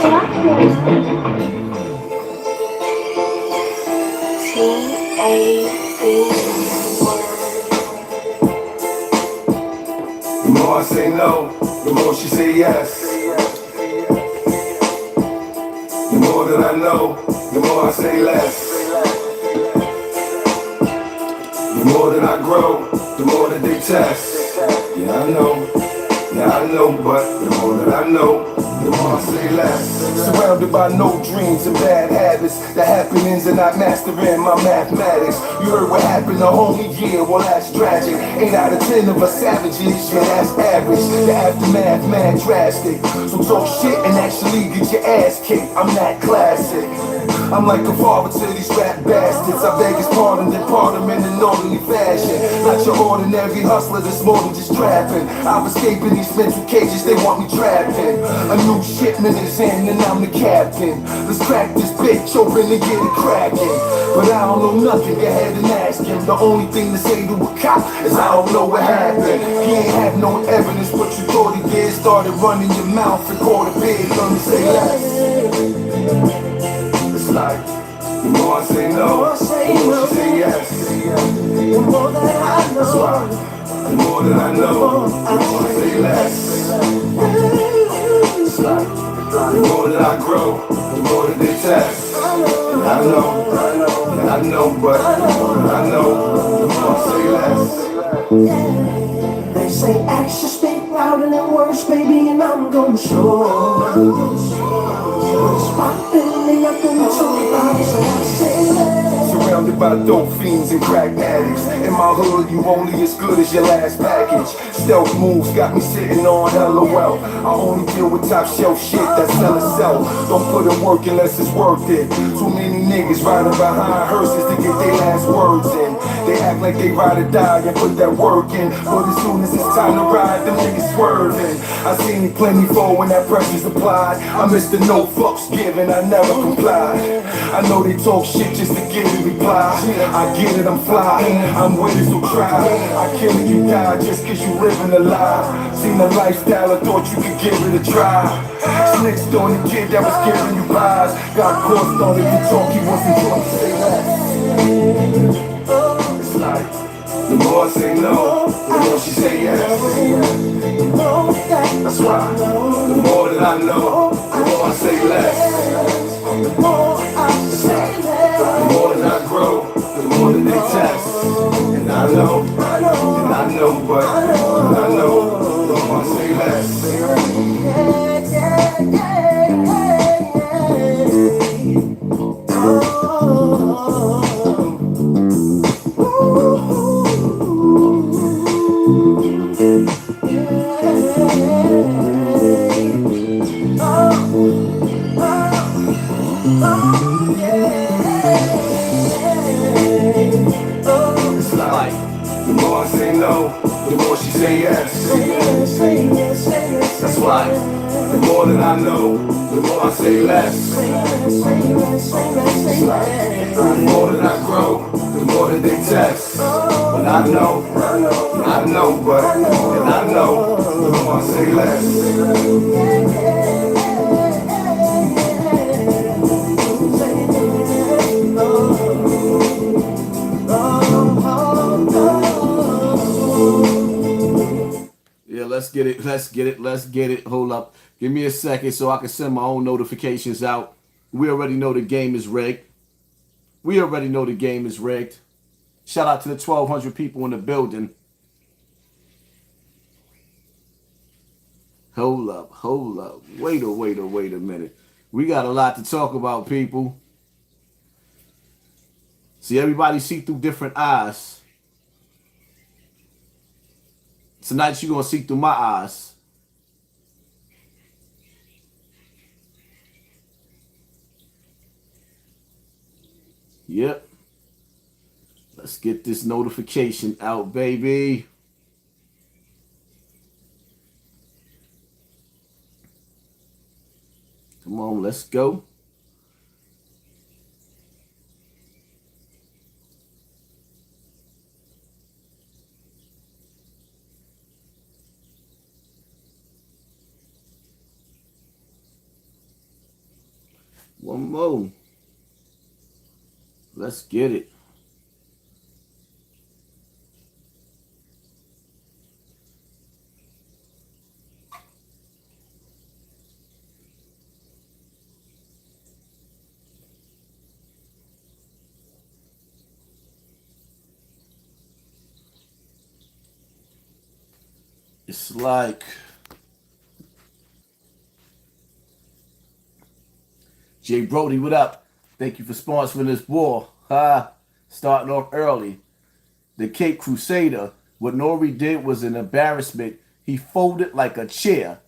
The more I say no, the more she say yes. The more that I know, the more I say less. The more that I grow, the more that they test. Yeah, I know. Yeah, I know, but the more that I know, the more I say less. Surrounded by no dreams and bad habits. The happenings are not mastering my mathematics. You heard what happened to homie? Yeah, well that's tragic. 8 out of 10 of us savages, yeah that's average. The aftermath, mad drastic. So talk shit and actually get your ass kicked. I'm that classic. I'm like a father to these rap bastards. I beg his pardon, then pardon him in an orderly fashion. Not your ordinary hustler that's more than just trapping. I'm escaping these mental cages, they want me trapped in. A new shipment is in and I'm the captain. Let's crack this bitch open and get it cracking. But I don't know nothing, go ahead and ask him. The only thing to say to a cop is I don't know what happened. He ain't have no evidence, but you thought he did. Started running your mouth and called a pig, learn to say less. It's like, the more I say no, the more she say yes. The more that I know, that's why. The more that I know, the more I say less. It's like, the more that I grow, the more that they test. And I know, but the more that I know, the more I say less. They say actions speak louder than words, baby, and I'm gonna show. Surrounded by dope fiends and crack addicts. In my hood, you only as good as your last package. Stealth moves got me sitting on LOL. I only deal with top shelf shit that sell itself. Don't put in work unless it's worth it. Too many niggas riding behind hearses to get their last words in. They act like they ride or die and put that work in. But as soon as it's time to ride, them niggas swerving. I seen plenty fall when that pressure's applied. I missed the no fucks given, I never complied. I know they talk shit just to get a reply. I get it, I'm fly, I'm with it, so try. I kill it, you die just cause you living a lie. Seen the lifestyle, I thought you could give it a try. Snitched on the kid that was giving you pies. Got caught, started to talk, he wasn't going to say that. It's like, the more I say no, the more she say yes. That's why, the more that I know, the more I say less. The more that I grow, the more that they test. And I know, but I know, the more I say less. It's like, the more I say no, the more she say yes. That's why, the more that I know, the more I say less. It's like, the more that I grow, the more that they test. But I know, but I know, the more I say less. Yeah, let's get it. Hold up. Give me a second so I can send my own notifications out. We already know the game is rigged. Shout out to the 1,200 people in the building. Hold up. Wait a minute. We got a lot to talk about, people. See, everybody see through different eyes. Tonight you're going to see through my eyes. Yep. Let's get this notification out, baby. Come on, let's go. One more. Let's get it. It's like Jay Brody, what up? Thank you for sponsoring this war. Starting off early. The Cape Crusader. What Nore did was an embarrassment. He folded like a chair.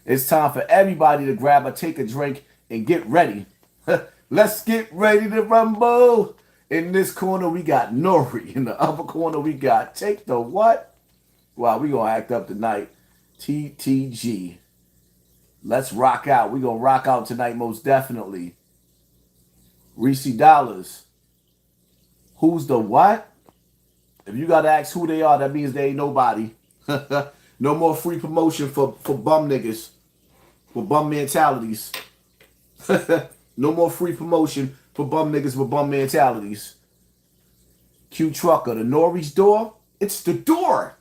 It's time for everybody to grab take a drink and get ready. Let's get ready to rumble. In this corner, we got Nore. In the other corner, we got Take the What? Wow, we gonna act up tonight. TTG. Let's rock out. We gonna rock out tonight, most definitely. Reese Dollars. Who's the what? If you gotta ask who they are, that means they ain't nobody. No more free promotion for bum niggas with bum mentalities. No more free promotion for bum niggas with bum mentalities. Q Trucker, the Nore's door. It's the door.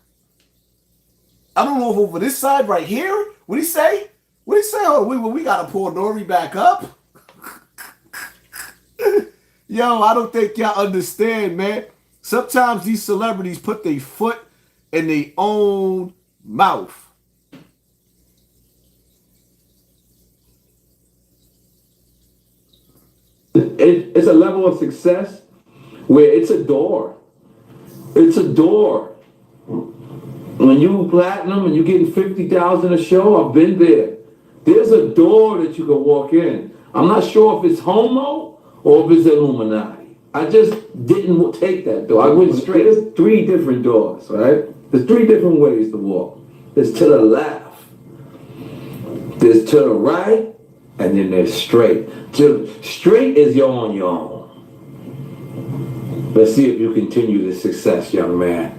I don't know if over this side right here. What he say? What he say? Oh, we gotta pull Nore back up. Yo, I don't think y'all understand, man. Sometimes these celebrities put their foot in their own mouth. It's a level of success where it's a door. It's a door. When you platinum and you're getting 50,000 a show, I've been there. There's a door that you can walk in. I'm not sure if it's homo or if it's Illuminati. I just didn't take that door. I went straight. There's 3 different doors, right? There's 3 different ways to walk. There's to the left. There's to the right. And then there's straight. Straight is you're on your own. Let's see if you continue this success, young man.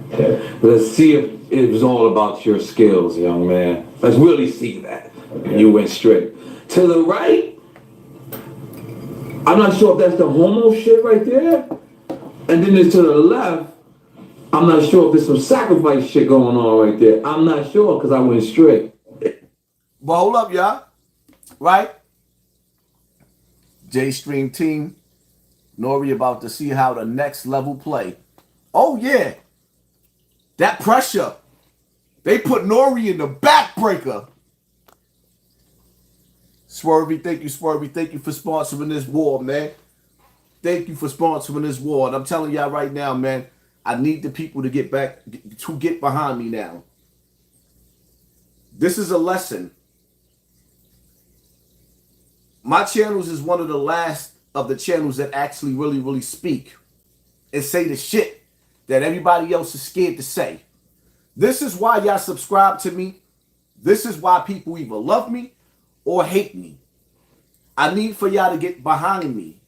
Let's see if it was all about your skills, young man. Let's really see that. You went straight. To the right, I'm not sure if that's the homo shit right there. And then there's to the left, I'm not sure if there's some sacrifice shit going on right there. I'm not sure because I went straight. But hold up, y'all. Right? J-Stream team, Nore about to see how the next level play. Oh, yeah. That pressure. They put Nore in the backbreaker. Swervy, thank you, Swervy. Thank you for sponsoring this war, man. Thank you for sponsoring this war. And I'm telling y'all right now, man, I need the people to get behind me now. This is a lesson. My channels is one of the last of the channels that actually really speak and say the shit that everybody else is scared to say. This is why y'all subscribe to me. This is why people either love me or hate me. I need for y'all to get behind me.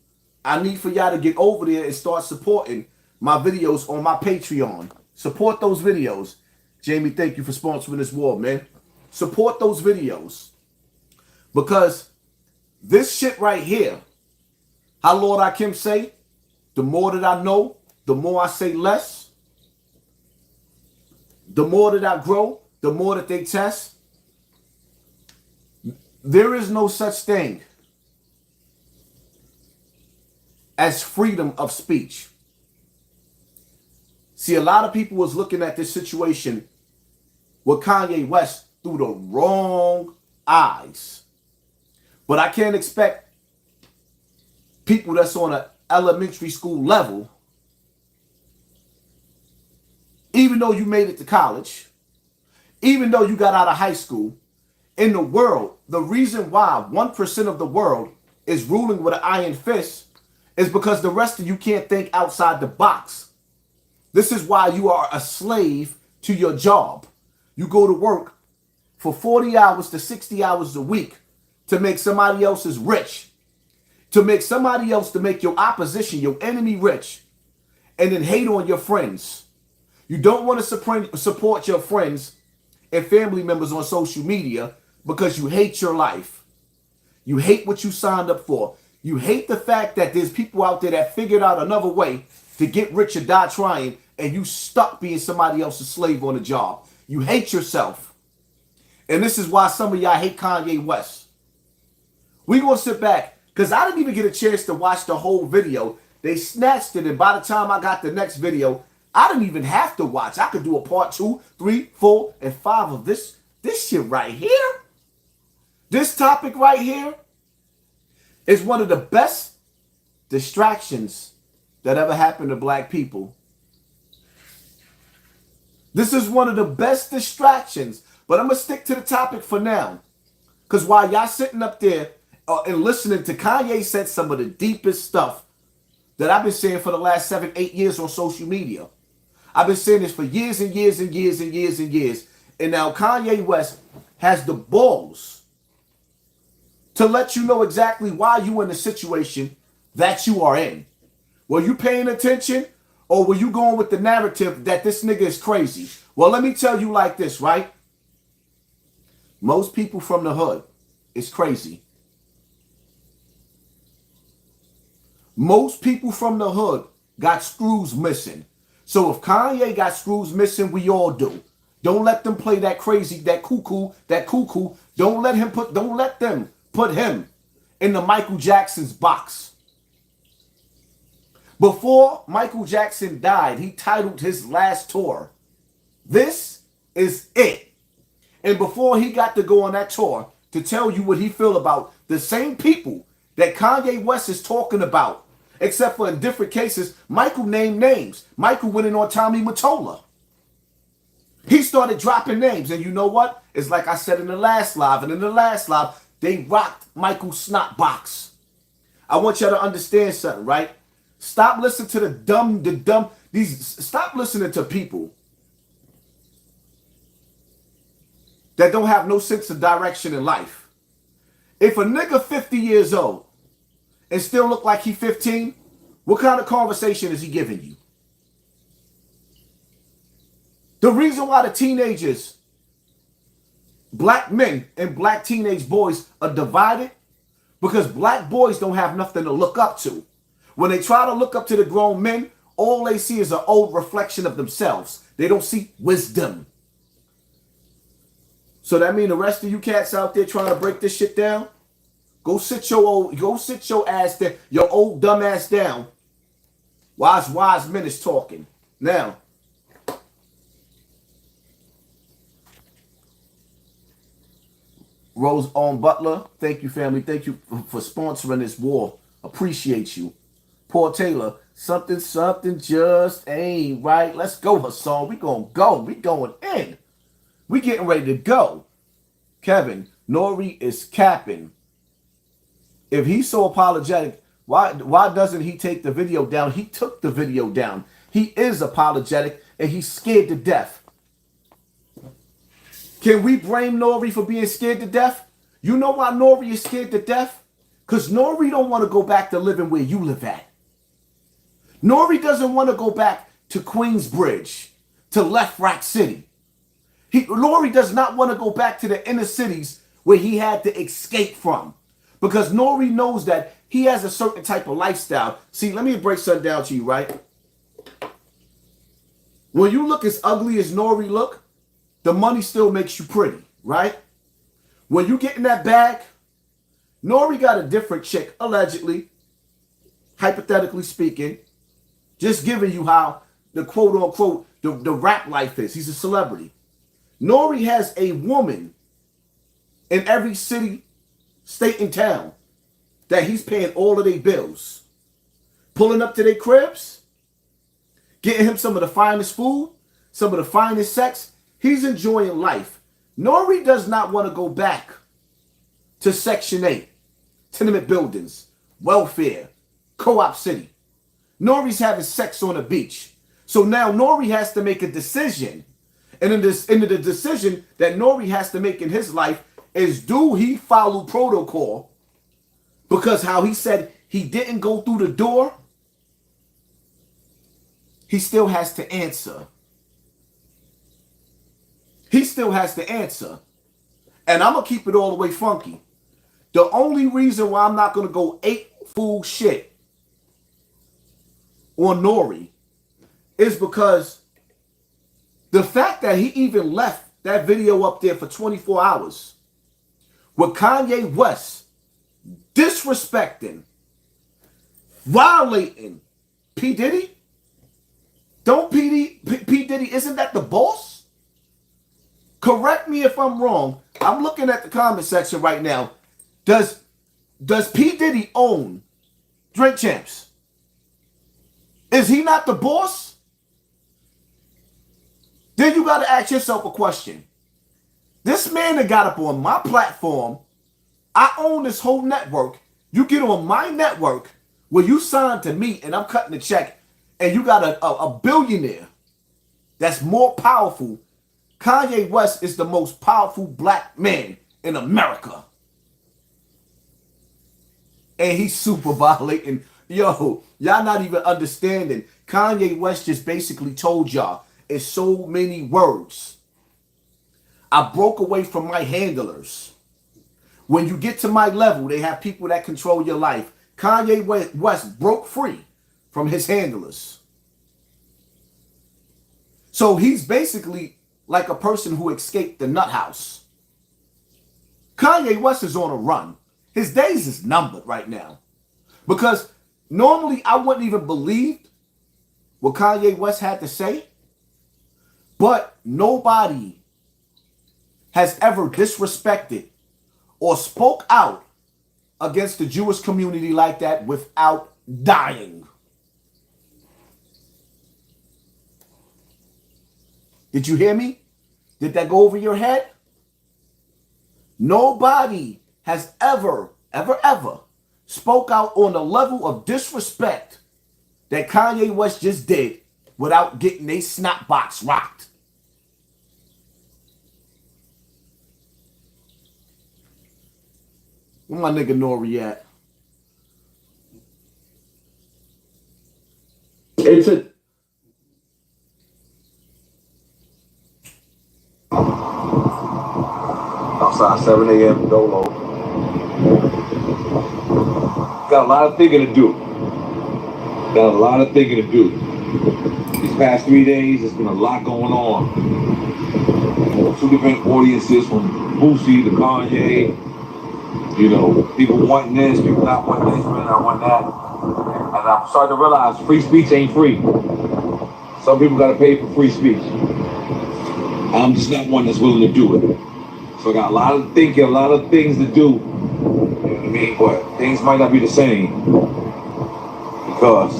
I need for y'all to get over there and start supporting my videos on my Patreon. Support those videos. Jamie, thank you for sponsoring this war, man. Support those videos. Because this shit right here, how Lord Akim say, the more that I know, the more I say less. The more that I grow, the more that they test. There is no such thing as freedom of speech. See, a lot of people was looking at this situation with Kanye West through the wrong eyes. But I can't expect people that's on an elementary school level, even though you made it to college, even though you got out of high school, in the world, the reason why 1% of the world is ruling with an iron fist is because the rest of you can't think outside the box. This is why you are a slave to your job. You go to work for 40 hours to 60 hours a week to make somebody else's rich, to make somebody else, to make your opposition, your enemy rich, and then hate on your friends. You don't want to support your friends and family members on social media because you hate your life. You hate what you signed up for. You hate the fact that there's people out there that figured out another way to get rich or die trying, and you stuck being somebody else's slave on the job. You hate yourself. And this is why some of y'all hate Kanye West. We gonna sit back, because I didn't even get a chance to watch the whole video. They snatched it, and by the time I got the next video, I didn't even have to watch. I could do a part 2, 3, 4, and 5 of this shit right here. This topic right here is one of the best distractions that ever happened to black people. This is one of the best distractions, but I'm going to stick to the topic for now. Because while y'all sitting up there and listening to Kanye said some of the deepest stuff that I've been saying for the last 7, 8 years on social media. I've been saying this for years and years and years and years and years. And now Kanye West has the balls to let you know exactly why you in the situation that you are in. Were you paying attention, or were you going with the narrative that this nigga is crazy? Well, let me tell you like this, right? Most people from the hood is crazy. Most people from the hood got screws missing. So if Kanye got screws missing, we all do. Don't let them play that crazy, that cuckoo. Don't let them put him in the Michael Jackson's box. Before Michael Jackson died, he titled his last tour, "This Is It." And before he got to go on that tour to tell you what he feel about the same people that Kanye West is talking about, except for in different cases, Michael named names. Michael went in on Tommy Mottola. He started dropping names. And you know what? It's like I said in the last live. And in the last live, they rocked Michael's snot box. I want y'all to understand something, right? Stop listening to stop listening to people that don't have no sense of direction in life. If a nigga 50 years old and still look like he 15, what kind of conversation is he giving you? The reason why the teenagers, black men and black teenage boys are divided, because black boys don't have nothing to look up to. When they try to look up to the grown men, all they see is an old reflection of themselves. They don't see wisdom. So that means the rest of you cats out there trying to break this shit down, go sit your ass there, your old dumb ass down. Wise men is talking. Now, Rose on Butler, thank you, family. Thank you for sponsoring this war. Appreciate you. Paul Taylor, something just ain't right. Let's go, Hassan. We gonna go. We going in. We getting ready to go. Kevin, Nore is capping. If he's so apologetic, why doesn't he take the video down? He took the video down. He is apologetic and he's scared to death. Can we blame Nore for being scared to death? You know why Nore is scared to death? Because Nore don't want to go back to living where you live at. Nore doesn't want to go back to Queensbridge, to Left Rack City. Nore does not want to go back to the inner cities where he had to escape from. Because Nore knows that he has a certain type of lifestyle. See, let me break something down to you, right? When you look as ugly as Nore look, the money still makes you pretty, right? When you get in that bag, Nore got a different chick, allegedly, hypothetically speaking, just giving you how the quote-unquote, the rap life is. He's a celebrity. Nore has a woman in every city, state, and town that he's paying all of their bills. Pulling up to their cribs, getting him some of the finest food, some of the finest sex. He's enjoying life. Nore does not want to go back to Section 8, tenement buildings, welfare, co-op city. Nore's having sex on the beach. So now Nore has to make a decision. And in the decision that Nore has to make in his life is, do he follow protocol? Because how he said he didn't go through the door, he still has to answer. He still has to answer. And I'm going to keep it all the way funky. The only reason why I'm not going to go ape fool shit on Nore is because the fact that he even left that video up there for 24 hours with Kanye West disrespecting, violating P. Diddy. Don't P. Diddy, isn't that the boss? Correct me if I'm wrong. I'm looking at the comment section right now. Does P. Diddy own Drink Champs? Is he not the boss? Then you got to ask yourself a question. This man that got up on my platform, I own this whole network. You get on my network where you signed to me and I'm cutting the check, and you got a billionaire that's more powerful. Kanye West is the most powerful black man in America. And he's super violating. Yo, y'all not even understanding. Kanye West just basically told y'all in so many words, I broke away from my handlers. When you get to my level, they have people that control your life. Kanye West broke free from his handlers. So he's basically like a person who escaped the nut house. Kanye West is on a run. His days is numbered right now. Because normally I wouldn't even believe what Kanye West had to say. But nobody has ever disrespected or spoke out against the Jewish community like that without dying. Did you hear me? Did that go over your head? Nobody has ever spoke out on the level of disrespect that Kanye West just did without getting a snot box rocked. Where my nigga Nore at? It's a outside 7 a.m. Dolo. Got a lot of thinking to do. These past 3 days, there's been a lot going on. Two different audiences, from Boosie to Kanye. You know, people wanting this, people not wanting this, people not wanting that. And I'm starting to realize free speech ain't free. Some people got to pay for free speech. I'm just not one that's willing to do it. So I got a lot of thinking, a lot of things to do. You know what I mean? But things might not be the same. Because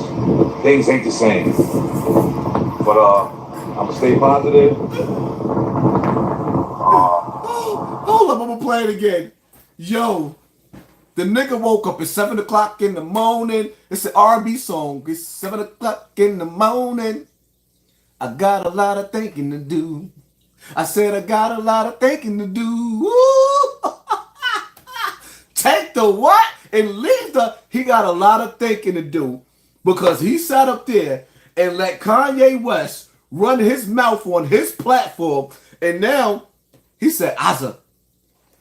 things ain't the same. But I'm going to stay positive. Hold up, I'm going to play it again. Yo, the nigga woke up at 7 o'clock in the morning. It's an R&B song. It's 7 o'clock in the morning. I got a lot of thinking to do. I said I got a lot of thinking to do. Woo! Take the what and leave the... He got a lot of thinking to do because he sat up there and let Kanye West run his mouth on his platform. And now he said, Asa,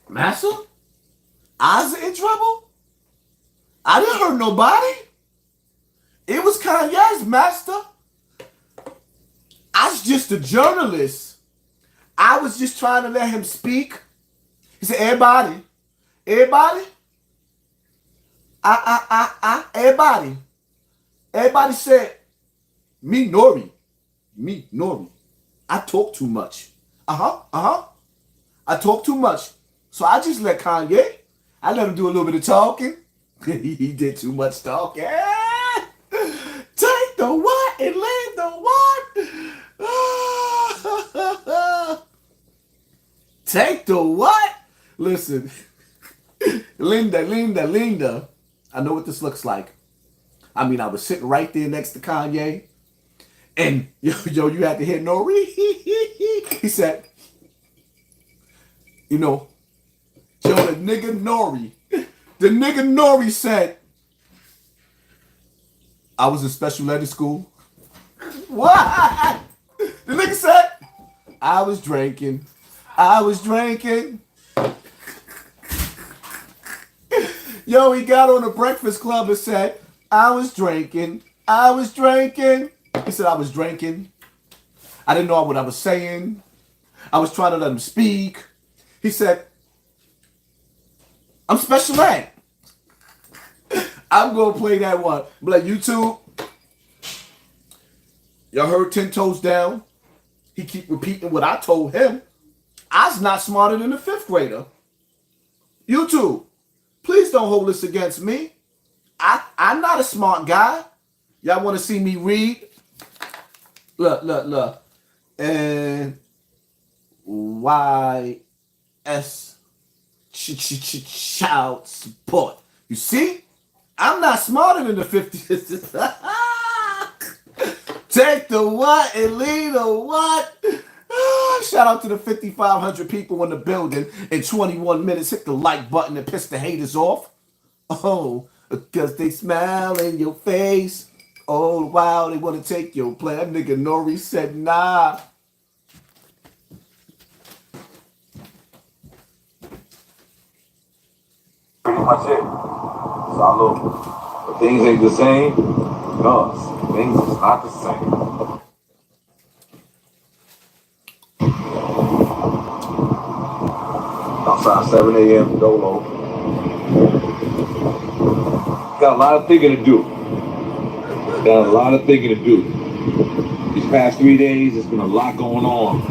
Massa? Asa in trouble? I didn't hurt nobody. It was Kanye's master. I was just a journalist. I was just trying to let him speak. He said, everybody, everybody said, me, Nore. I talk too much. I talk too much. So I just let Kanye, I let him do a little bit of talking. He did too much talking. Take the what and leave the what? Take the what? Listen, Linda. I know what this looks like. I mean, I was sitting right there next to Kanye. And, yo, you had to hear Nore. He said, you know, yo, the nigga Nore said, I was in special ed school. What? The nigga said, I was drinking. Yo, he got on the Breakfast Club and said, I was drinking. I was drinking. He said, I was drinking. I didn't know what I was saying. I was trying to let him speak. He said, I'm special ed. I'm going to play that one. But like, YouTube, y'all heard 10 Toes Down? He keep repeating what I told him. I was not smarter than a 5th grader. YouTube, please don't hold this against me. I'm not a smart guy. Y'all want to see me read? Look. And YS child support. You see? I'm not smarter than the 50s. Take the what and leave the what? Shout out to the 5,500 people in the building in 21 minutes. Hit the like button and piss the haters off. Oh, because they smile in your face. Oh, wow, they want to take your play. That nigga Nore said, nah. Pretty much it. Salute. But things ain't the same. No, things is not the same. Outside 7 a.m. Dolo. Got a lot of thinking to do. These past 3 days, there's been a lot going on.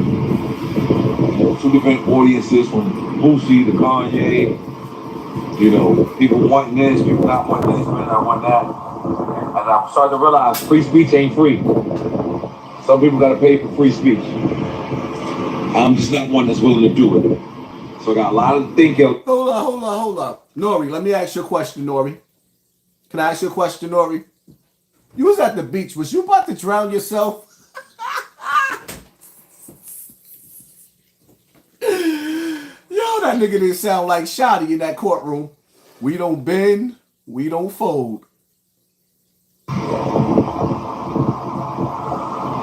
You know, 2 different audiences from Boosie to Kanye. You know, people wanting this, people not wanting this, people not wanting that. And I'm starting to realize free speech ain't free. Some people got to pay for free speech. I'm just not one that's willing to do it. So I got a lot of thinking. Hold on. Nore, let me ask you a question, Nore. Can I ask you a question, Nore? You was at the beach. Was you about to drown yourself? Yo, that nigga didn't sound like Shotty in that courtroom. We don't bend, we don't fold.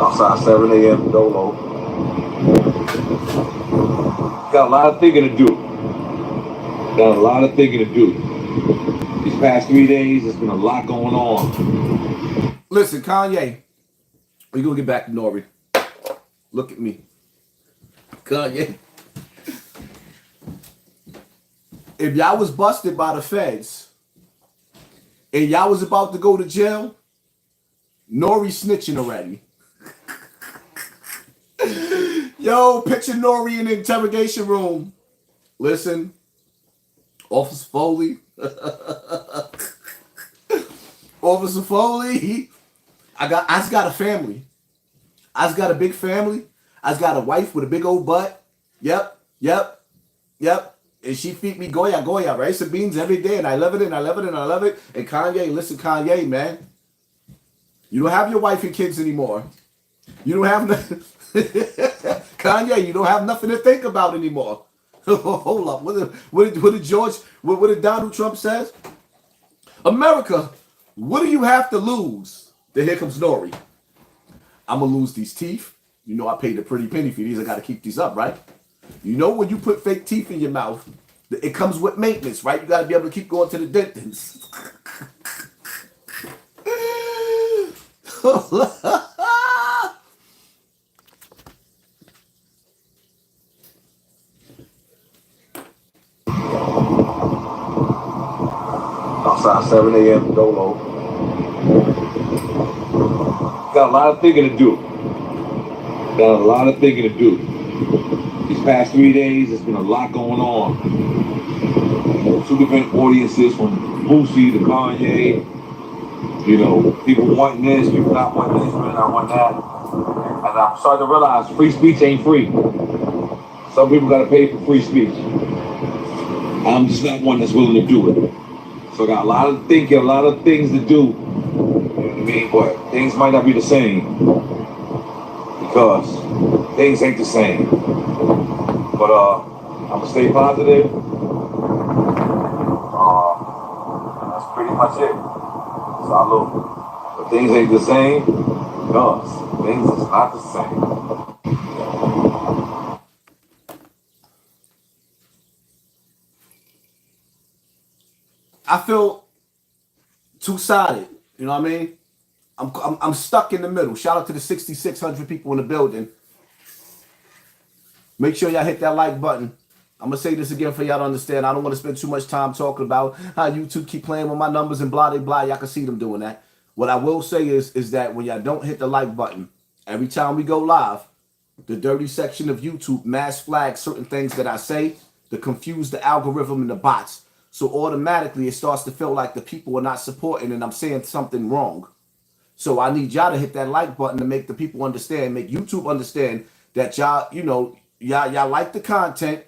Outside 7 a.m. Dolo. Got a lot of thinking to do. These past 3 days, there's been a lot going on. Listen, Kanye, we're going to get back to Nore. Look at me. Kanye. If y'all was busted by the feds and y'all was about to go to jail, Nore snitching already. Yo, picture Nore in the interrogation room. Listen, Officer Foley. Officer Foley, I just got a family. I just got a big family. I just got a wife with a big old butt. Yep. And she feed me Goya, rice and beans every day, and I love it. And Kanye, listen, Kanye, man, you don't have your wife and kids anymore. You don't have nothing. Kanye, you don't have nothing to think about anymore. Hold up, what did Donald Trump says? America, what do you have to lose? Then here comes Nore. I'm gonna lose these teeth. You know I paid a pretty penny for these. I gotta keep these up, right? You know when you put fake teeth in your mouth, it comes with maintenance, right? You got to be able to keep going to the dentist. Outside 7 a.m. Dolo. Got a lot of thinking to do. These past 3 days, there's been a lot going on. You know, 2 different audiences from Boosie to Kanye. You know, people wanting this, people not wanting this, people not wanting that. And I'm starting to realize free speech ain't free. Some people got to pay for free speech. I'm just not one that's willing to do it. So I got a lot of thinking, a lot of things to do. You know what I mean? But things might not be the same. Because things ain't the same. But I'm gonna stay positive. That's pretty much it. Salute. But things ain't the same. No, things is not the same. I feel two-sided. You know what I mean? I'm stuck in the middle. Shout out to the 6,600 people in the building. Make sure y'all hit that like button. I'm gonna say this again for y'all to understand. I don't want to spend too much time talking about how YouTube keep playing with my numbers and blah blah blah. Y'all can see them doing that. What I will say is that when y'all don't hit the like button, every time we go live, the dirty section of YouTube mass flags certain things that I say to confuse the algorithm and the bots. So automatically it starts to feel like the people are not supporting and I'm saying something wrong. So I need y'all to hit that like button to make the people understand, make YouTube understand that y'all, you know, y'all like the content,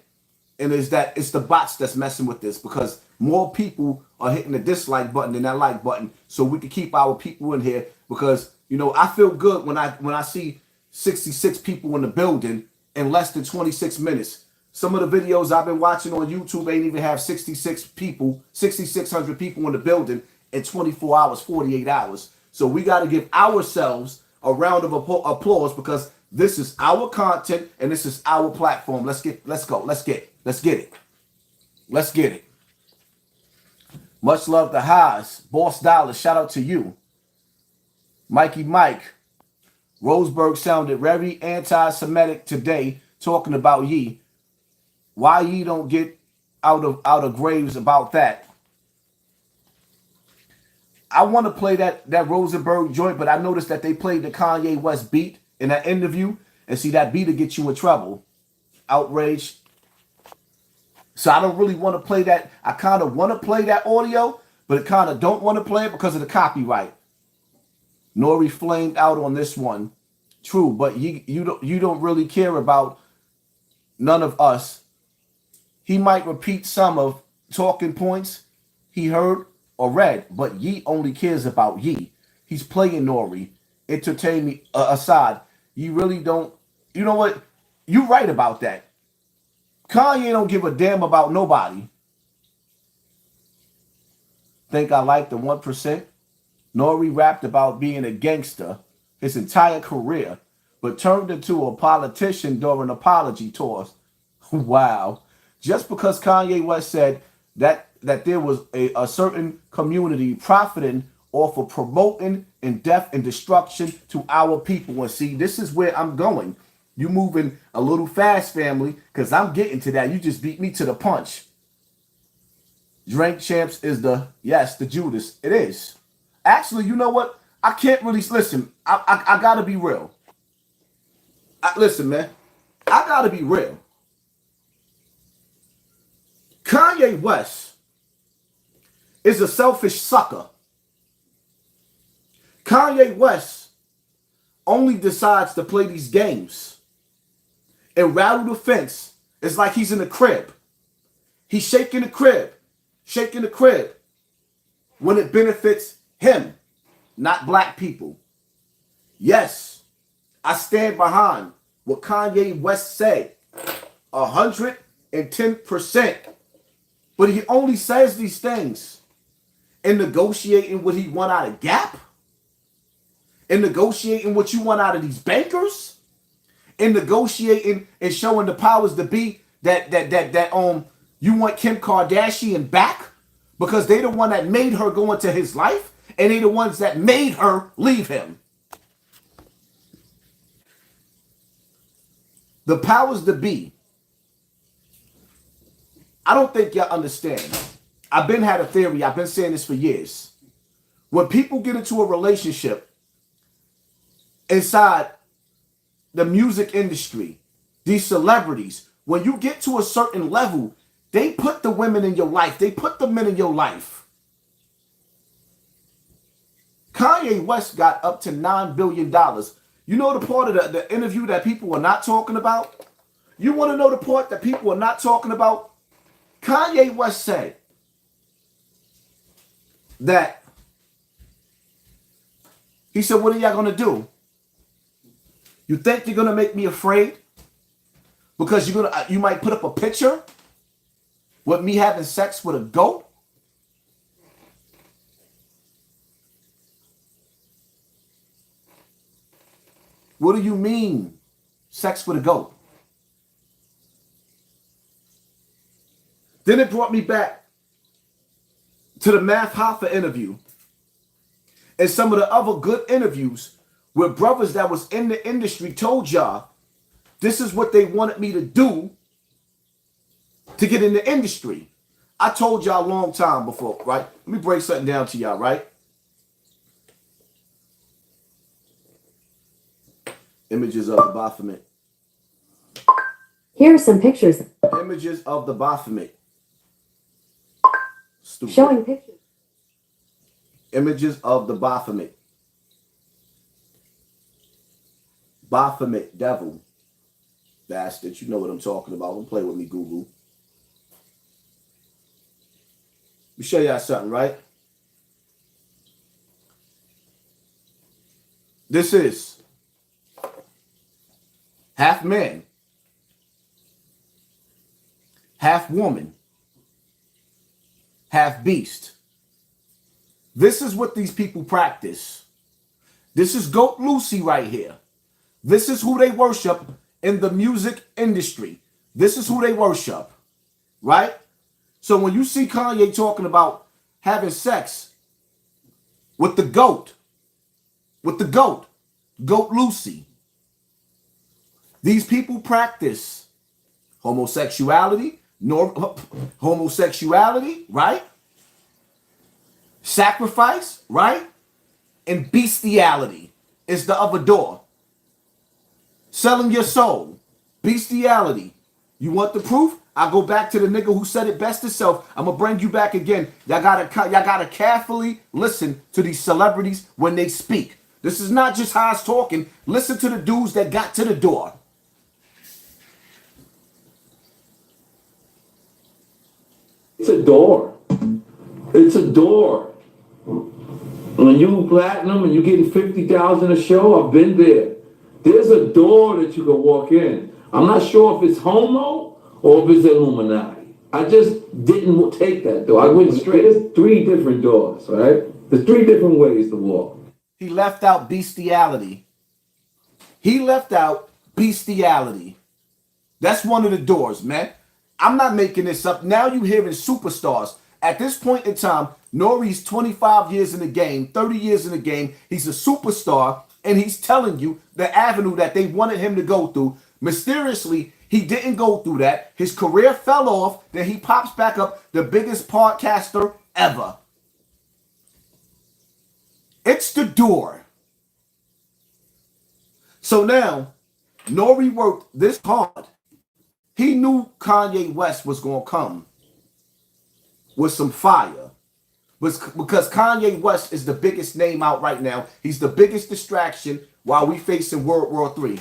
and is that it's the bots that's messing with this because more people are hitting the dislike button than that like button, so we can keep our people in here. Because you know I feel good when I see 66 people in the building in less than 26 minutes. Some of the videos I've been watching on YouTube ain't even have 66 people, 6,600 people in the building in 24 hours, 48 hours. So we got to give ourselves a round of applause because this is our content and this is our platform. Let's get it. Much love to Haas, Boss Dollar. Shout out to you. Mikey Mike. Roseberg sounded very anti-Semitic today talking about ye. Why ye don't get out of graves about that? I want to play that Rosenberg joint, but I noticed that they played the Kanye West beat in that interview, and see that beat will get you in trouble. Outrage. So I don't really want to play that. I kind of want to play that audio, but I kind of don't want to play it because of the copyright. Nore flamed out on this one. True, but you don't really care about none of us. He might repeat some of talking points he heard or read, but ye only cares about ye. He's playing Nore. Entertain me aside. You really don't. You know what? You right about that. Kanye don't give a damn about nobody. Think I like the 1%? Nore rapped about being a gangster his entire career, but turned into a politician during apology tours. Wow. Just because Kanye West said that there was a certain community profiting off of promoting and death and destruction to our people. And see, this is where I'm going. You moving a little fast, family, because I'm getting to that. You just beat me to the punch. Drink Champs is the Judas. It is. Actually, you know what? I can't really listen. I gotta be real. Listen, man. I gotta be real. Kanye West is a selfish sucker. Kanye West only decides to play these games and rattle the fence. It's like he's in a crib. He's shaking the crib when it benefits him, not black people. Yes, I stand behind what Kanye West said, 110%. But he only says these things in negotiating what he won out of Gap, in negotiating what you want out of these bankers, in negotiating and showing the powers to be that you want Kim Kardashian back because they the one that made her go into his life and they the ones that made her leave him. The powers to be. I don't think y'all understand. I've been had a theory. I've been saying this for years. When people get into a relationship inside the music industry, these celebrities, when you get to a certain level, they put the women in your life. They put the men in your life. Kanye West got up to $9 billion. You know the part of the interview that people are not talking about? You want to know the part that people are not talking about? Kanye West said that, he said, what are y'all going to do? You think you're going to make me afraid? Because you might put up a picture with me having sex with a goat? What do you mean, sex with a goat? Then it brought me back to the Math Hoffa interview and some of the other good interviews where brothers that was in the industry told y'all this is what they wanted me to do to get in the industry. I told y'all a long time before, right? Let me break something down to y'all, right? Images of the Baphomet. Here are some pictures. Images of the Baphomet. Stupid. Showing pictures. Images of the Baphomet. Baphomet, devil. Bastard, you know what I'm talking about. Don't play with me, Google. Let me show y'all something, right? This is half man, half woman, half beast. This is what these people practice. This is Goat Lucy right here. This is who they worship in the music industry. This is who they worship, right? So when you see Kanye talking about having sex with the goat, Goat Lucy, these people practice homosexuality, right? Sacrifice, right? And bestiality is the other door. Selling your soul, bestiality. You want the proof? I go back to the nigga who said it best himself. I'm gonna bring you back again. Y'all gotta carefully listen to these celebrities when they speak. This is not just how it's talking. Listen to the dudes that got to the door. It's a door. It's a door. When you platinum and you're getting 50,000 a show, I've been there. There's a door that you can walk in. I'm not sure if it's homo or if it's Illuminati. I just didn't take that door. I went straight. There's 3 different doors, right? There's 3 different ways to walk. He left out bestiality. He left out bestiality. That's one of the doors, man. I'm not making this up. Now you hearing superstars. At this point in time, Nore's 25 years in the game, 30 years in the game. He's a superstar, and he's telling you the avenue that they wanted him to go through. Mysteriously, he didn't go through that. His career fell off. Then he pops back up, the biggest podcaster ever. It's the door. So now, Nore worked this hard. He knew Kanye West was going to come with some fire. Because Kanye West is the biggest name out right now. He's the biggest distraction while we facing World War III.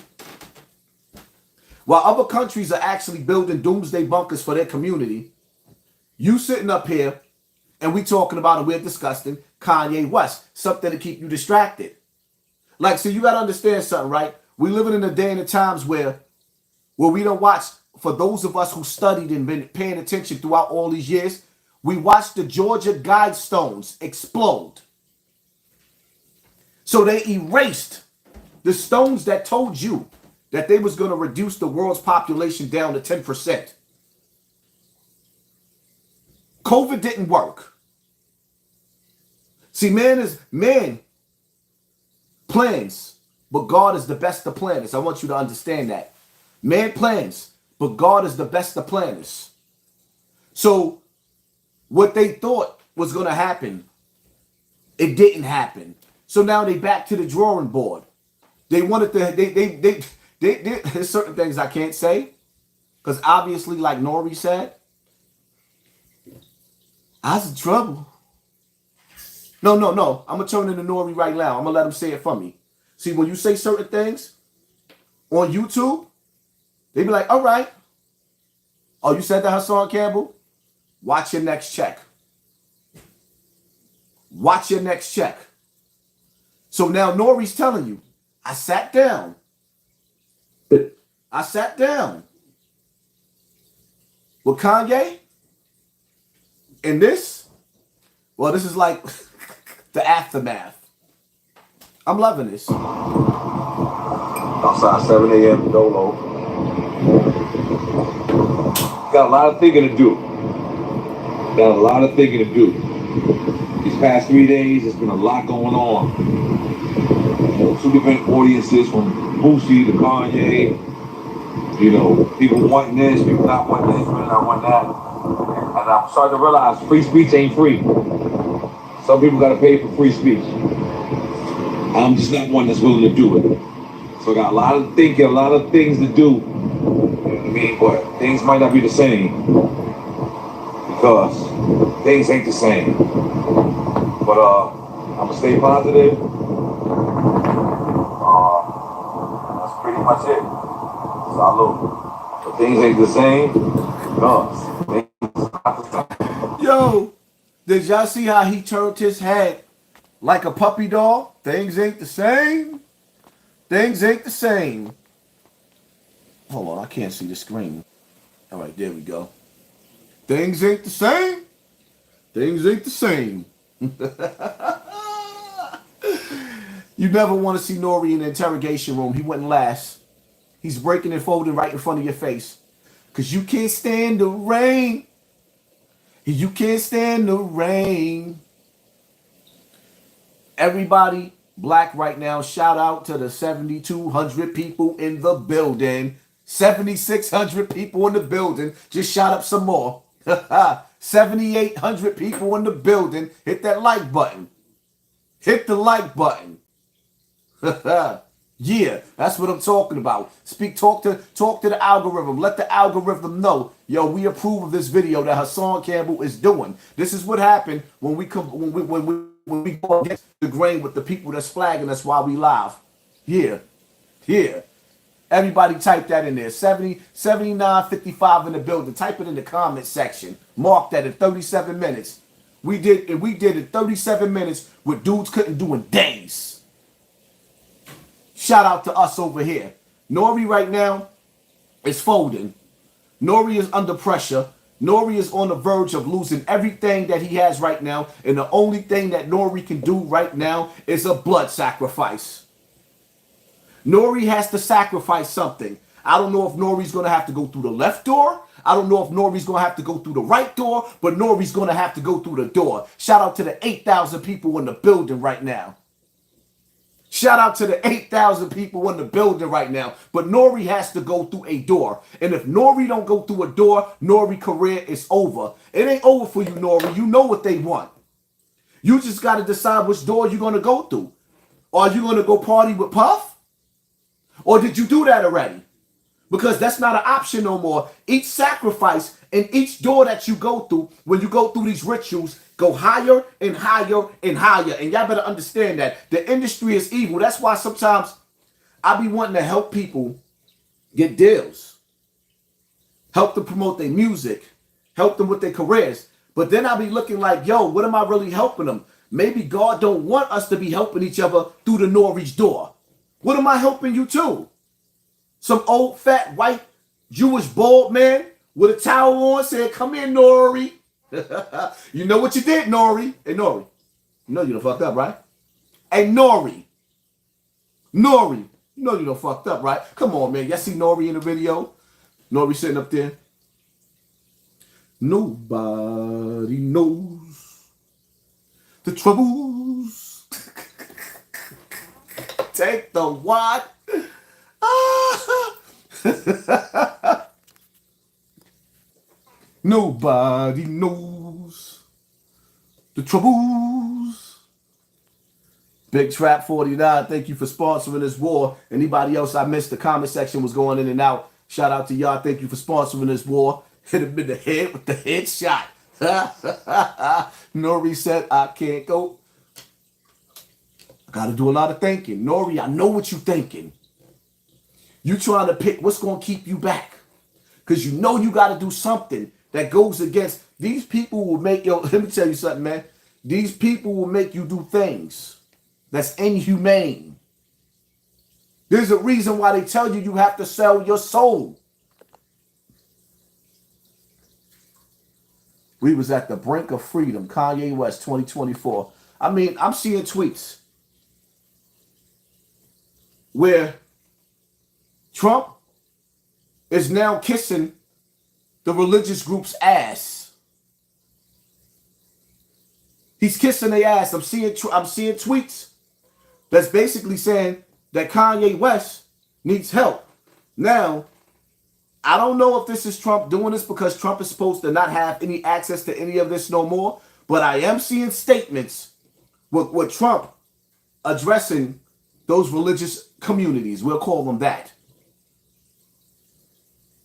While other countries are actually building doomsday bunkers for their community, you sitting up here and we talking about and we're discussing Kanye West, something to keep you distracted. Like, so you got to understand something, right? We living in a day and a times where we don't watch, for those of us who studied and been paying attention throughout all these years, we watched the Georgia Guidestones explode. So they erased the stones that told you that they was going to reduce the world's population down to 10%. COVID didn't work. See, man plans, but God is the best of planners. I want you to understand that. Man plans, but God is the best of planners. So what they thought was going to happen, it didn't happen. So now they back to the drawing board. They wanted to, there's certain things I can't say, because obviously, like Nore said, I was in trouble. No. I'm going to turn into Nore right now. I'm going to let him say it for me. See, when you say certain things on YouTube, they be like, all right. Oh, you said that, Hassan Campbell? Watch your next check. Watch your next check. So now Nore's telling you, I sat down with Kanye, and this is like the aftermath. I'm loving this. Outside 7 a.m. Dolo. Got a lot of thinking to do. These past 3 days, there's been a lot going on. Two different audiences, from Boosie to Kanye. You know, people wanting this, people not wanting this, people not wanting that. And I'm starting to realize free speech ain't free. Some people got to pay for free speech. I'm just not one that's willing to do it. So I got a lot of thinking, a lot of things to do. You know what I mean? But things might not be the same. Because things ain't the same. But I'm gonna stay positive. That's pretty much it. Salute. But things ain't the same. Because things not the same. Yo, did y'all see how he turned his head like a puppy dog? Things ain't the same. Things ain't the same. Hold on, I can't see the screen. All right, there we go. Things ain't the same. Things ain't the same. You never want to see Nore in the interrogation room. He wouldn't last. He's breaking and folding right in front of your face. Because you can't stand the rain. You can't stand the rain. Everybody black right now, shout out to the 7,200 people in the building. 7,600 people in the building. Just shout up some more. 7,800 people in the building. Hit that like button. Hit the like button. Yeah, that's what I'm talking about. Talk to the algorithm. Let the algorithm know, yo, we approve of this video that Hassan Campbell is doing. This is what happened when we go against the grain with the people that's flagging us while we live. Yeah, yeah. Everybody type that in there. 7955 in the building. Type it in the comment section. Mark that in 37 minutes. We did it 37 minutes what dudes couldn't do in days. Shout out to us over here. Nore right now is folding. Nore is under pressure. Nore is on the verge of losing everything that he has right now. And the only thing that Nore can do right now is a blood sacrifice. Nore has to sacrifice something. I don't know if Nore's going to have to go through the left door. I don't know if Nore's going to have to go through the right door. But Nore's going to have to go through the door. Shout out to the 8,000 people in the building right now. Shout out to the 8,000 people in the building right now. But Nore has to go through a door. And if Nore don't go through a door, Nore's career is over. It ain't over for you, Nore. You know what they want. You just got to decide which door you're going to go through. Are you going to go party with Puff? Or did you do that already? Because that's not an option no more. Each sacrifice and each door that you go through, when you go through these rituals, go higher and higher and higher. And y'all better understand that. The industry is evil. That's why sometimes I be wanting to help people get deals. Help them promote their music. Help them with their careers. But then I be looking like, yo, what am I really helping them? Maybe God don't want us to be helping each other through the Nore's door. What am I helping you to? Some old, fat, white, Jewish bald man with a towel on saying, come in, Nore. You know what you did, Nore. Hey, Nore. You know you done fucked up, right? Hey, Nore. Nore. You know you done fucked up, right? Come on, man. Y'all see Nore in the video? Nore sitting up there. Nobody knows the troubles. Take the what? Nobody knows the troubles. Big Trap 49, thank you for sponsoring this war. Anybody else I missed, the comment section was going in and out. Shout out to y'all. Thank you for sponsoring this war. Hit him in the head with the headshot. Nore said, I can't go. I got to do a lot of thinking. Nore, I know what you're thinking. You trying to pick what's going to keep you back. Because you know you got to do something that goes against. These people will make, yo, let me tell you something, man. These people will make you do things that's inhumane. There's a reason why they tell you you have to sell your soul. We was at the brink of freedom, Kanye West 2024. I mean, I'm seeing tweets where Trump is now kissing the religious group's ass. He's kissing their ass. I'm seeing tweets that's basically saying that Kanye West needs help. Now, I don't know if this is Trump doing this because Trump is supposed to not have any access to any of this no more, but I am seeing statements with Trump addressing those religious communities. We'll call them that.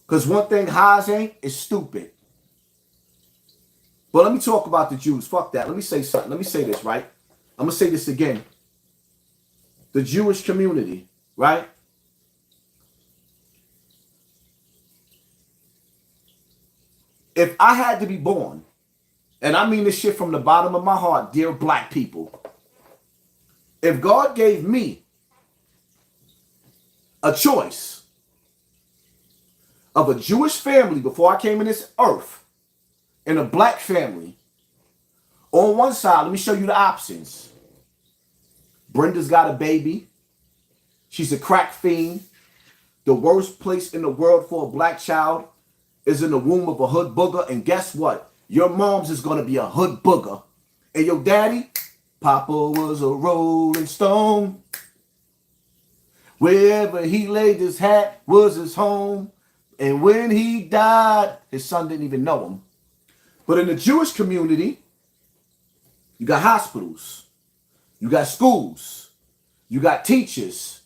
Because one thing Haas ain't is stupid. But let me talk about the Jews. Fuck that. Let me say something. Let me say this, right? I'm going to say this again. The Jewish community, right? If I had to be born, and I mean this shit from the bottom of my heart, dear black people, if God gave me a choice of a Jewish family before I came in this earth and a black family, on one side, let me show you the options. Brenda's got a baby. She's a crack fiend. The worst place in the world for a black child is in the womb of a hood booger. And guess what? Your mom's is going to be a hood booger. And your daddy, Papa was a rolling stone. Wherever he laid his hat was his home. And when he died, his son didn't even know him. But in the Jewish community, you got hospitals, you got schools, you got teachers.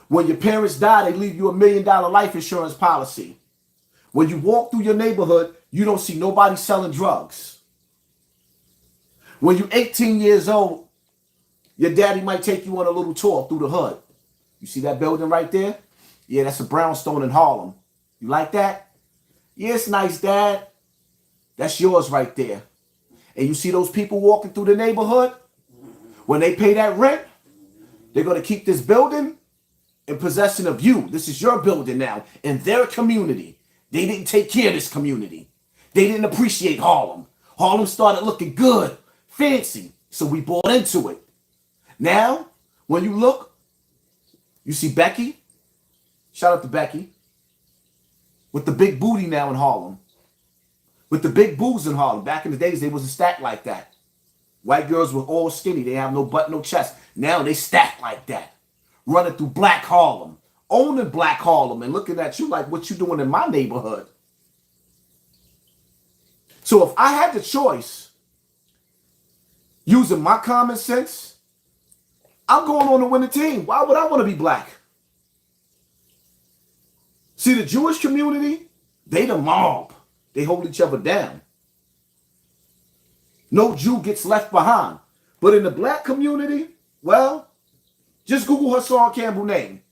When your parents die, they leave you $1 million life insurance policy. When you walk through your neighborhood, you don't see nobody selling drugs. When you're 18 years old, your daddy might take you on a little tour through the hood. You see that building right there? Yeah, that's a brownstone in Harlem. You like that? Yeah, it's nice, Dad. That's yours right there. And you see those people walking through the neighborhood? When they pay that rent, they're going to keep this building in possession of you. This is your building now in their community. They didn't take care of this community. They didn't appreciate Harlem. Harlem started looking good, fancy, so we bought into it. Now, when you look, you see Becky. Shout out to Becky. With the big booty now in Harlem. With the big boobs in Harlem. Back in the days, they wasn't stacked like that. White girls were all skinny. They have no butt, no chest. Now they stacked like that. Running through Black Harlem. Owning Black Harlem and looking at you like, what you doing in my neighborhood? So if I had the choice, using my common sense, I'm going on to win the team. Why would I want to be black? See, the Jewish community, they the mob. They hold each other down. No Jew gets left behind. But in the black community, well, just Google Hassan Campbell name.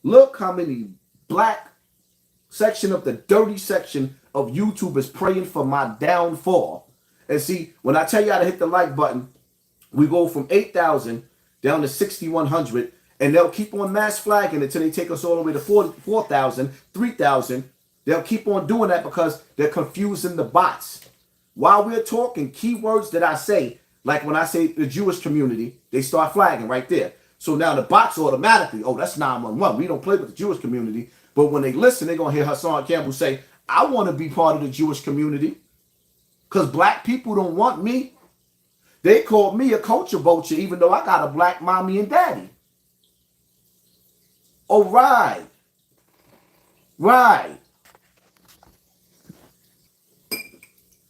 Look how many black section of the dirty section of YouTube is praying for my downfall. And see, when I tell you how to hit the like button, we go from 8,000 down to 6,100, and they'll keep on mass flagging until they take us all the way to 4,000, 3,000. They'll keep on doing that because they're confusing the bots. While we're talking, keywords that I say, like when I say the Jewish community, they start flagging right there. So now the bots automatically, oh, that's 911. We don't play with the Jewish community. But when they listen, they're going to hear Hassan Campbell say, I want to be part of the Jewish community because black people don't want me. They called me a culture vulture even though I got a black mommy and daddy. Oh, right. Right.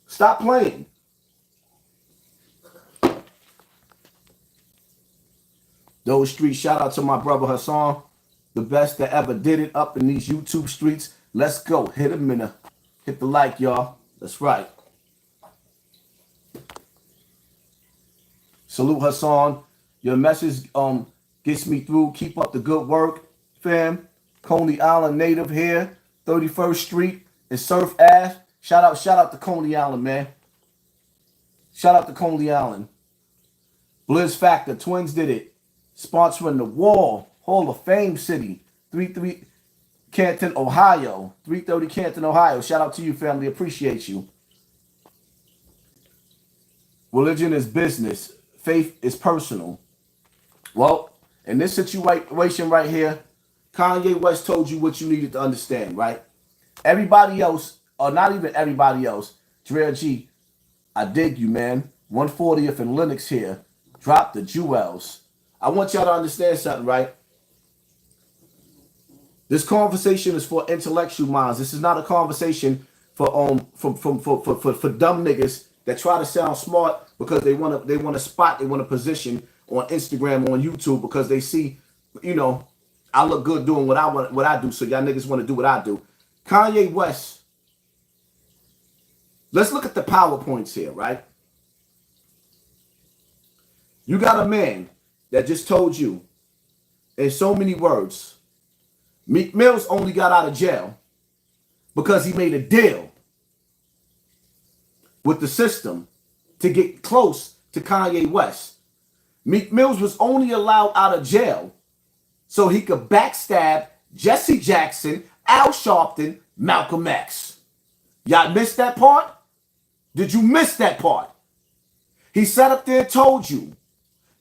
Stop playing. Those streets, shout out to my brother Hassan, the best that ever did it up in these YouTube streets. Let's go. Hit him in the, hit the like, y'all. That's right. Salute Hassan. Your message gets me through. Keep up the good work, fam. Coney Island native here, 31st Street and Surf Ave. Shout out to Coney Island, man. Shout out to Coney Island. Blizz Factor, Twins did it. Sponsoring the Wall, Hall of Fame City, 33 Canton, Ohio. 330 Canton, Ohio. Shout out to you, family. Appreciate you. Religion is business. Faith is personal. Well, in this situation right here, Kanye West told you what you needed to understand, right? Everybody else, or not even everybody else, Dre G, I dig you, man. 140th and Lennox here. Drop the jewels. I want y'all to understand something, right? This conversation is for intellectual minds. This is not a conversation for dumb niggas that try to sound smart because they want a spot, they want a position on Instagram, on YouTube, because they see, you know, I look good doing what I do, so y'all niggas want to do what I do. Kanye West. Let's look at the PowerPoints here, right? You got a man that just told you in so many words, Meek Mills only got out of jail because he made a deal with the system to get close to Kanye West. Meek Mills was only allowed out of jail so he could backstab Jesse Jackson, Al Sharpton, Malcolm X. Y'all missed that part? Did you miss that part? He sat up there and told you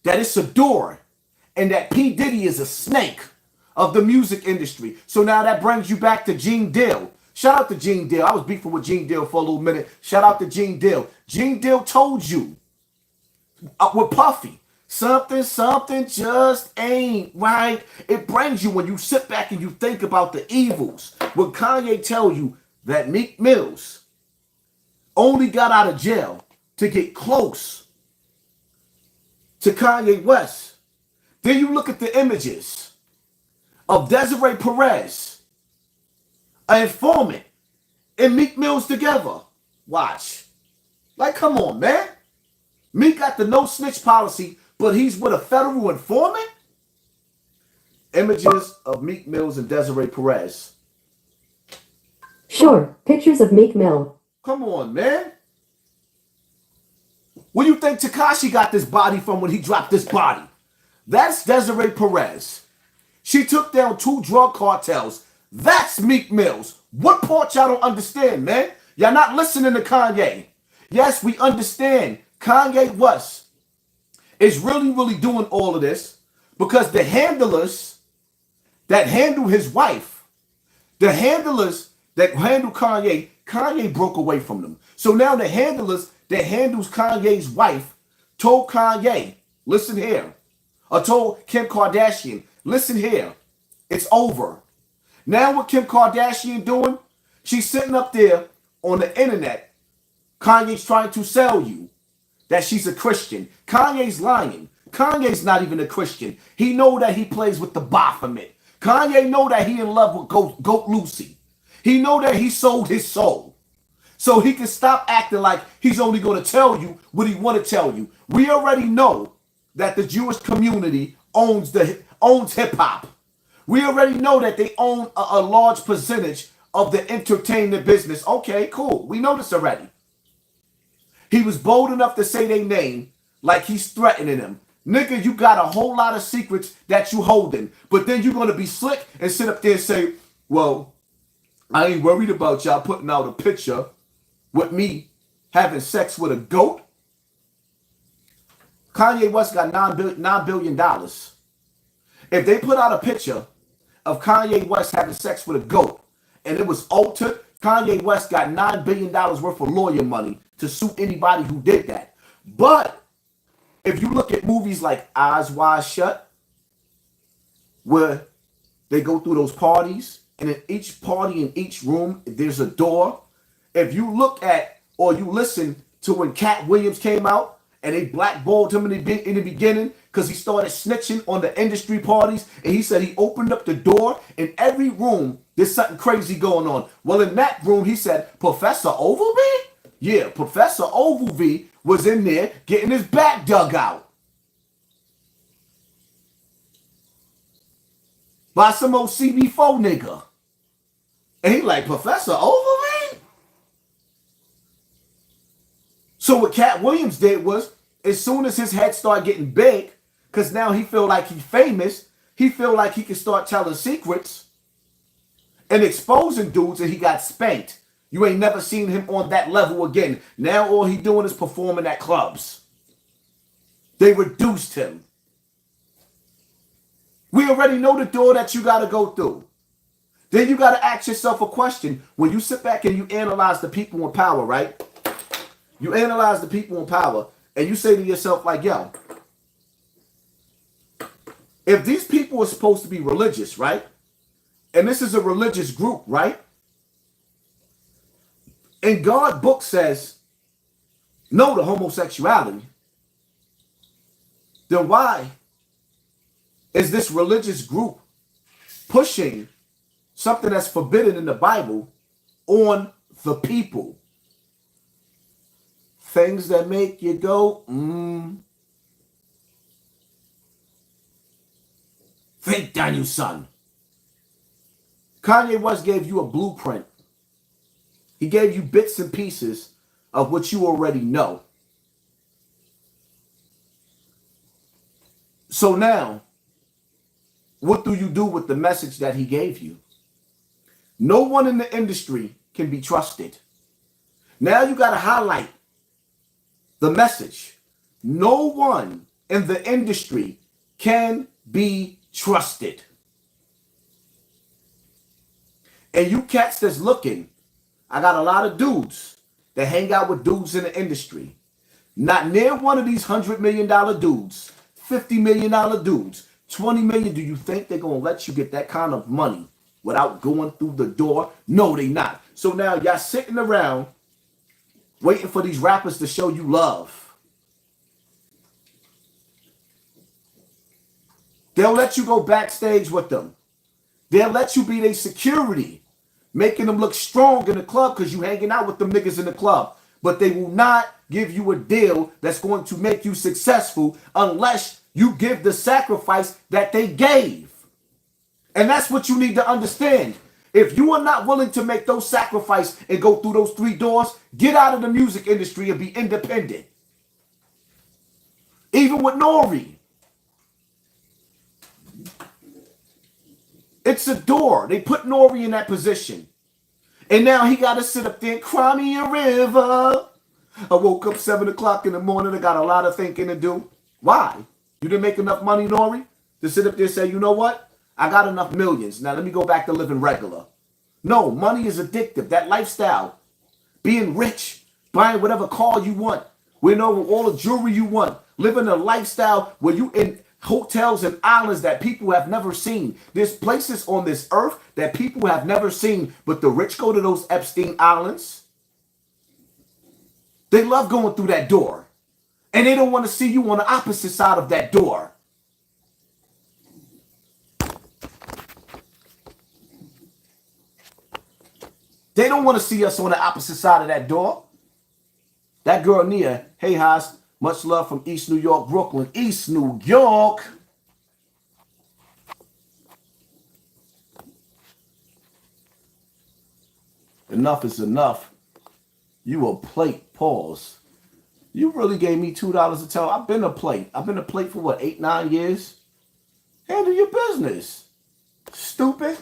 that it's a door and that P. Diddy is a snake of the music industry. So now that brings you back to Gene Deal. Shout out to Gene Deal. I was beefing with Gene Deal for a little minute. Shout out to Gene Deal. Gene Deal told you with Puffy, something just ain't right. It brings you, when you sit back and you think about the evils, when Kanye tell you that Meek Mills only got out of jail to get close to Kanye West. Then you look at the images of Desiree Perez, an informant, and Meek Mills together. Watch. Like, come on, man. Meek got the no snitch policy, but he's with a federal informant? Images of Meek Mills and Desiree Perez. Sure, pictures of Meek Mill. Come on, man. Where do you think Tekashi got this body from when he dropped this body? That's Desiree Perez. She took down 2 drug cartels. That's Meek Mills. What part y'all don't understand, man? Y'all not listening to Kanye. Yes, we understand Kanye West is really doing all of this because the handlers that handle his wife, the handlers that handle Kanye, Kanye broke away from them. So now the handlers that handles Kanye's wife told Kanye, listen here, or told Kim Kardashian, listen here, it's over. Now what Kim Kardashian doing? She's sitting up there on the internet. Kanye's trying to sell you that she's a Christian. Kanye's lying. Kanye's not even a Christian. He know that he plays with the Baphomet. Kanye know that he in love with Goat Lucy. He know that he sold his soul. So he can stop acting like he's only going to tell you what he want to tell you. We already know that the Jewish community owns hip-hop. We already know that they own a large percentage of the entertainment business. Okay, cool. We know this already. He was bold enough to say their name like he's threatening them. Nigga, you got a whole lot of secrets that you holding. But then you're going to be slick and sit up there and say, well, I ain't worried about y'all putting out a picture with me having sex with a goat. Kanye West got $9 billion. If they put out a picture of Kanye West having sex with a goat and it was altered, Kanye West got $9 billion worth of lawyer money to sue anybody who did that. But if you look at movies like Eyes Wide Shut, where they go through those parties, and in each party, in each room, there's a door. If you look at or you listen to when Cat Williams came out and they blackballed him in the beginning because he started snitching on the industry parties, and he said he opened up the door, in every room there's something crazy going on. Well, in that room, he said, Professor Ovalby? Yeah, Professor Ovalby was in there getting his back dug out by some old CB4 nigga. And he like, Professor Ovalby? So what Cat Williams did was, as soon as his head started getting big, because now he feel like he's famous, he feel like he can start telling secrets and exposing dudes, and he got spanked. You ain't never seen him on that level again. Now all he doing is performing at clubs. They reduced him. We already know the door that you got to go through. Then you got to ask yourself a question. When you sit back and you analyze the people in power, right? You analyze the people in power, and you say to yourself, like, yo, if these people are supposed to be religious, right? And this is a religious group, right? And God's book says no to homosexuality, then why is this religious group pushing something that's forbidden in the Bible on the people? Things that make you go, Think, Daniel, son. Kanye West gave you a blueprint. He gave you bits and pieces of what you already know. So now, what do you do with the message that he gave you? No one in the industry can be trusted. Now you got to highlight the message. No one in the industry can be trusted. And you cats that's looking, I got a lot of dudes that hang out with dudes in the industry. Not near one of these $100 million dudes, $50 million dudes, $20 million. Do you think they're going to let you get that kind of money without going through the door? No, they not. So now y'all sitting around waiting for these rappers to show you love. They'll let you go backstage with them. They'll let you be their security, making them look strong in the club because you hanging out with them niggas in the club. But they will not give you a deal that's going to make you successful unless you give the sacrifice that they gave. And that's what you need to understand. If you are not willing to make those sacrifices and go through those 3 doors, get out of the music industry and be independent. Even with Nore. It's a door. They put Nore in that position. And now he got to sit up there and cry me a river. I woke up 7 o'clock in the morning. I got a lot of thinking to do. Why? You didn't make enough money, Nore, to sit up there and say, you know what? I got enough millions. Now let me go back to living regular. No, money is addictive. That lifestyle, being rich, buying whatever car you want, wearing over all the jewelry you want, living a lifestyle where you in hotels and islands that people have never seen. There's places on this earth that people have never seen, but the rich go to those Epstein Islands. They love going through that door. And they don't want to see you on the opposite side of that door. They don't want to see us on the opposite side of that door. That girl Nia, hey Haas, much love from East New York, Brooklyn, East New York. Enough is enough. You a plate, pause. You really gave me $2 to tell. I've been a plate. I've been a plate for what, 8, 9 years? Handle your business. Stupid.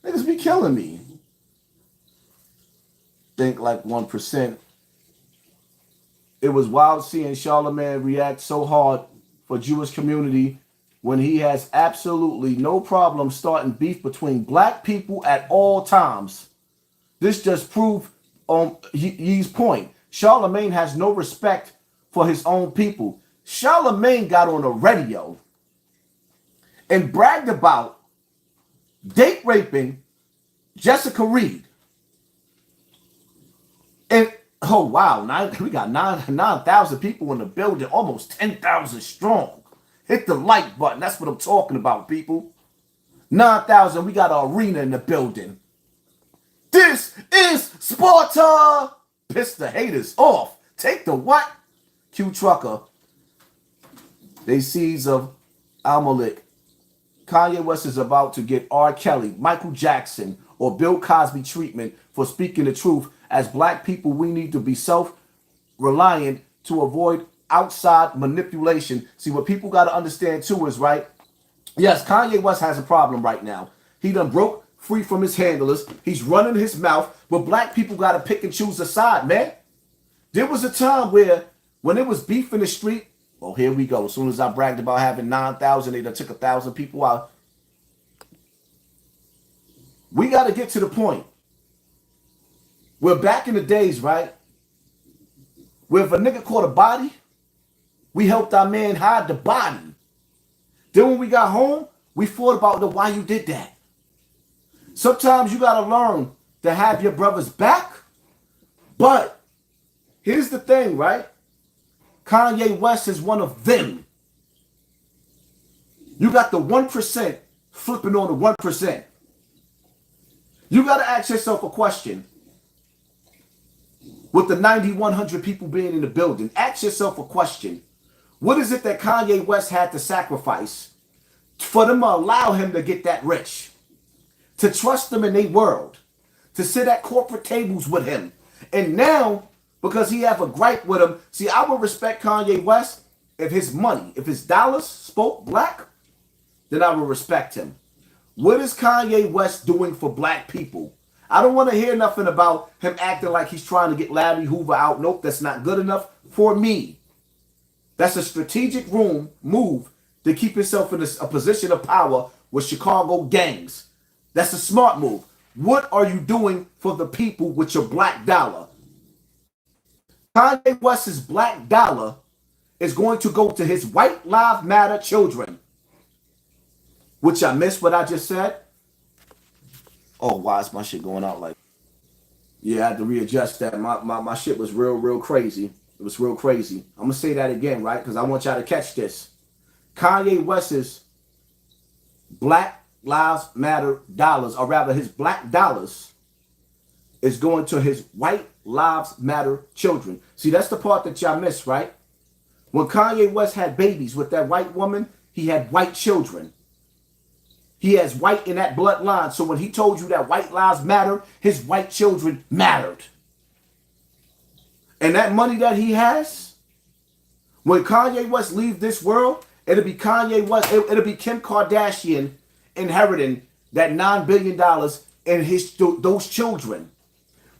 Niggas be killing me. Think like 1%. It was wild seeing Charlamagne react so hard for Jewish community when he has absolutely no problem starting beef between black people at all times. This just proved Ye's point. Charlamagne has no respect for his own people. Charlamagne got on the radio and bragged about date raping Jessica Reed. And oh wow, we got 9,000 people in the building, almost 10,000 strong. Hit the like button. That's what I'm talking about, people. 9,000. We got an arena in the building. This is Sparta. Piss the haters off. Take the what? Q Trucker. They seeds of Amalek. Kanye West is about to get R. Kelly, Michael Jackson, or Bill Cosby treatment for speaking the truth. As black people, we need to be self-reliant to avoid outside manipulation. See, what people got to understand too is, right? Yes, Kanye West has a problem right now. He done broke free from his handlers. He's running his mouth. But black people got to pick and choose a side, man. There was a time where when it was beef in the street, well, here we go. As soon as I bragged about having 9,000, they done took 1,000 people out. We got to get to the point. We're back in the days, right? Where if a nigga caught a body, We helped our man hide the body. Then when we got home, we thought about the why you did that. Sometimes you got to learn to have your brother's back. But here's the thing, right? Kanye West is one of them. You got the 1% flipping on the 1%. You got to ask yourself a question. With the 9,100 people being in the building, ask yourself a question. What is it that Kanye West had to sacrifice for them to allow him to get that rich? To trust them in their world. To sit at corporate tables with him. And now, because he have a gripe with him, see, I would respect Kanye West if his money, if his dollars spoke black, then I would respect him. What is Kanye West doing for black people? I don't want to hear nothing about him acting like he's trying to get Larry Hoover out. Nope, that's not good enough for me. That's a strategic move to keep himself in a position of power with Chicago gangs. That's a smart move. What are you doing for the people with your black dollar? Kanye West's black dollar is going to go to his White Lives Matter children. Which I missed what I just said. Oh, why is my shit going out like? Yeah, I had to readjust that. My shit was real crazy. It was real crazy. I'm going to say that again, right? Because I want y'all to catch this. Kanye West's Black Lives Matter dollars, or rather his black dollars, is going to his White Lives Matter children. See, that's the part that y'all missed, right? When Kanye West had babies with that white woman, he had white children. He has white in that bloodline. So when he told you that white lives matter, his white children mattered. And that money that he has, when Kanye West leave this world, it'll be Kanye West, it'll be Kim Kardashian inheriting that $9 billion in those children.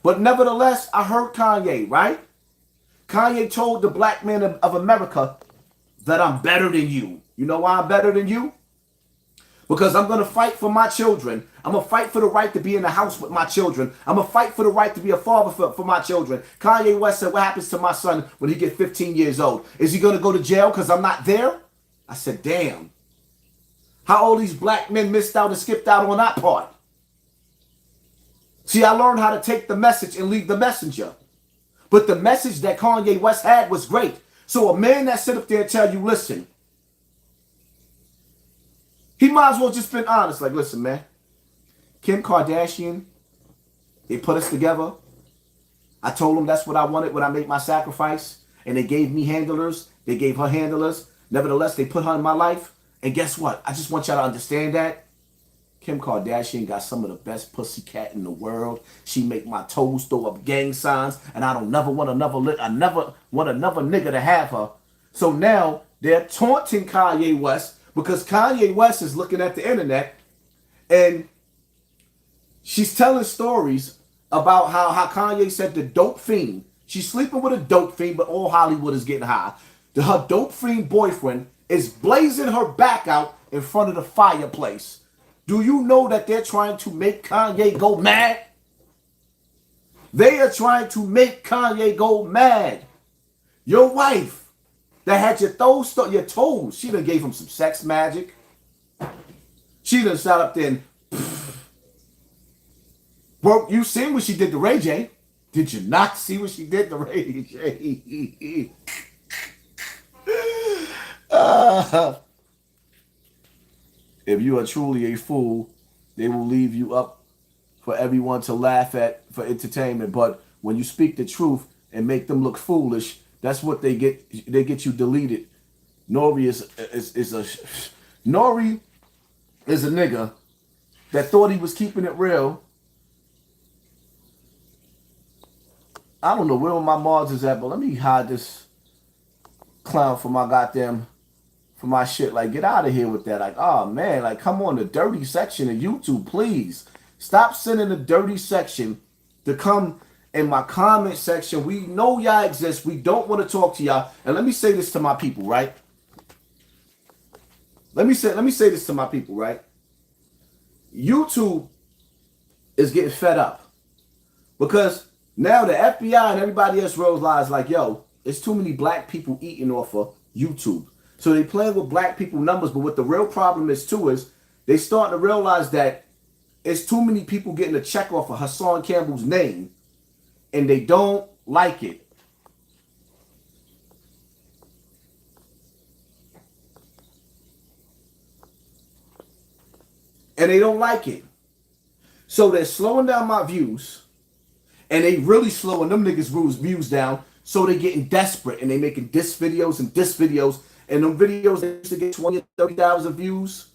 But nevertheless, I heard Kanye, right? Kanye told the black man of America that I'm better than you. You know why I'm better than you? Because I'm going to fight for my children. I'm going to fight for the right to be in the house with my children. I'm going to fight for the right to be a father for my children. Kanye West said, what happens to my son when he gets 15 years old? Is he going to go to jail because I'm not there? I said, damn. How all these black men missed out and skipped out on that part. See, I learned how to take the message and leave the messenger. But the message that Kanye West had was great. So a man that sit up there and tell you, listen, he might as well just been honest. Like, listen, man. Kim Kardashian, they put us together. I told them that's what I wanted when I made my sacrifice. And they gave me handlers. They gave her handlers. Nevertheless, they put her in my life. And guess what? I just want y'all to understand that. Kim Kardashian got some of the best pussycat in the world. She make my toes throw up gang signs. And I never want another nigga to have her. So now they're taunting Kanye West. Because Kanye West is looking at the internet and she's telling stories about how Kanye said the dope fiend, she's sleeping with a dope fiend, but all Hollywood is getting high. Her dope fiend boyfriend is blazing her back out in front of the fireplace. Do you know that they're trying to make Kanye go mad? They are trying to make Kanye go mad. Your wife that had your toes, she done gave him some sex magic. She done sat up there and well, you seen what she did to Ray J. Did you not see what she did to Ray J? If you are truly a fool, they will leave you up for everyone to laugh at for entertainment. But when you speak the truth and make them look foolish, that's what they get. They get you deleted. Nore is a nigga that thought he was keeping it real. I don't know where my mods is at, but let me hide this clown for my shit. Like, get out of here with that. Like, oh man, like, come on, the dirty section of YouTube, please. Stop sending the dirty section to come in my comment section. We know y'all exist. We don't want to talk to y'all. And let me say this to my people, right? Let me say this to my people, right? YouTube is getting fed up because now the FBI and everybody else realizes, like, yo, it's too many black people eating off of YouTube. So they playing with black people numbers, but what the real problem is too is they starting to realize that it's too many people getting a check off of Hassan Campbell's name, and they don't like it. And they don't like it. So they're slowing down my views, and they really slowing them niggas' views down. So they're getting desperate, and they making diss videos, and them videos that used to get 20 or 30,000 views.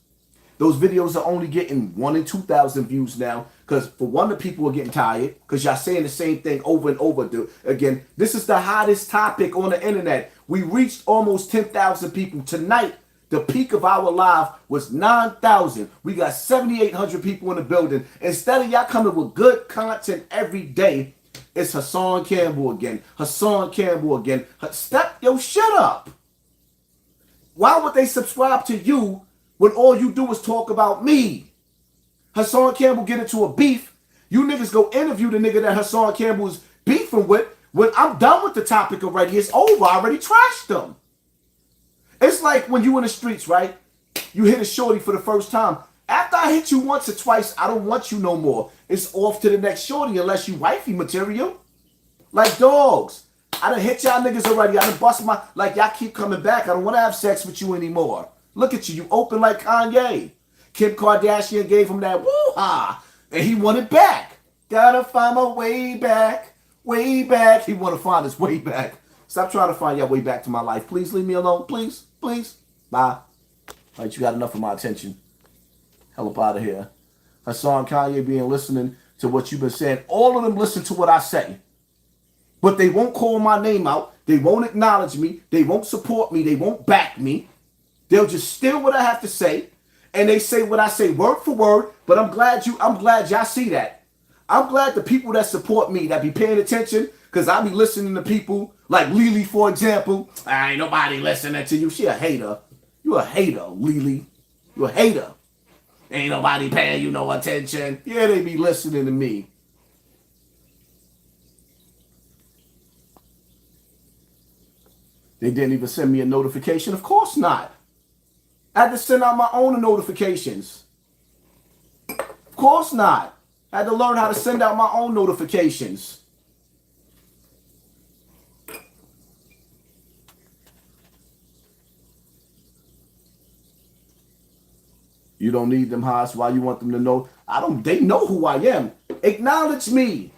Those videos are only getting 1,000 and 2,000 views now, because for one, the people are getting tired, because y'all saying the same thing over and over again. This is the hottest topic on the internet. We reached almost 10,000 people tonight. The peak of our live was 9,000. We got 7,800 people in the building. Instead of y'all coming with good content every day, it's Hassan Campbell again. Hassan Campbell again. Step your shit up. Why would they subscribe to you when all you do is talk about me? Hassan Campbell get into a beef. You niggas go interview the nigga that Hassan Campbell's beefing with. When I'm done with the topic already, it's over. I already trashed them. It's like when you in the streets, right? You hit a shorty for the first time. After I hit you once or twice, I don't want you no more. It's off to the next shorty unless you wifey material. Like dogs. I done hit y'all niggas already. I done bust my... Like y'all keep coming back. I don't want to have sex with you anymore. Look at you. You open like Kanye. Kim Kardashian gave him that woo-ha. And he wanted back. Gotta find my way back. Way back. He want to find his way back. Stop trying to find your way back to my life. Please leave me alone. Please. Please. Bye. All right, you got enough of my attention. Hell up out of here. Hassan, Kanye being listening to what you've been saying. All of them listen to what I say. But they won't call my name out. They won't acknowledge me. They won't support me. They won't back me. They'll just steal what I have to say. And they say what I say word for word. But I'm glad y'all see that. I'm glad the people that support me, that be paying attention, because I be listening to people like Lily, for example. Ain't nobody listening to you. She a hater. You a hater, Lily. You a hater. Ain't nobody paying you no attention. Yeah, they be listening to me. They didn't even send me a notification. Of course not. I had to send out my own notifications. Of course not. I had to learn how to send out my own notifications. You don't need them, Haas. Why you want them to know? They know who I am. Acknowledge me.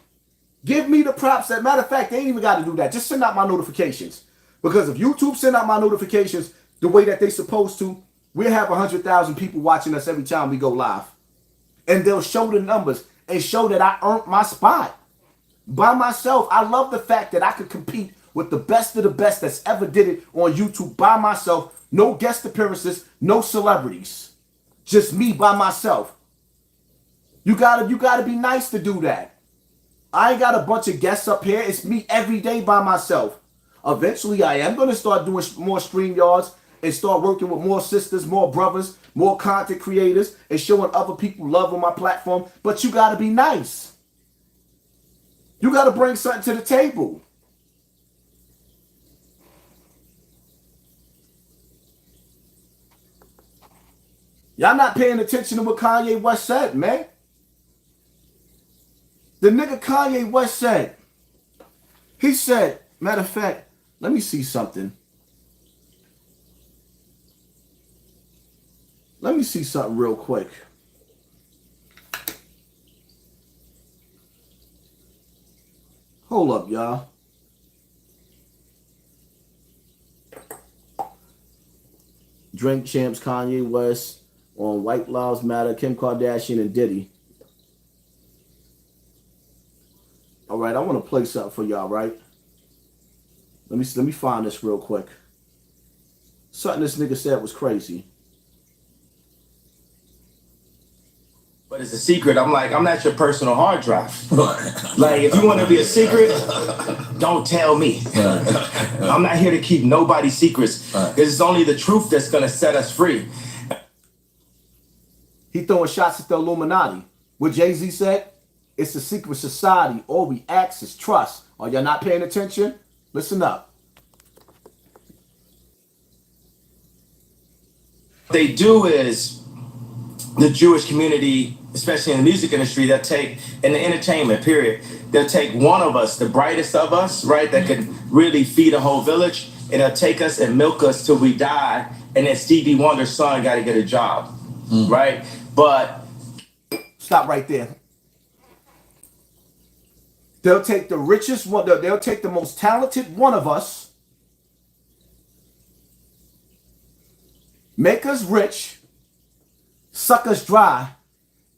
Give me the props. That matter of fact, they ain't even got to do that. Just send out my notifications. Because if YouTube send out my notifications the way that they supposed to, we'll have 100,000 people watching us every time we go live. And they'll show the numbers and show that I earned my spot. By myself, I love the fact that I could compete with the best of the best that's ever did it on YouTube by myself. No guest appearances, no celebrities. Just me by myself. You gotta be nice to do that. I ain't got a bunch of guests up here. It's me every day by myself. Eventually, I am going to start doing more StreamYards and start working with more sisters, more brothers, more content creators, and showing other people love on my platform. But you got to be nice. You got to bring something to the table. Y'all not paying attention to what Kanye West said, man. The nigga Kanye West said, he said, matter of fact, let me see something. Let me see something real quick. Hold up, y'all. Drink Champs, Kanye West on White Lives Matter, Kim Kardashian, and Diddy. All right, I want to play something for y'all, right? Let me find this real quick. Something this nigga said was crazy. But it's a secret. I'm like, I'm not your personal hard drive. Like, if you want to be a secret, don't tell me. I'm not here to keep nobody's secrets. Because it's only the truth that's going to set us free. He throwing shots at the Illuminati. What Jay-Z said, it's a secret society. All we ask is trust. Are y'all not paying attention? Listen up. they do is the Jewish community, especially in the music industry, they'll take, in the entertainment period, they'll take one of us, the brightest of us, right, that could really feed a whole village, and they'll take us and milk us till we die, and then Stevie Wonder's son got to get a job, right? But stop right there. They'll take the richest one, they'll take the most talented one of us, make us rich, suck us dry,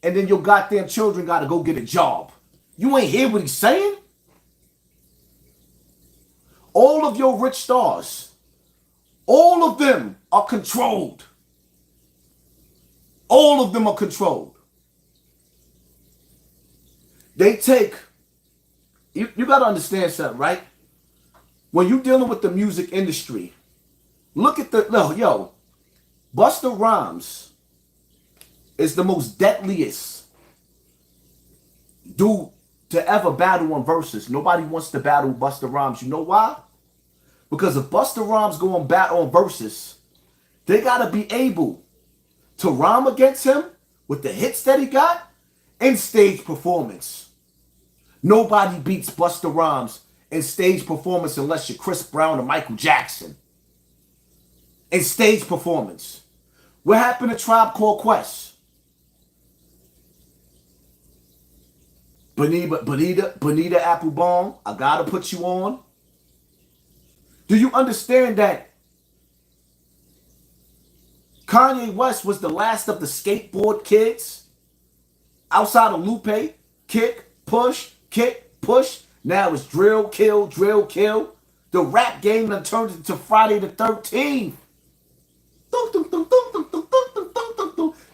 and then your goddamn children got to go get a job. You ain't hear what he's saying? All of your rich stars, all of them are controlled. All of them are controlled. They take, you got to understand something, right? When you're dealing with the music industry, look at Busta Rhymes is the most deadliest dude to ever battle on verses. Nobody wants to battle Busta Rhymes. You know why? Because if Busta Rhymes go on battle on verses, they got to be able to rhyme against him with the hits that he got and stage performance. Nobody beats Busta Rhymes in stage performance unless you're Chris Brown or Michael Jackson. In stage performance. What happened to Tribe Called Quest? Bonita Applebum, I gotta put you on. Do you understand that Kanye West was the last of the skateboard kids? Outside of Lupe, kick, push, now it's drill, kill, drill, kill. The rap game done turned into Friday the 13th.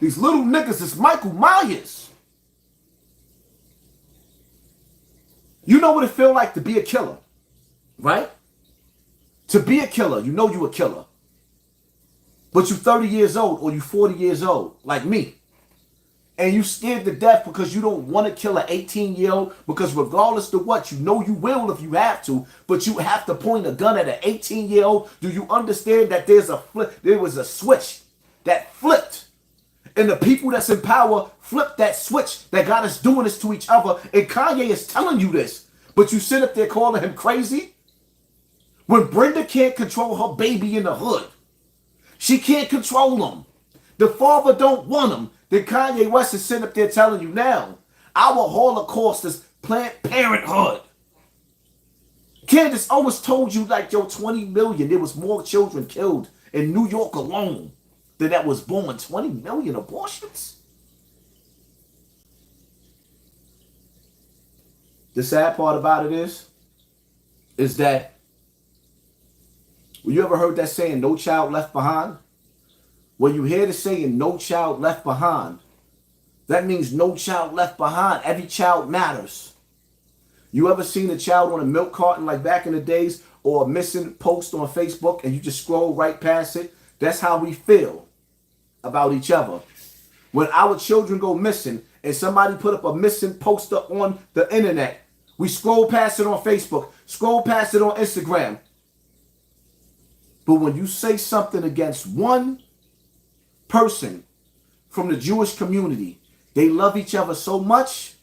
These little niggas is Michael Myers. You know what it feel like to be a killer, right? To be a killer, you know you a killer. But you 30 years old or you 40 years old, like me. And you scared to death because you don't want to kill an 18-year-old, because regardless of what, you know you will if you have to, but you have to point a gun at an 18-year-old. Do you understand that there was a switch that flipped? And the people that's in power flipped that switch that got us doing this to each other. And Kanye is telling you this, but you sit up there calling him crazy? When Brenda can't control her baby in the hood, she can't control him. The father don't want him. Then Kanye West is sitting up there telling you now, our Holocaust is Planned Parenthood. Candace Owens told you like, 20 million. There was more children killed in New York alone than that was born. 20 million abortions? The sad part about it is that, you ever heard that saying, no child left behind? When you hear the saying, no child left behind, that means no child left behind. Every child matters. You ever seen a child on a milk carton like back in the days, or a missing post on Facebook and you just scroll right past it? That's how we feel about each other. When our children go missing and somebody put up a missing poster on the internet, we scroll past it on Facebook, scroll past it on Instagram. But when you say something against one person from the Jewish community, they love each other so much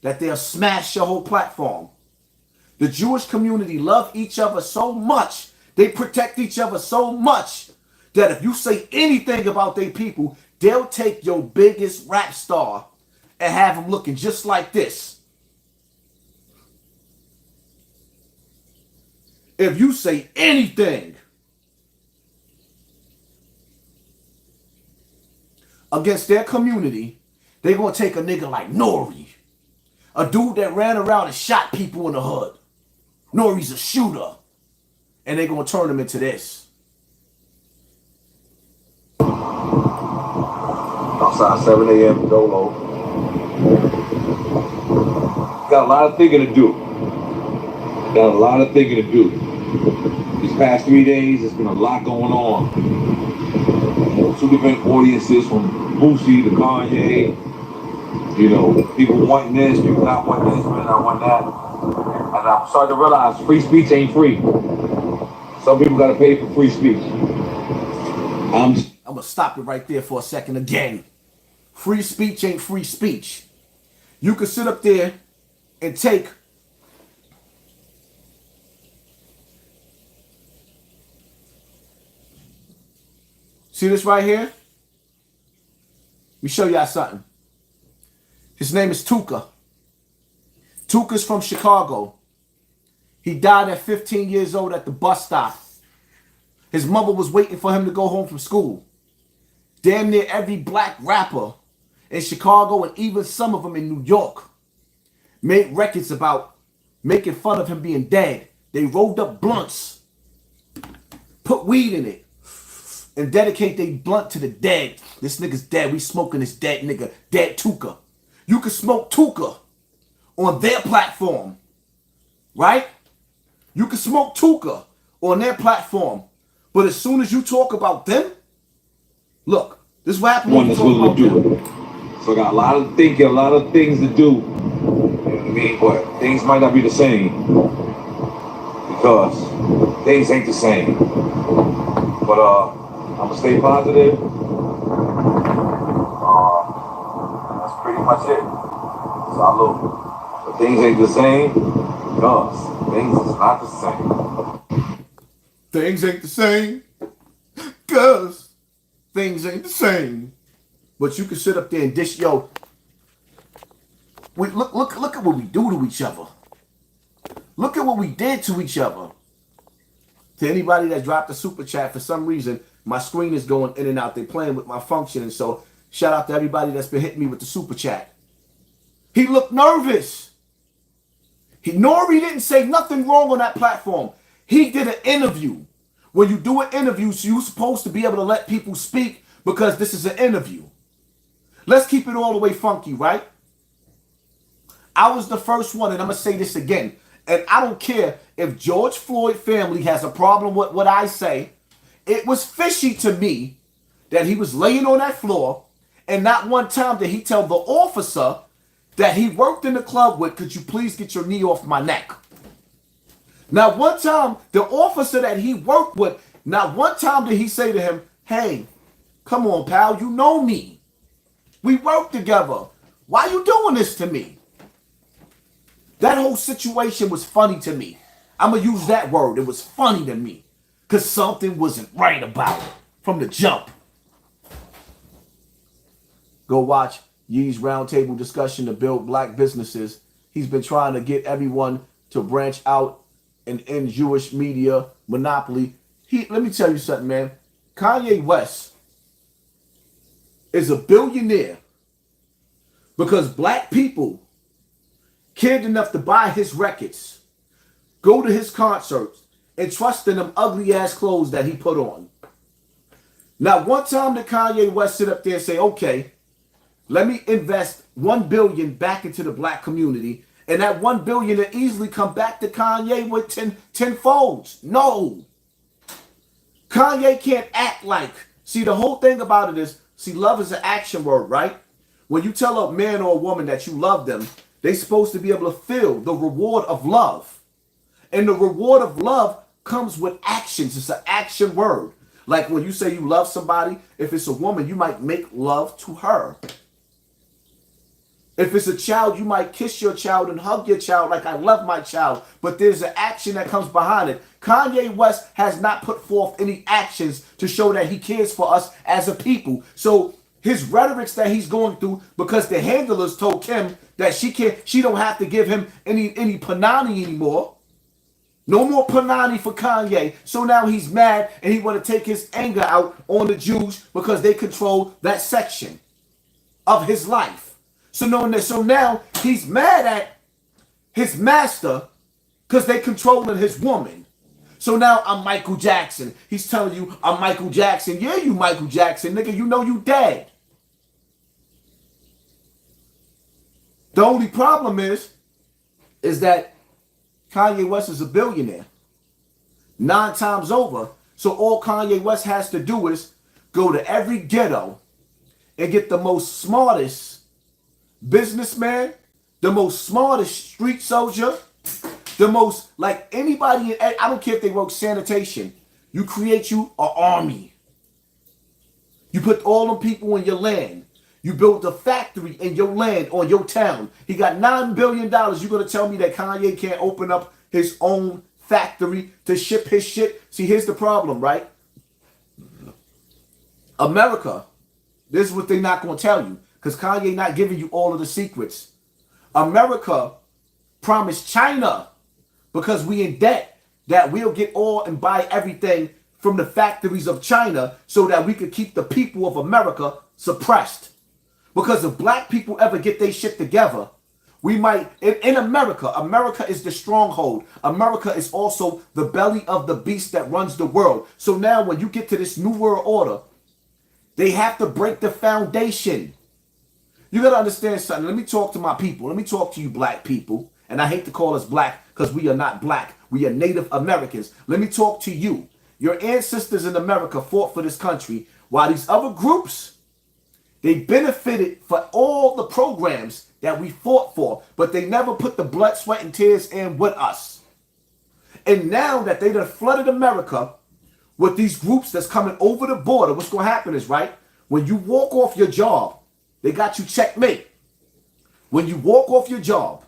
that they'll smash your whole platform. The Jewish community love each other so much, they protect each other so much, that if you say anything about their people, they'll take your biggest rap star and have him looking just like this. If you say anything against their community, they're going to take a nigga like Nore, a dude that ran around and shot people in the hood. Nore's a shooter. And they're going to turn him into this. Outside 7 a.m. Dolo. Got a lot of thinking to do. These past 3 days, there's been a lot going on. Two different audiences, from Boosie to Kanye. People wanting this, people not wanting this, man, I want that. And I'm starting to realize free speech ain't free. Some people gotta pay for free speech. I'm going to stop it right there for a second again. Free speech ain't free speech. You can sit up there and take see this right here? Let me show y'all something. His name is Tuka. Tuka's from Chicago. He died at 15 years old at the bus stop. His mother was waiting for him to go home from school. Damn near every black rapper in Chicago and even some of them in New York made records about making fun of him being dead. They rolled up blunts, put weed in it, and dedicate their blunt to the dead. This nigga's dead. We smoking this dead nigga, dead Tuka. You can smoke Tuka on their platform, right? You can smoke Tuka on their platform. But as soon as you talk about them, look, this is what happened One when you that's talk willing to about do them. it. So I got a lot of thinking, a lot of things to do. You know what I mean? But things might not be the same because things ain't the same. But I'm gonna stay positive. That's pretty much it. Salute. But things ain't the same because things is not the same. Things ain't the same, cause things ain't the same. But you can sit up there and dish, yo. Look at what we do to each other. Look at what we did to each other. To anybody that dropped a super chat, for some reason, my screen is going in and out. They're playing with my function, and so shout out to everybody that's been hitting me with the super chat. He looked nervous. Nore didn't say nothing wrong on that platform. He did an interview. When you do an interview, so you're supposed to be able to let people speak because this is an interview. Let's keep it all the way funky, right? I was the first one, and I'm going to say this again. And I don't care if George Floyd family has a problem with what I say. It was fishy to me that he was laying on that floor, and not one time did he tell the officer that he worked in the club with, could you please get your knee off my neck? Not one time, the officer that he worked with, not one time did he say to him, hey, come on, pal, you know me. We work together. Why you doing this to me? That whole situation was funny to me. I'm going to use that word. It was funny to me because something wasn't right about it from the jump. Go watch Yee's roundtable discussion to build black businesses. He's been trying to get everyone to branch out and end Jewish media monopoly. Let me tell you something, man. Kanye West is a billionaire because black people cared enough to buy his records, go to his concerts, and trust in them ugly ass clothes that he put on. Not one time did Kanye West sit up there and say, okay, let me invest $1 billion back into the black community, and that $1 billion will easily come back to Kanye with 10 folds. No. Kanye can't act like. See, the whole thing about it is, see, love is an action word, right? When you tell a man or a woman that you love them, they're supposed to be able to feel the reward of love. And the reward of love comes with actions. It's an action word. Like when you say you love somebody, if it's a woman, you might make love to her. If it's a child, you might kiss your child and hug your child like I love my child. But there's an action that comes behind it. Kanye West has not put forth any actions to show that he cares for us as a people. So his rhetorics that he's going through, because the handlers told Kim that she don't have to give him any panani anymore. No more panani for Kanye. So now he's mad and he want to take his anger out on the Jews because they control that section of his life. So now he's mad at his master because they controlling his woman. So now I'm Michael Jackson. He's telling you I'm Michael Jackson. Yeah, you Michael Jackson, nigga. You know you dead. The only problem is that Kanye West is a billionaire. 9 times over. So all Kanye West has to do is go to every ghetto and get the most smartest businessman, the most smartest street soldier, the most, like anybody, I don't care if they work sanitation. You create you an army. You put all them people in your land. You built a factory in your land or your town. He got $9 billion. You're going to tell me that Kanye can't open up his own factory to ship his shit? See, here's the problem, right? America, this is what they're not going to tell you, because Kanye not giving you all of the secrets. America promised China, because we in debt, that we'll get all and buy everything from the factories of China so that we could keep the people of America suppressed. Because if black people ever get their shit together, we might, in America, America is the stronghold. America is also the belly of the beast that runs the world. So now when you get to this new world order, they have to break the foundation. You got to understand something. Let me talk to my people. Let me talk to you black people. And I hate to call us black because we are not black. We are Native Americans. Let me talk to you. Your ancestors in America fought for this country, while these other groups, they benefited for all the programs that we fought for, but they never put the blood, sweat, and tears in with us. And now that they done flooded America with these groups that's coming over the border, what's going to happen is, right, when you walk off your job, they got you checkmate. When you walk off your job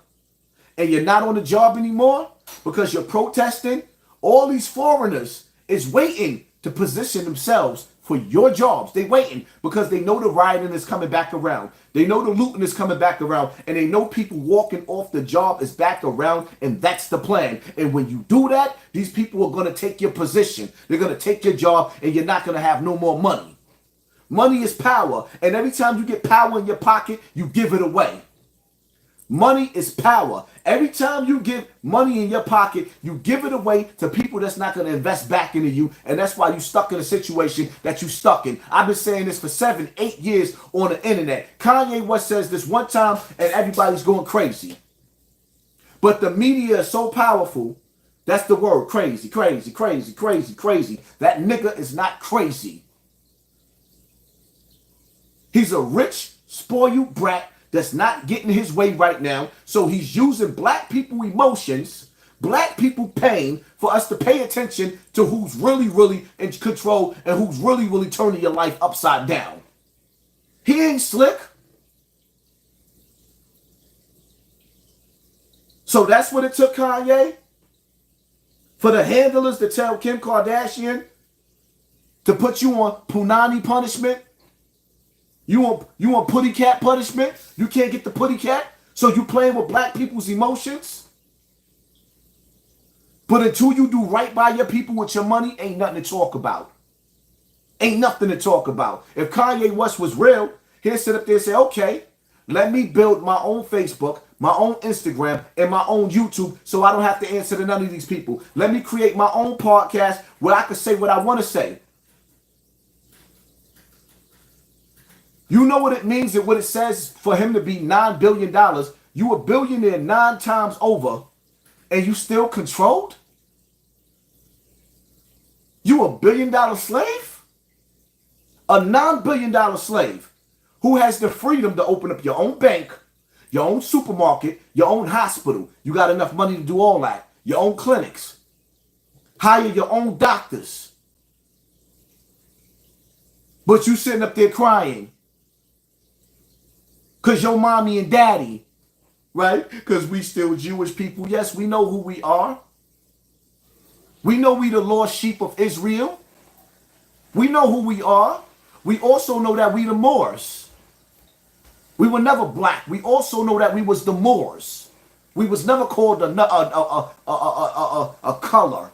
and you're not on the job anymore because you're protesting, all these foreigners is waiting to position themselves for your jobs. They waiting because they know the rioting is coming back around. They know the looting is coming back around. And they know people walking off the job is back around. And that's the plan. And when you do that, these people are going to take your position. They're going to take your job and you're not going to have no more money. Money is power. And every time you get power in your pocket, you give it away. Money is power. Every time you give money in your pocket, you give it away to people that's not going to invest back into you. And that's why you're stuck in a situation that you're stuck in. I've been saying this for 7, 8 years on the internet. Kanye West says this one time and everybody's going crazy. But the media is so powerful. That's the word, crazy, crazy, crazy, crazy, crazy. That nigga is not crazy. He's a rich, spoiled brat that's not getting his way right now. So he's using black people emotions, black people pain, for us to pay attention to who's really, really in control and who's really, really turning your life upside down. He ain't slick. So that's what it took Kanye for the handlers to tell Kim Kardashian to put you on punani punishment. You want putty cat punishment? You can't get the putty cat? So you playing with black people's emotions? But until you do right by your people with your money, ain't nothing to talk about. Ain't nothing to talk about. If Kanye West was real, he'd sit up there and say, okay, let me build my own Facebook, my own Instagram, and my own YouTube so I don't have to answer to none of these people. Let me create my own podcast where I can say what I want to say. You know what it means and what it says for him to be $9 billion. You a billionaire 9 times over and you still controlled? You a $1 billion slave? A $9 billion slave who has the freedom to open up your own bank, your own supermarket, your own hospital. You got enough money to do all that. Your own clinics. Hire your own doctors. But you sitting up there crying. Because your mommy and daddy, right? Because we still Jewish people. Yes, we know who we are. We know we the lost sheep of Israel. We know who we are. We also know that we the Moors. We were never black. We also know that we was the Moors. We was never called a color.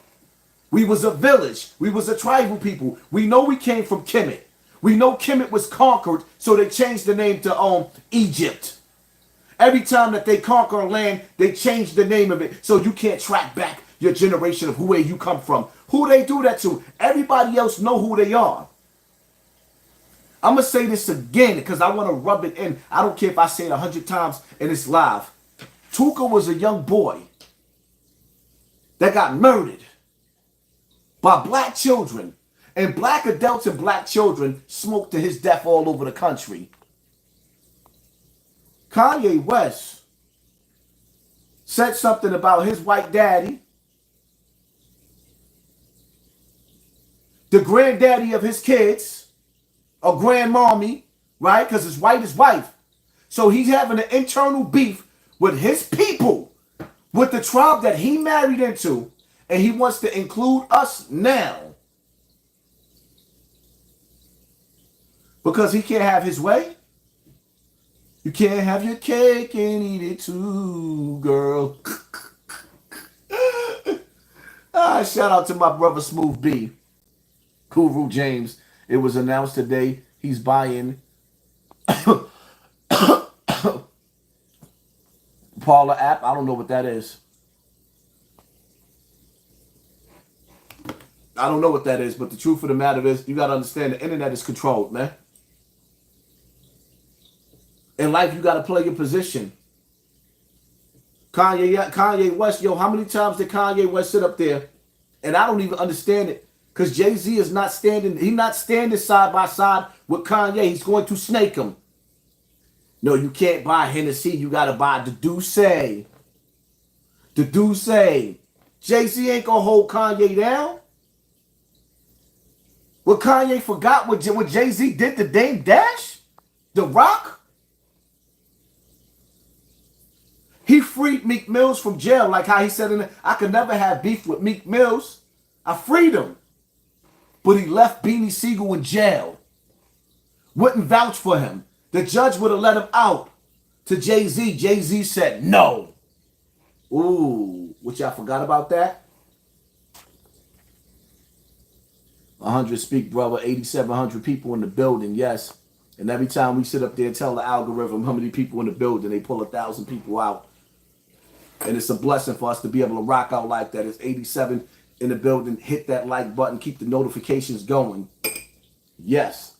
We was a village. We was a tribal people. We know we came from Kemet. We know Kemet was conquered, so they changed the name to Egypt. Every time that they conquer a land, they change the name of it, so you can't track back your generation of where you come from. Who they do that to? Everybody else know who they are. I'm going to say this again because I want to rub it in. I don't care if I say it 100 times and it's live. Tuka was a young boy that got murdered by black children. And black adults and black children smoked to his death all over the country. Kanye West said something about his white daddy, the granddaddy of his kids, or grandmommy, right? Because it's white his wife. So he's having an internal beef with his people, with the tribe that he married into, and he wants to include us now. Because he can't have his way. You can't have your cake and eat it too, girl. Shout out to my brother Smooth B, Guru James. It was announced today he's buying Parler app. I don't know what that is. I don't know what that is, but the truth of the matter is, you got to understand the internet is controlled, man. In life, you got to play your position. Kanye West, yo, how many times did Kanye West sit up there? And I don't even understand it, because Jay-Z is not standing, he's not standing side by side with Kanye. He's going to snake him. No, you can't buy Hennessy. You got to buy the Douce. The Douce. Jay-Z ain't going to hold Kanye down. What Kanye forgot what Jay-Z did to Dame Dash? The Rock? He freed Meek Mills from jail, like how he said, I could never have beef with Meek Mills. I freed him. But he left Beanie Siegel in jail. Wouldn't vouch for him. The judge would have let him out. To Jay-Z, Jay-Z said no. Ooh, which y'all forgot about that? 100 speak, brother. 8,700 people in the building, yes. And every time we sit up there and tell the algorithm how many people in the building, they pull 1,000 people out. And it's a blessing for us to be able to rock out like that. It's 87 in the building. Hit that like button. Keep the notifications going. Yes.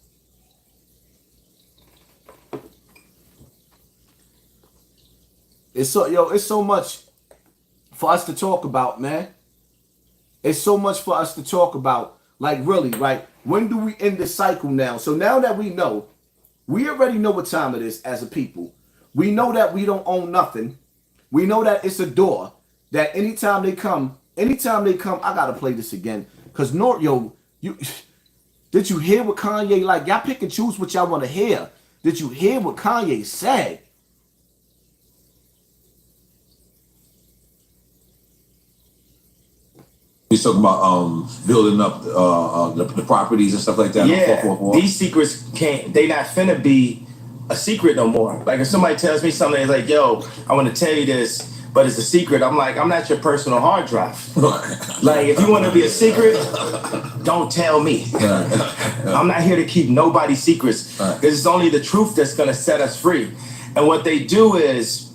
It's so much for us to talk about, man. It's so much for us to talk about. Like, really, right? When do we end this cycle now? So now that we know, we already know what time it is as a people. We know that we don't own nothing. We know that it's a door that anytime they come, I gotta play this again. Cause Nore, did you hear what Kanye, like, y'all pick and choose what y'all want to hear. Did you hear what Kanye said? He's talking about building up the properties and stuff like that. Yeah, these secrets they not finna be a secret no more. Like if somebody tells me something, it's like, yo, I want to tell you this, but it's a secret. I'm like, I'm not your personal hard drive. Like if you want to be a secret, don't tell me. I'm not here to keep nobody's secrets, because it's only the truth that's gonna set us free. And what they do is,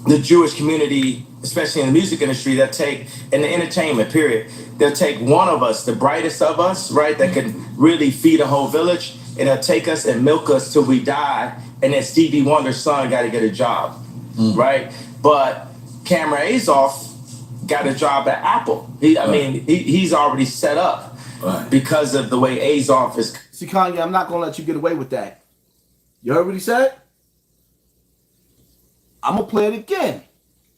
the Jewish community, especially in the music industry, they'll take, in the entertainment period, they'll take one of us, the brightest of us, right, that can really feed a whole village, and they'll take us and milk us till we die, and then Stevie Wonder's son got to get a job, right? But Cameron Azoff got a job at Apple. He's already set up because of the way Azoff is. See, Kanye, I'm not going to let you get away with that. You heard what he said? I'm going to play it again.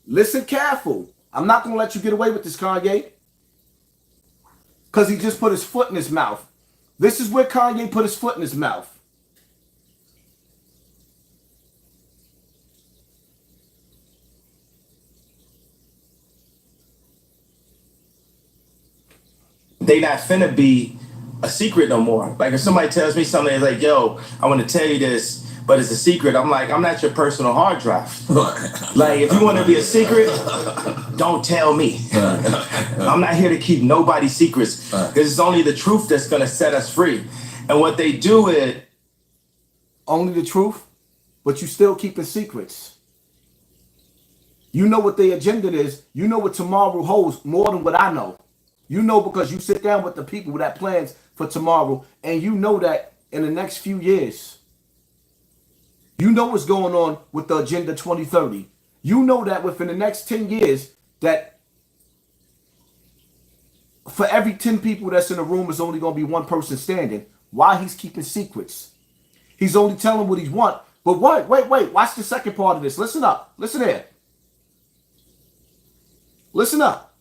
Listen careful. I'm not going to let you get away with this, Kanye. Because he just put his foot in his mouth. This is where Kanye put his foot in his mouth. They not finna be a secret no more. Like if somebody tells me something, it's like, yo, I want to tell you this, but it's a secret. I'm like, I'm not your personal hard drive. Like if you want to be a secret, don't tell me. I'm not here to keep nobody's secrets, because it's only the truth that's gonna set us free. And what they do is only the truth, but you still keeping secrets. You know what their agenda is. You know what tomorrow holds more than what I know. You know, because you sit down with the people that plans for tomorrow, and you know that in the next few years, you know what's going on with the Agenda 2030. You know that within the next 10 years, that for every 10 people that's in the room is only going to be one person standing. Why? He's keeping secrets. He's only telling what he wants. But wait. Watch the second part of this. Listen up. Listen here. Listen up.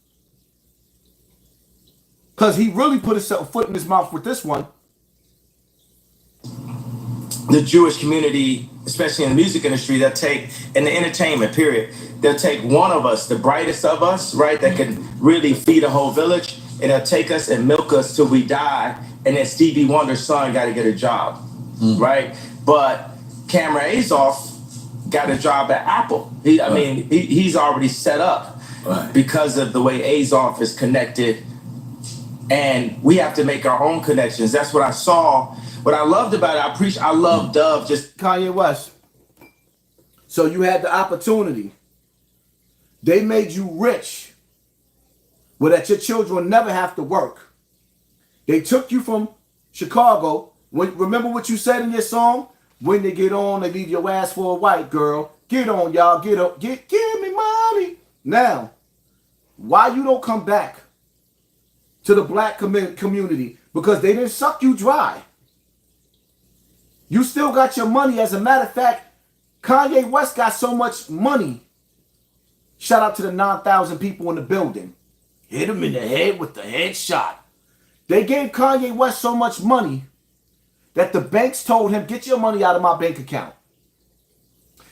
Because he really put his foot in his mouth with this one. the Jewish community, especially in the music industry, they'll take, in the entertainment period, they'll take one of us, the brightest of us, right, that can really feed a whole village, and they'll take us and milk us till we die, and then Stevie Wonder's son got to get a job, right? But Cameron Azoff got a job at Apple. He's already set up because of the way Azoff is connected, and we have to make our own connections. That's what I saw. What I loved about it, I love Dove just Kanye West. So you had the opportunity. They made you rich, where that your children will never have to work. They took you from Chicago. Remember what you said in your song? When they get on, they leave your ass for a white girl. Get on, y'all. Get up. Give me money. Now, why you don't come back to the black community? Because they didn't suck you dry. You still got your money. As a matter of fact, Kanye West got so much money. Shout out to the 9,000 people in the building. Hit him in the head with the headshot. They gave Kanye West so much money that the banks told him, get your money out of my bank account.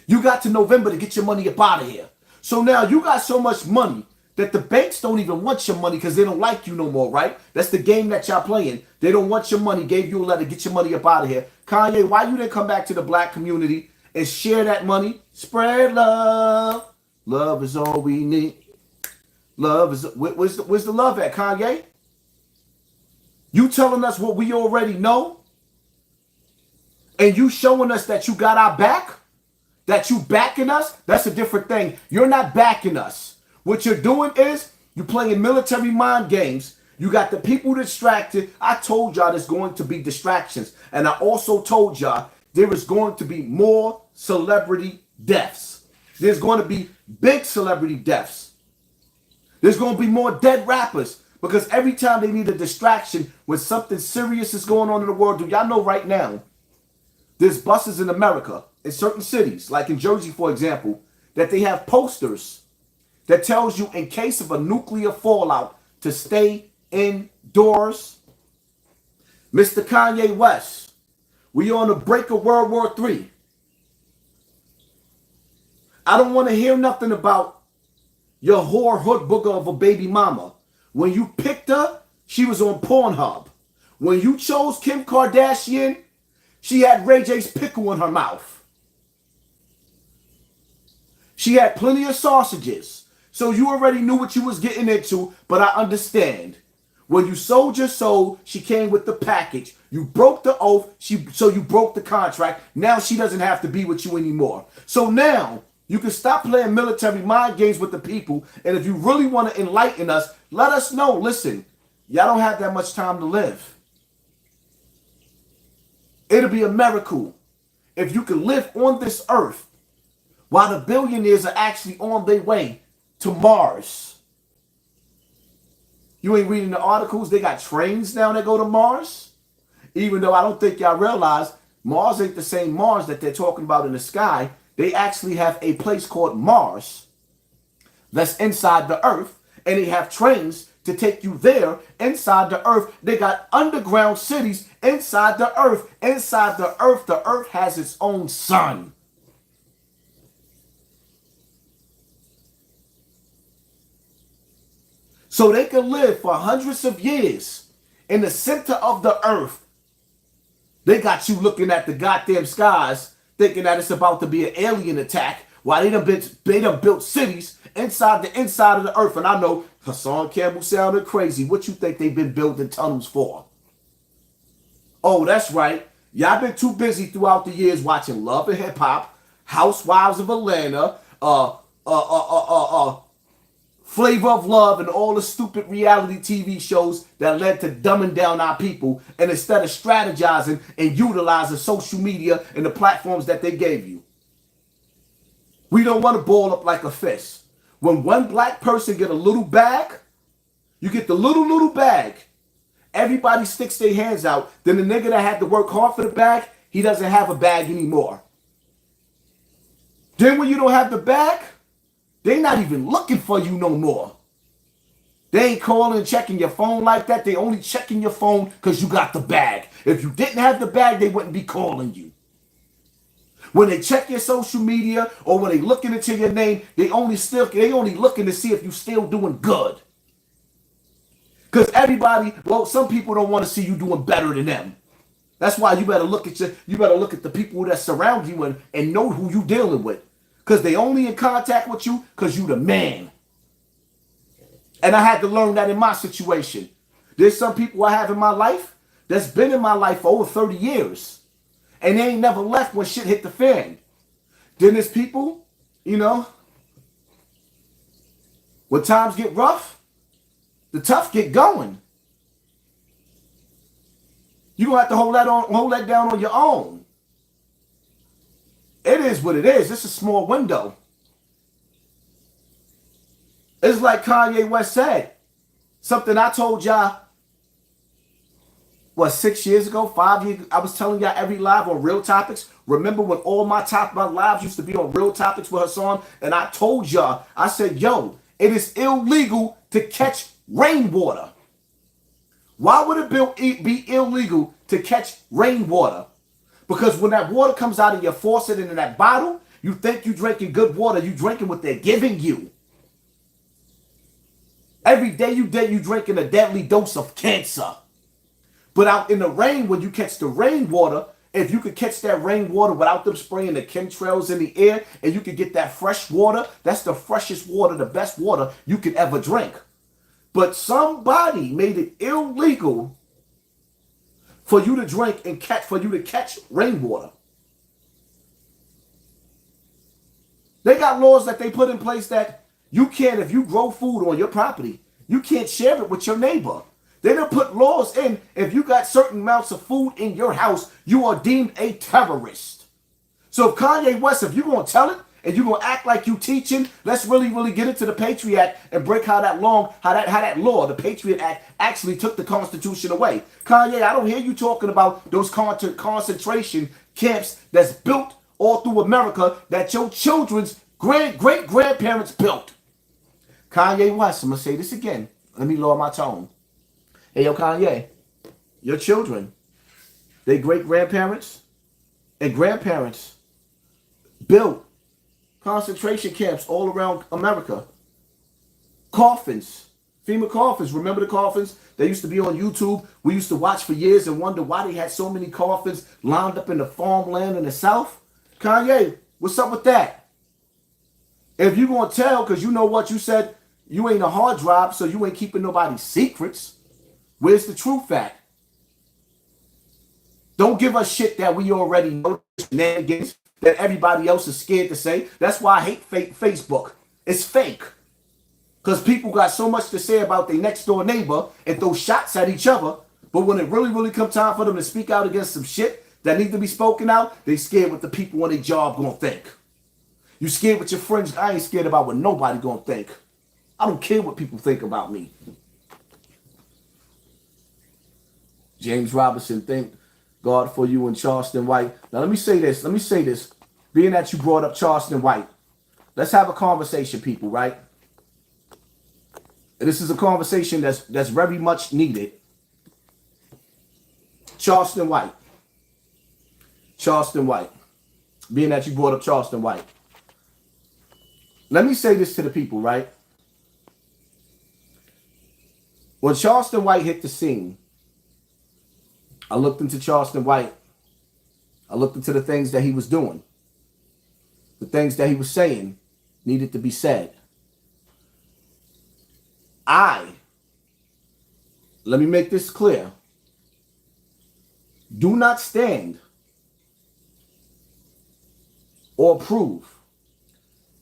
You got to November to get your money up out of here. So now you got so much money that the banks don't even want your money because they don't like you no more, right? That's the game that y'all playing. They don't want your money. Gave you a letter, get your money up out of here. Kanye, why you didn't come back to the black community and share that money? Spread love. Love is all we need. Love is, where's the love at, Kanye? You telling us what we already know? And you showing us that you got our back? That you backing us? That's a different thing. You're not backing us. What you're doing is you're playing military mind games. You got the people distracted. I told y'all there's going to be distractions. And I also told y'all there is going to be more celebrity deaths. There's going to be big celebrity deaths. There's going to be more dead rappers. Because every time they need a distraction when something serious is going on in the world, do y'all know right now, there's buses in America, in certain cities, like in Jersey, for example, that they have posters that tells you in case of a nuclear fallout to stay indoors. Mr. Kanye West, we on the brink of World War III. I don't want to hear nothing about your whore hood booger of a baby mama. When you picked her, she was on Pornhub. When you chose Kim Kardashian, she had Ray J's pickle in her mouth. She had plenty of sausages. So you already knew what you was getting into, but I understand. When you sold your soul, she came with the package. You broke the oath, so you broke the contract. Now she doesn't have to be with you anymore. So now you can stop playing military mind games with the people, and if you really want to enlighten us, let us know. Listen, y'all don't have that much time to live. It'll be a miracle if you can live on this earth while the billionaires are actually on their way to Mars. You ain't reading the articles? They got trains now that go to Mars. Even though I don't think y'all realize Mars ain't the same Mars that they're talking about in the sky. They actually have a place called Mars that's inside the earth, and they have trains to take you there inside the earth. They got underground cities inside the earth. Inside the earth has its own sun. So they can live for hundreds of years in the center of the earth. They got you looking at the goddamn skies, thinking that it's about to be an alien attack, while they done built cities inside of the earth. And I know Hassan Campbell sounded crazy. What you think they've been building tunnels for? Oh, that's right. Y'all been too busy throughout the years watching Love and Hip Hop, Housewives of Atlanta, Flavor of Love, and all the stupid reality TV shows that led to dumbing down our people. And instead of strategizing and utilizing social media and the platforms that they gave you, we don't want to ball up like a fist. When one black person get a little bag, you get the little bag. Everybody sticks their hands out. Then the nigga that had to work hard for the bag, he doesn't have a bag anymore. Then when you don't have the bag, they not even looking for you no more. They ain't calling and checking your phone like that. They only checking your phone because you got the bag. If you didn't have the bag, they wouldn't be calling you. When they check your social media or when they looking into your name, they only looking to see if you still doing good. Because everybody, well, some people don't want to see you doing better than them. That's why you better look at the people that surround you and know who you dealing with. Because they only in contact with you because you the man. And I had to learn that in my situation. There's some people I have in my life that's been in my life for over 30 years. And they ain't never left when shit hit the fan. Then there's people, you know, when times get rough, the tough get going. You're gonna have to hold that down on your own. It is what it is. It's a small window. It's like Kanye West said. Something I told y'all, 6 years ago, 5 years ago, I was telling y'all every live on Real Topics. Remember when all my lives used to be on Real Topics with Hassan? And I told y'all, I said, yo, it is illegal to catch rainwater. Why would it be illegal to catch rainwater? Because when that water comes out of your faucet and in that bottle, you think you're drinking good water. You drinking what they're giving you. Every day you drinking a deadly dose of cancer. But out in the rain, when you catch the rainwater, if you could catch that rainwater without them spraying the chemtrails in the air, and you could get that fresh water, that's the freshest water, the best water you could ever drink. But somebody made it illegal for you to drink and catch rainwater. They got laws that they put in place that you can't, if you grow food on your property, you can't share it with your neighbor. They done put laws in, if you got certain amounts of food in your house, you are deemed a terrorist. So if Kanye West, if you're going to tell it, and you're going to act like you teaching, let's really get into the Patriot Act and break how that law, the Patriot Act, actually took the Constitution away. Kanye, I don't hear you talking about those concentration camps that's built all through America that your children's great-grandparents built. Kanye West, I'm going to say this again. Let me lower my tone. Hey, yo, Kanye, your children, they great-grandparents and grandparents built concentration camps all around America. Coffins, FEMA coffins. Remember the coffins? They used to be on YouTube. We used to watch for years and wonder why they had so many coffins lined up in the farmland in the South. Kanye, what's up with that? If you're going to tell, because you know what you said, you ain't a hard drive, so you ain't keeping nobody's secrets. Where's the truth at? Don't give us shit that we already know, shenanigans that everybody else is scared to say. That's why I hate Facebook. It's fake. Because people got so much to say about their next door neighbor and throw shots at each other. But when it really come time for them to speak out against some shit that need to be spoken out, they scared what the people on their job gonna think. You scared what your friends, I ain't scared about what nobody gonna think. I don't care what people think about me. James Robinson, thank God for you and Charleston White. Now let me say this. Being that you brought up Charleston White, let's have a conversation, people, right? And this is a conversation that's very much needed. Charleston White. Being that you brought up Charleston White. Let me say this to the people, right? When Charleston White hit the scene, I looked into Charleston White. I looked into the things that he was doing. The things that he was saying needed to be said. Let me make this clear. Do not stand or approve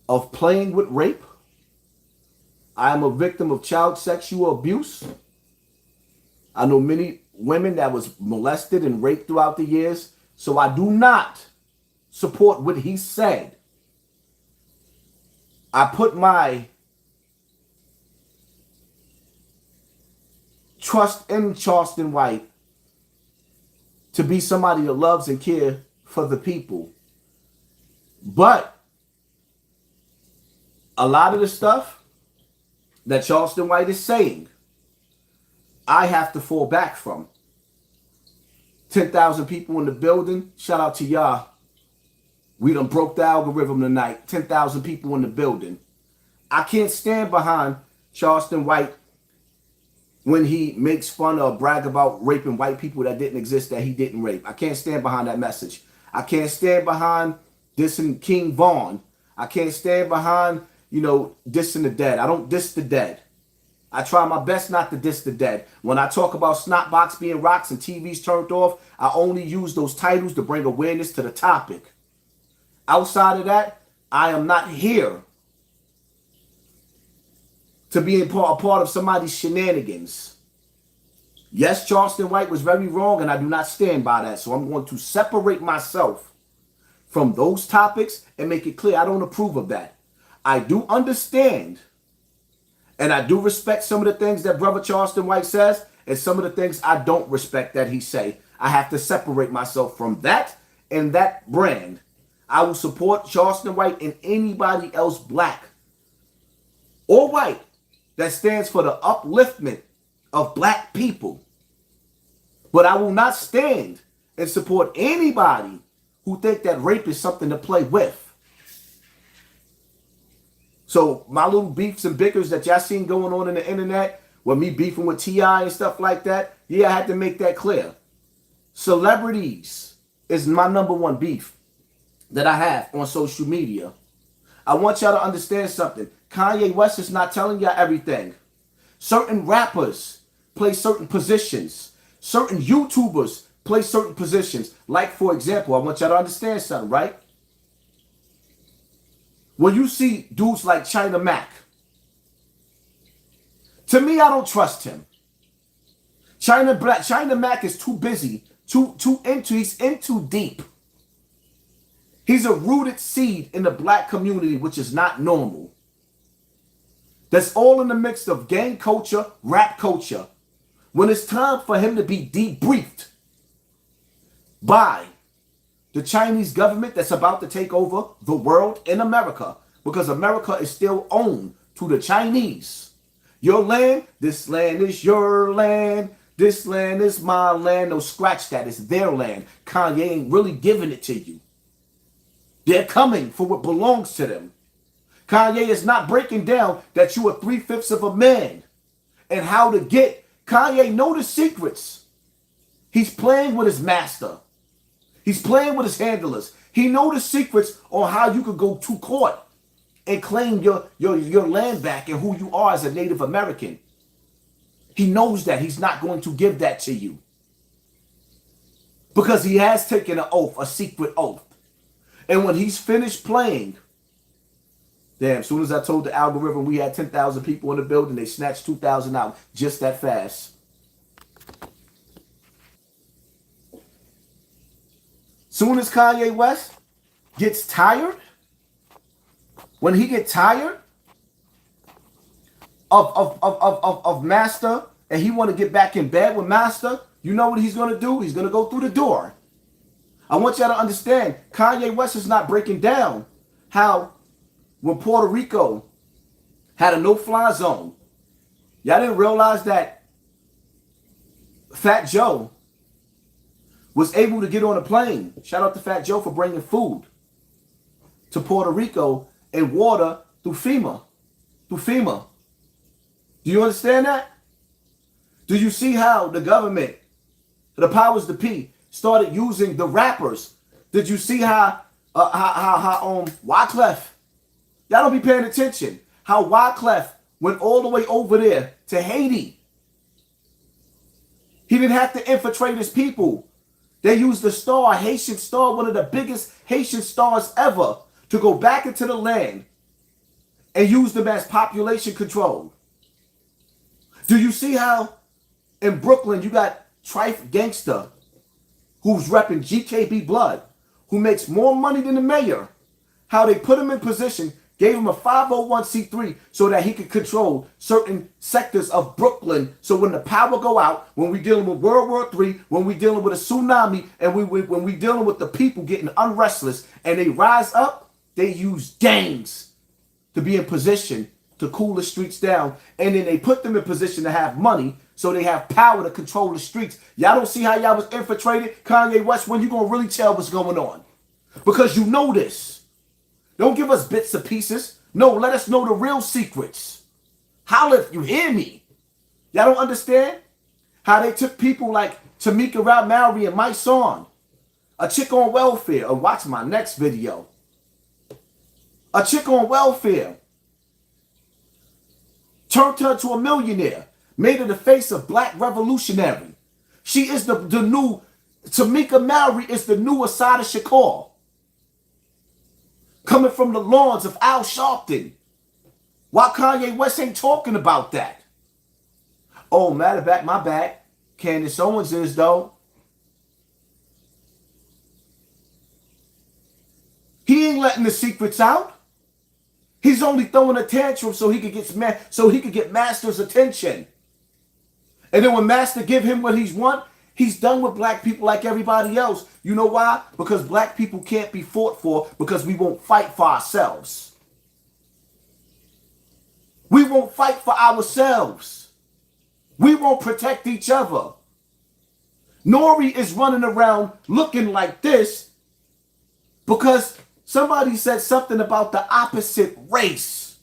of playing with rape. I am a victim of child sexual abuse. I know many women that was molested and raped throughout the years. So I do not support what he said. I put my trust in Charleston White to be somebody that loves and cares for the people. But a lot of the stuff that Charleston White is saying, I have to fall back from. 10,000 people in the building. Shout out to y'all. We done broke the algorithm tonight. 10,000 people in the building. I can't stand behind Charleston White when he makes fun or brag about raping white people that didn't exist, that he didn't rape. I can't stand behind that message. I can't stand behind dissing King Vaughn. I can't stand behind, dissing the dead. I don't diss the dead. I try my best not to diss the dead. When I talk about snotbox being rocks and TVs turned off, I only use those titles to bring awareness to the topic. Outside of that, I am not here to be a part of somebody's shenanigans. Yes, Charleston White was very wrong, and I do not stand by that. So I'm going to separate myself from those topics and make it clear I don't approve of that. I do understand, and I do respect some of the things that Brother Charleston White says, and some of the things I don't respect that he say. I have to separate myself from that and that brand. I will support Charleston White and anybody else black or white that stands for the upliftment of black people. But I will not stand and support anybody who think that rape is something to play with. So my little beefs and bickers that y'all seen going on in the internet, with me beefing with T.I. and stuff like that, yeah, I had to make that clear. Celebrities is my number one beef that I have on social media. I want y'all to understand something. Kanye West is not telling y'all everything. Certain rappers play certain positions. Certain YouTubers play certain positions. Like, for example, I want y'all to understand something, right? When you see dudes like China Mac, to me, I don't trust him. China Mac is too busy, he's in too deep. He's a rooted seed in the black community, which is not normal. That's all in the mix of gang culture, rap culture. When it's time for him to be debriefed by the Chinese government that's about to take over the world in America, because America is still owned to the Chinese. Your land, this land is your land. This land is my land. No, scratch that. It's their land. Kanye ain't really giving it to you. They're coming for what belongs to them. Kanye is not breaking down that you are 3/5 of a man and how to get. Kanye know the secrets. He's playing with his master. He's playing with his handlers. He know the secrets on how you could go to court and claim your land back and who you are as a Native American. He knows that. He's not going to give that to you. Because he has taken an oath, a secret oath. And when he's finished playing, damn, as soon as I told the algorithm we had 10,000 people in the building, they snatched 2,000 out just that fast. Soon as Kanye West gets tired, when he gets tired of Master and he want to get back in bed with Master, you know what he's going to do? He's going to go through the door. I want y'all to understand, Kanye West is not breaking down how when Puerto Rico had a no-fly zone, y'all didn't realize that Fat Joe was able to get on a plane. Shout out to Fat Joe for bringing food to Puerto Rico and water through FEMA. Do you understand that? Do you see how the government, the powers that be, started using the rappers? Did you see how Wyclef? Y'all don't be paying attention. How Wyclef went all the way over there to Haiti. He didn't have to infiltrate his people. They used the star, Haitian star, one of the biggest Haitian stars ever, to go back into the land and use them as population control. Do you see how in Brooklyn you got Trife Gangster, who's repping GKB Blood, who makes more money than the mayor? How they put him in position, gave him a 501c3 so that he could control certain sectors of Brooklyn. So when the power go out, when we dealing with World War III, when we dealing with a tsunami, and when we dealing with the people getting unrestless and they rise up, they use gangs to be in position to cool the streets down. And then they put them in position to have money so they have power to control the streets. Y'all don't see how y'all was infiltrated? Kanye West, when you gonna really tell what's going on? Because you know this. Don't give us bits and pieces. No, let us know the real secrets. Holla if you hear me. Y'all don't understand how they took people like Tamika Rao Mallory and my son, a chick on welfare, or watch my next video. A chick on welfare turned her to a millionaire, made her the face of black revolutionary. She is the new, Tamika Mallory is the new Asada Shakur. Coming from the lawns of Al Sharpton. Why Kanye West ain't talking about that? Oh, matter of fact, my bad. Candace Owens is, though. He ain't letting the secrets out. He's only throwing a tantrum so he could get Master's attention. And then when Master give him what he's want, he's done with black people like everybody else. You know why? Because black people can't be fought for because we won't fight for ourselves. We won't fight for ourselves. We won't protect each other. Nore is running around looking like this because somebody said something about the opposite race.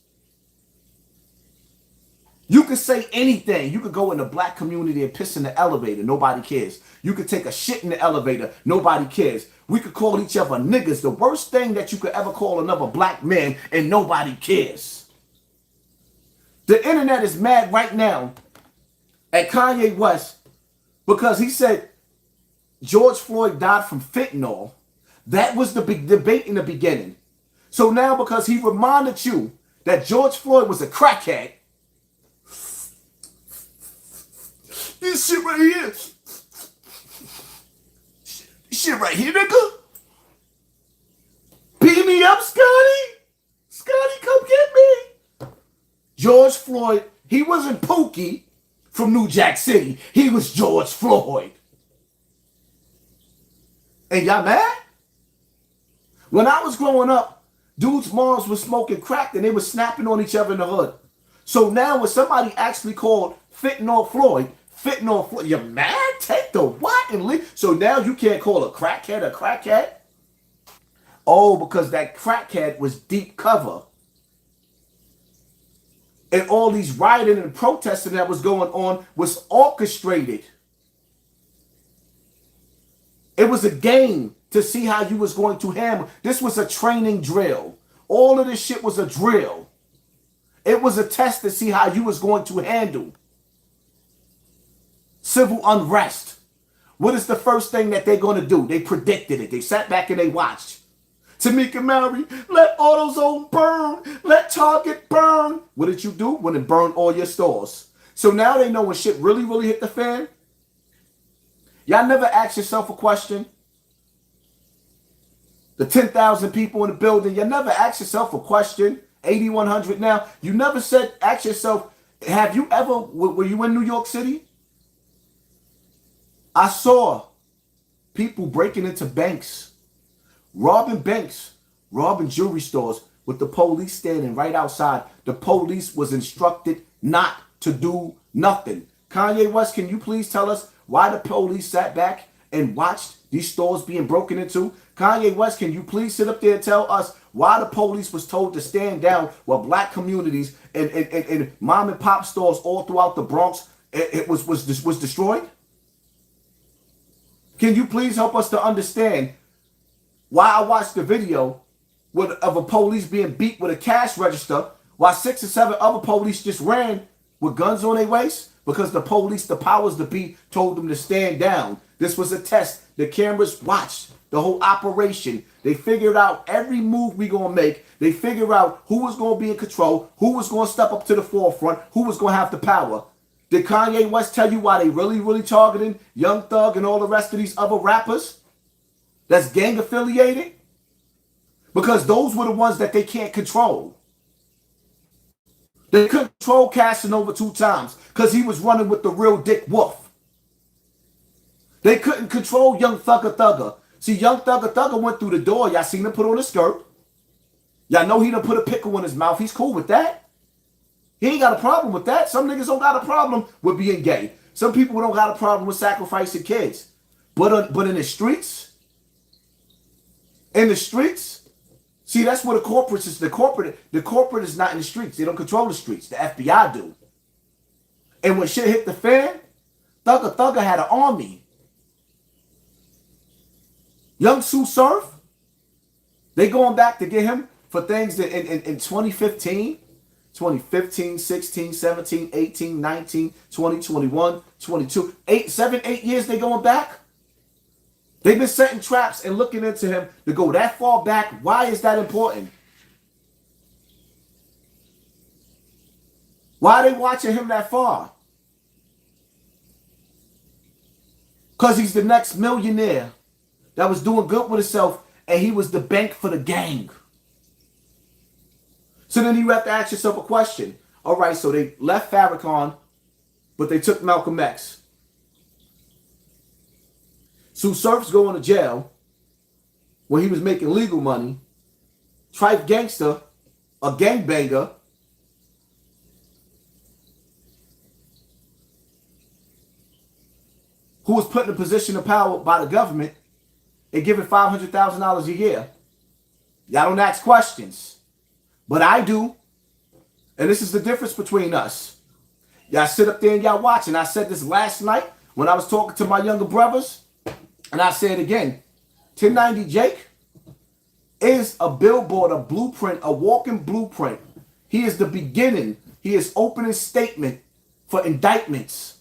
You could say anything. You could go in the black community and piss in the elevator. Nobody cares. You could take a shit in the elevator. Nobody cares. We could call each other niggas. The worst thing that you could ever call another black man, and nobody cares. The internet is mad right now at Kanye West because he said George Floyd died from fentanyl. That was the big debate in the beginning. So now because he reminded you that George Floyd was a crackhead, this shit right here. This shit right here, nigga. Beat me up, Scotty. Scotty, come get me. George Floyd, he wasn't Pookie from New Jack City. He was George Floyd. And y'all mad? When I was growing up, dudes' moms was smoking crack and they were snapping on each other in the hood. So now when somebody actually called fentanyl Floyd, you're mad? Take the what and leave? So now you can't call a crackhead? Oh, because that crackhead was deep cover. And all these rioting and protesting that was going on was orchestrated. It was a game to see how you was going to handle. This was a training drill. All of this shit was a drill. It was a test to see how you was going to handle civil unrest. What is the first thing that they're going to do? They predicted it. They sat back and they watched. Tamika Mallory, let AutoZone burn. Let Target burn. What did you do? When it burned all your stores. So now they know when shit really, really hit the fan. Y'all never ask yourself a question. The 10,000 people in the building, you never ask yourself a question. 8,100 now. You never ask yourself, have you ever, were you in New York City? I saw people breaking into banks, robbing jewelry stores with the police standing right outside. The police was instructed not to do nothing. Kanye West, can you please tell us why the police sat back and watched these stores being broken into? Kanye West, can you please sit up there and tell us why the police was told to stand down while black communities and mom and pop stores all throughout the Bronx was destroyed? Can you please help us to understand why I watched the video of a police being beat with a cash register while 6 or 7 other police just ran with guns on their waist? Because the police, the powers that be, told them to stand down. This was a test. The cameras watched the whole operation. They figured out every move we gonna make. They figured out who was gonna be in control, who was gonna step up to the forefront, who was gonna have the power. Did Kanye West tell you why they really targeting Young Thug and all the rest of these other rappers that's gang affiliated? Because those were the ones that they can't control. They couldn't control Casanova 2 times because he was running with the real Dick Wolf. They couldn't control Young Thugger. See, Young Thugger went through the door. Y'all seen him put on a skirt. Y'all know he done put a pickle in his mouth. He's cool with that. He ain't got a problem with that. Some niggas don't got a problem with being gay. Some people don't got a problem with sacrificing kids. But in the streets, In the streets, see, that's where the corporates is. The corporate is not in the streets. They don't control the streets. The FBI do. And when shit hit the fan, Thugger had an army. Young Sue Surf, they going back to get him for things that in 2015, 16, 17, 18, 19, 20, 21, 22, 8 years they going back. They've been setting traps and looking into him to go that far back. Why is that important? Why are they watching him that far? Because he's the next millionaire that was doing good with himself, and he was the bank for the gang. So then you have to ask yourself a question. All right, so they left Farrakhan, but they took Malcolm X. Sue Surf's going to jail when he was making legal money. Trife Gangster, a gangbanger, who was put in a position of power by the government and given $500,000 a year. Y'all don't ask questions, but I do. And this is the difference between us. Y'all sit up there and y'all watch. And I said this last night when I was talking to my younger brothers. And I say it again. 1090 Jake is a billboard, a blueprint, a walking blueprint. He is the beginning. He is opening statement for indictments.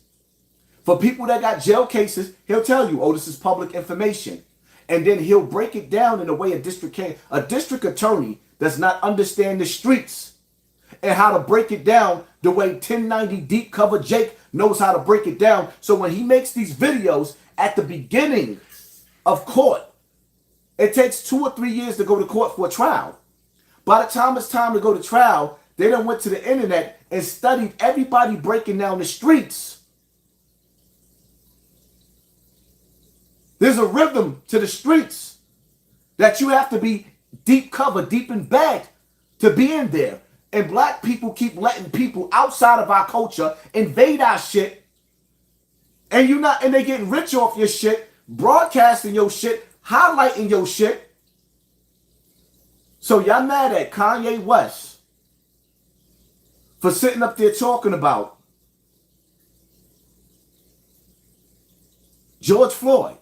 For people that got jail cases, he'll tell you, oh, this is public information. And then he'll break it down in a way a district attorney does not understand the streets and how to break it down the way 1090 Deep Cover Jake knows how to break it down. So when he makes these videos at the beginning of court, it takes 2 or 3 years to go to court for a trial. By the time it's time to go to trial, they done went to the internet and studied everybody breaking down the streets. There's a rhythm to the streets that you have to be deep cover, deep in bed to be in there. And black people keep letting people outside of our culture invade our shit. And they getting rich off your shit, broadcasting your shit, highlighting your shit. So y'all mad at Kanye West for sitting up there talking about George Floyd.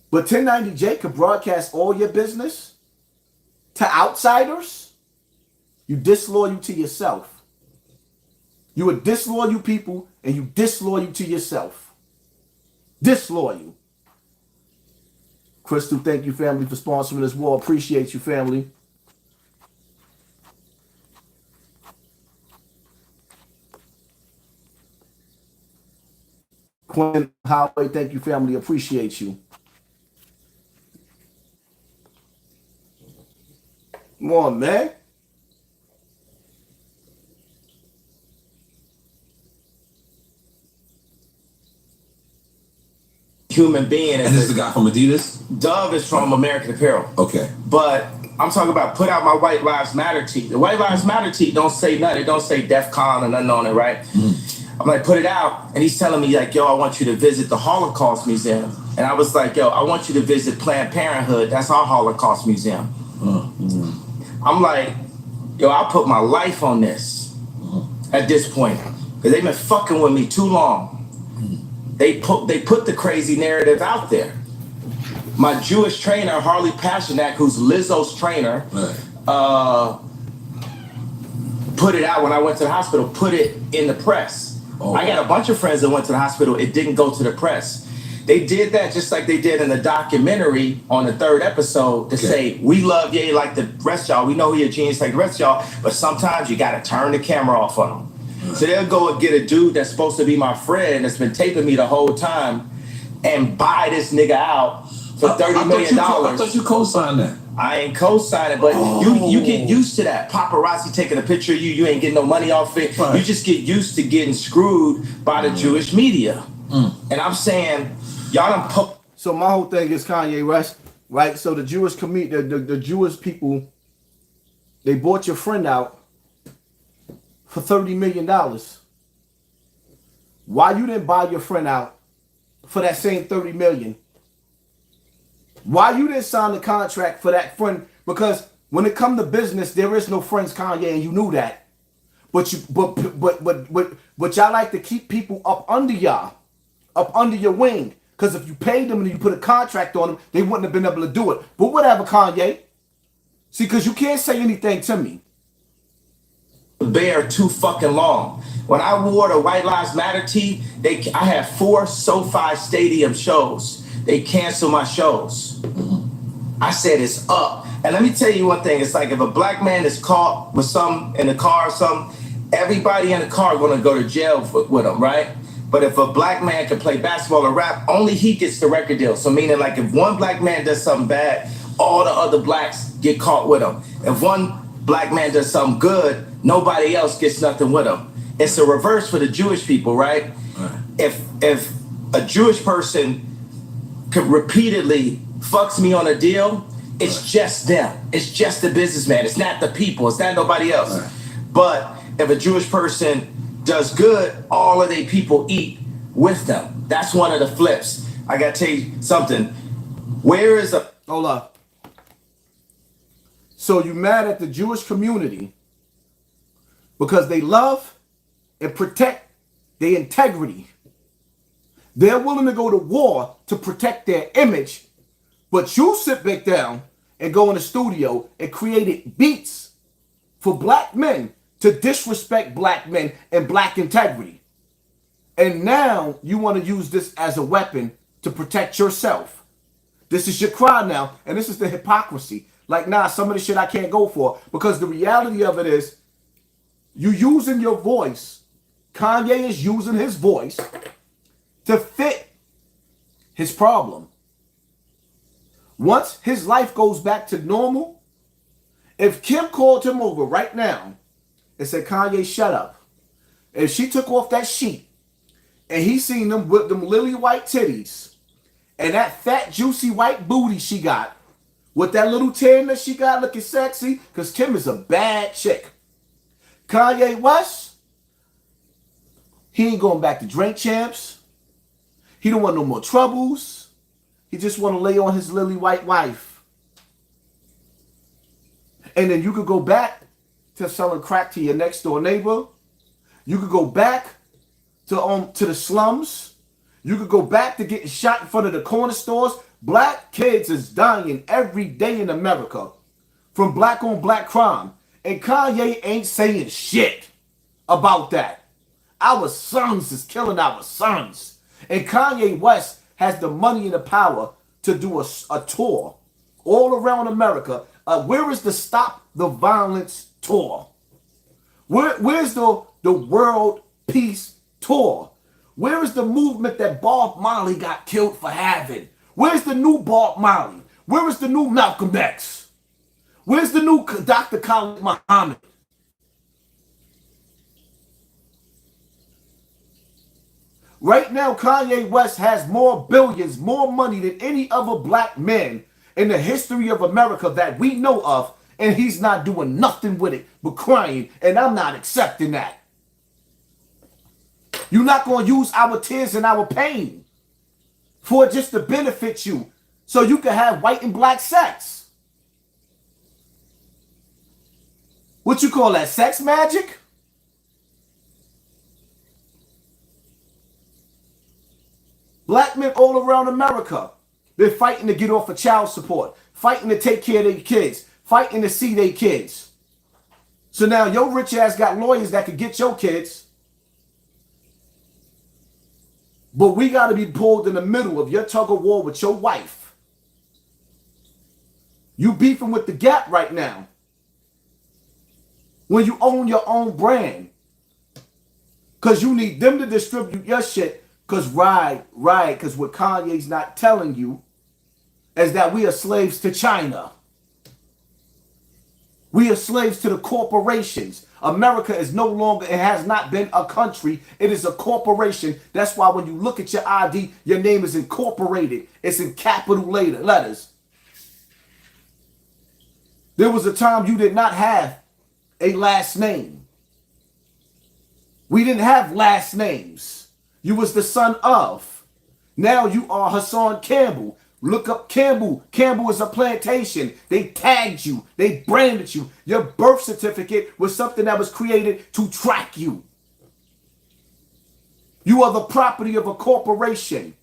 But 1090 Jake could broadcast all your business to outsiders. You disloyal to yourself. You are disloyal people, and you disloyal to yourself. Disloyal. Crystal, thank you, family, for sponsoring this war. Appreciate you, family. Quinn Highway, thank you, family. Appreciate you. Come on, man. Human being. And this is the guy from Adidas? Dove is from American Apparel. Okay. But I'm talking about put out my White Lives Matter tee. The White Lives Matter tee don't say nothing. It don't say DEF CON or nothing on it, right? I'm like, put it out. And he's telling me like, yo, I want you to visit the Holocaust Museum. And I was like, yo, I want you to visit Planned Parenthood. That's our Holocaust Museum. I'm like, yo, I'll put my life on this at this point. Because they've been fucking with me too long. They put the crazy narrative out there. My Jewish trainer, Harley Pasternak, who's Lizzo's trainer, put it out when I went to the hospital, put it in the press. I got a bunch of friends that went to the hospital. It didn't go to the press. They did that just like they did in the documentary on the 3rd episode to say, we love Ye like the rest of y'all. We know he a genius like the rest of y'all, but sometimes you got to turn the camera off on him. So they'll go and get a dude that's supposed to be my friend that's been taping me the whole time and buy this nigga out for $30 million. I thought you co-signed that. I ain't co-signing, but you get used to that. Paparazzi taking a picture of you, you ain't getting no money off it. Right. You just get used to getting screwed by the Jewish media. And I'm saying, y'all done So my whole thing is Kanye West, right? So the Jewish the Jewish people, they bought your friend out for $30 million. Why you didn't buy your friend out for that same $30 million? Why you didn't sign the contract for that friend? Because when it come to business, there is no friends, Kanye, and you knew that. But y'all like to keep people up under y'all, up under your wing. Because if you paid them and you put a contract on them, they wouldn't have been able to do it. But whatever, Kanye. See, because you can't say anything to me. Bear too fucking long. When I wore the White Lives Matter tee, I had 4 SoFi Stadium shows. They canceled my shows. I said it's up. And let me tell you one thing. It's like if a black man is caught with something in the car or something, everybody in the car is going to go to jail with him, right? But if a black man can play basketball or rap, only he gets the record deal. So meaning like if one black man does something bad, all the other blacks get caught with him. If one black man does something good, nobody else gets nothing with him. It's a reverse for the Jewish people, right? If a Jewish person could repeatedly fucks me on a deal, it's just them. It's just the businessman. It's not the people. It's not nobody else. But if a Jewish person does good, all of their people eat with them. That's one of the flips. I gotta tell you something. Where is a... Hold up. So you mad at the Jewish community because they love and protect their integrity. They're willing to go to war to protect their image, but you sit back down and go in the studio and created beats for black men to disrespect black men and black integrity. And now you want to use this as a weapon to protect yourself. This is your cry now, and this is the hypocrisy. Like, nah, some of the shit I can't go for, because the reality of it is you using your voice. Kanye is using his voice to fit his problem. Once his life goes back to normal, if Kim called him over right now and said, Kanye, shut up. If she took off that sheet and he seen them with them lily white titties and that fat, juicy white booty she got with that little tan that she got looking sexy, because Kim is a bad chick. Kanye West, he ain't going back to Drink Champs. He don't want no more troubles. He just want to lay on his lily white wife. And then you could go back to selling crack to your next door neighbor. You could go back to the slums. You could go back to getting shot in front of the corner stores. Black kids is dying every day in America from black on black crime. And Kanye ain't saying shit about that. Our sons is killing our sons. And Kanye West has the money and the power to do a tour all around America. Where is the Stop the Violence tour? Where's the World Peace tour? Where is the movement that Bob Marley got killed for having? Where's the new Bob Marley? Where is the new Malcolm X? Where's the new Dr. Khalid Muhammad? Right now, Kanye West has more billions, more money than any other black man in the history of America that we know of, and he's not doing nothing with it but crying, and I'm not accepting that. You're not going to use our tears and our pain for just to benefit you so you can have white and black sex. What you call that, sex magic? Black men all around America, they're fighting to get off of child support, fighting to take care of their kids, fighting to see their kids. So now your rich ass got lawyers that could get your kids, but we got to be pulled in the middle of your tug of war with your wife. You beefing with the Gap right now when you own your own brand, because you need them to distribute your shit. Because because what Kanye's not telling you is that we are slaves to China. We are slaves to the corporations. America is no longer, it has not been a country. It is a corporation. That's why when you look at your ID, your name is incorporated. It's in capital letters. There was a time you did not have a last name. We didn't have last names. You was the son of. Now you are Hassan Campbell. Look up Cambull. Cambull is a plantation. They tagged you. They branded you. Your birth certificate was something that was created to track you. You are the property of a corporation.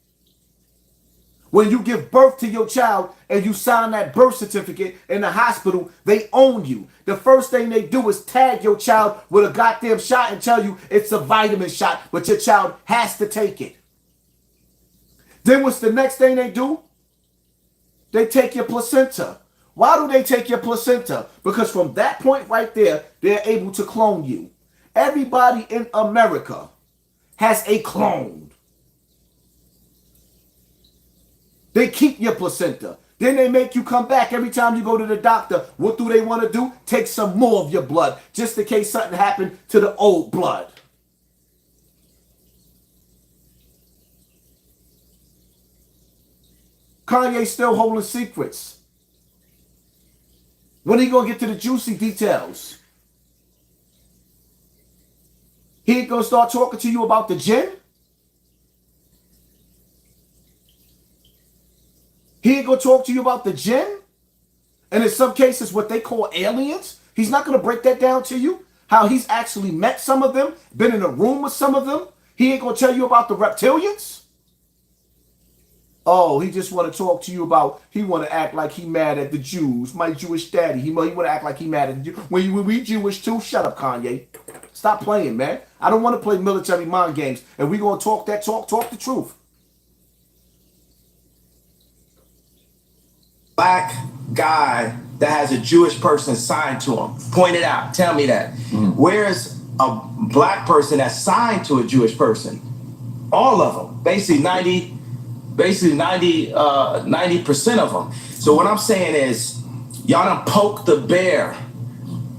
When you give birth to your child and you sign that birth certificate in the hospital, they own you. The first thing they do is tag your child with a goddamn shot and tell you it's a vitamin shot, but your child has to take it. Then what's the next thing they do? They take your placenta. Why do they take your placenta? Because from that point right there, they're able to clone you. Everybody in America has a clone. They keep your placenta. Then they make you come back every time you go to the doctor. What do they want to do? Take some more of your blood, just in case something happened to the old blood. Kanye's still holding secrets. When are you going to get to the juicy details? He ain't going to start talking to you about the gin? He ain't going to talk to you about the gin? And in some cases, what they call aliens? He's not going to break that down to you? How he's actually met some of them, been in a room with some of them? He ain't going to tell you about the reptilians? Oh, he just want to talk to you about, he want to act like he mad at the Jews. My Jewish daddy. He want to act like he mad at the Jews. When we Jewish too? Shut up, Kanye. Stop playing, man. I don't want to play military mind games. And we going to talk that talk the truth. Black guy that has a Jewish person signed to him. Point it out. Tell me that. Where's a black person that's signed to a Jewish person? All of them. Basically 90% of them. So what I'm saying is, y'all done poked the bear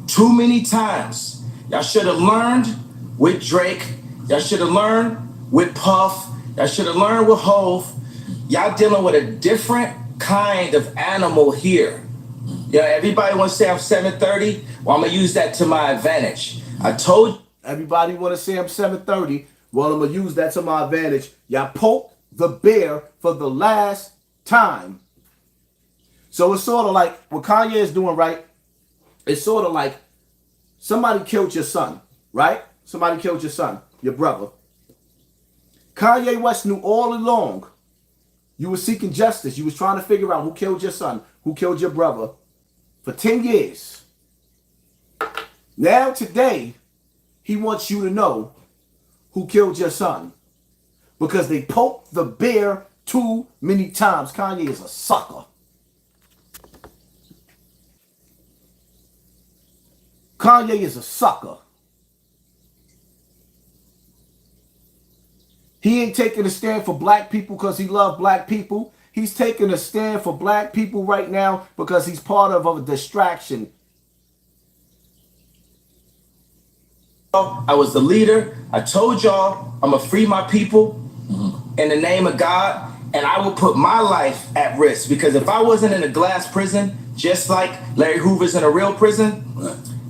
too many times. Y'all should have learned with Drake. Y'all should have learned with Puff. Y'all should have learned with Hove. Y'all dealing with a different kind of animal here. Yeah, everybody wants to say I'm 730. Well, I'm gonna use that to my advantage. I told everybody want to say I'm 730. Well, I'm gonna use that to my advantage. Y'all poked the bear for the last time. So it's sort of like what Kanye is doing, right? It's sort of like somebody killed your son, right? Somebody killed your son, your brother. Kanye West knew all along you were seeking justice. You was trying to figure out who killed your son, who killed your brother for 10 years. Now today, he wants you to know who killed your son. Because they poked the bear too many times. Kanye is a sucker. Kanye is a sucker. He ain't taking a stand for black people because he loves black people. He's taking a stand for black people right now because he's part of a distraction. I was the leader. I told y'all I'm gonna free my people in the name of God, and I will put my life at risk, because if I wasn't in a glass prison, just like Larry Hoover's in a real prison,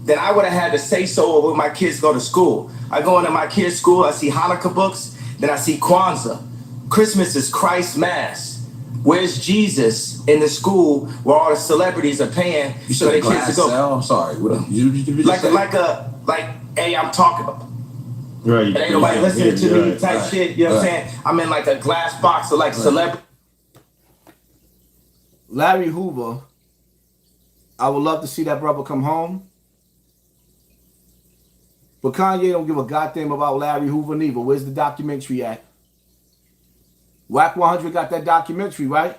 then I would have had to say so when my kids go to school. I go into my kids' school, I see Hanukkah books, then I see Kwanzaa. Christmas is Christ's Mass. Where's Jesus in the school where all the celebrities are paying so their kids to go? Cell? I'm sorry. What you Hey, I'm talking about. Right. And ain't nobody listening to me type shit. You know what I'm saying? I'm in like a glass box of like celebrity. Larry Hoover, I would love to see that brother come home. But Kanye don't give a goddamn about Larry Hoover neither. Where's the documentary at? Whack 100 got that documentary, right?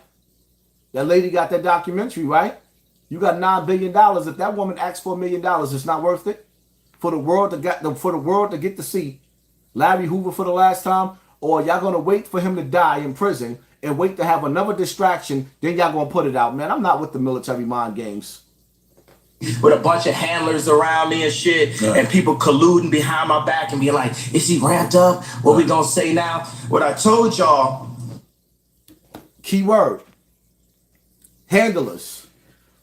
That lady got that documentary, right? You got $9 billion. If that woman asks for $1 million, it's not worth it. For the world to get to see Larry Hoover for the last time, or y'all gonna wait for him to die in prison and wait to have another distraction, then y'all gonna put it out, man. I'm not with the military mind games. With a bunch of handlers around me and shit, and people colluding behind my back and being like, is he ramped up? What we gonna say now? What I told y'all. Key word. Handlers.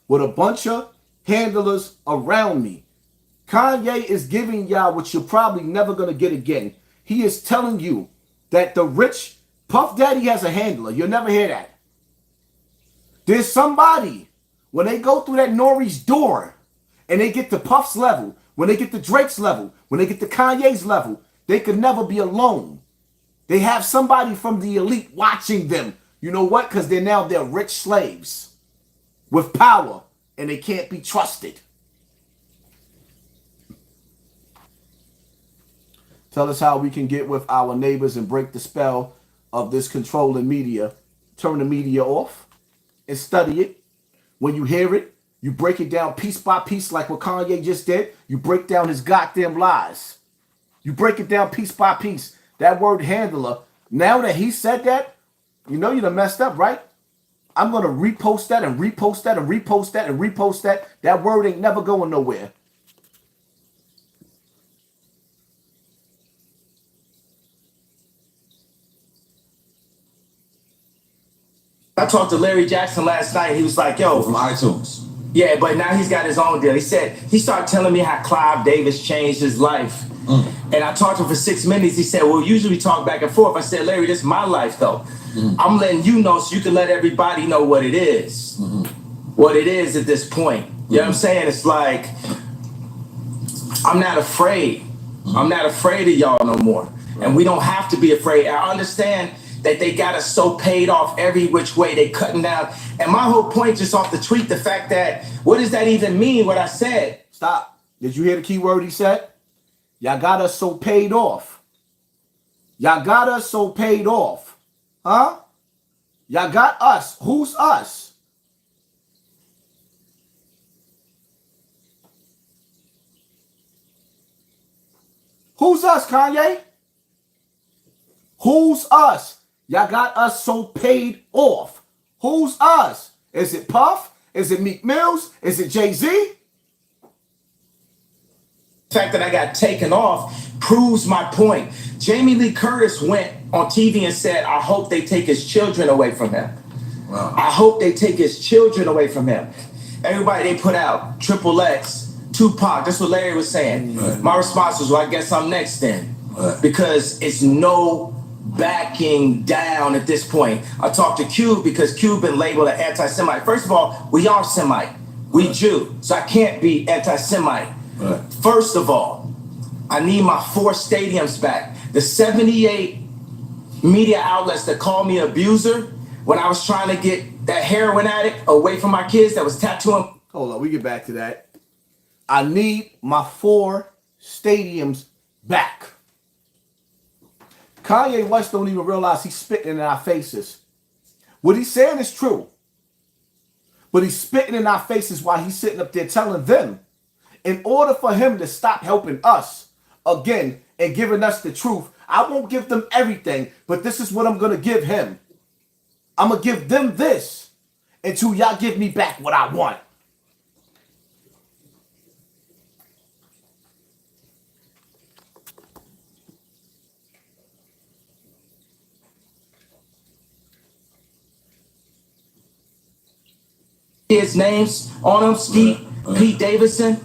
With a bunch of handlers around me. Kanye is giving y'all what you're probably never going to get again. He is telling you that the rich, Puff Daddy has a handler. You'll never hear that. There's somebody, when they go through that Nore's door and they get to Puff's level, when they get to Drake's level, when they get to Kanye's level, they could never be alone. They have somebody from the elite watching them. You know what? Because they're rich slaves with power and they can't be trusted. Tell us how we can get with our neighbors and break the spell of this controlling media. Turn the media off and study it. When you hear it, you break it down piece by piece like what Kanye just did. You break down his goddamn lies. You break it down piece by piece. That word handler, now that he said that, you know you done messed up, right? I'm going to repost that and repost that and repost that and repost that. That word ain't never going nowhere. I talked to Larry Jackson last night. He was like, yo. From iTunes. Yeah, but now he's got his own deal. He said, he started telling me how Clive Davis changed his life. And I talked to him for 6 minutes. He said, well, usually we talk back and forth. I said, Larry, this is my life, though. I'm letting you know so you can let everybody know what it is. What it is at this point. You know what I'm saying? It's like, I'm not afraid. I'm not afraid of y'all no more. And we don't have to be afraid. I understand that they got us so paid off every which way. They cutting down. And my whole point just off the tweet, the fact that, what does that even mean, what I said? Stop. Did you hear the key word he said? Y'all got us so paid off. Y'all got us so paid off. Huh? Y'all got us. Who's us? Who's us, Kanye? Who's us? Y'all got us so paid off. Who's us? Is it Puff? Is it Meek Mills? Is it Jay-Z? The fact that I got taken off proves my point. Jamie Lee Curtis went on TV and said, I hope they take his children away from him. Wow. I hope they take his children away from him. Everybody they put out, Triple X, Tupac, that's what Larry was saying. Right. My response was, well, I guess I'm next then. Right. Because it's no backing down at this point. I talked to Cube because Cube been labeled an anti-Semite. First of all, we are Semite. We Jew. So I can't be anti-Semite. Right. First of all, I need my 4 stadiums back. The 78 media outlets that called me abuser when I was trying to get that heroin addict away from my kids that was tattooing. Hold on, we get back to that. I need my 4 stadiums back. Kanye West don't even realize he's spitting in our faces. What he's saying is true. But he's spitting in our faces while he's sitting up there telling them, in order for him to stop helping us again and giving us the truth, I won't give them everything, but this is what I'm going to give him. I'm going to give them this until y'all give me back what I want. Kids' names on them, Skeet, Pete Davidson.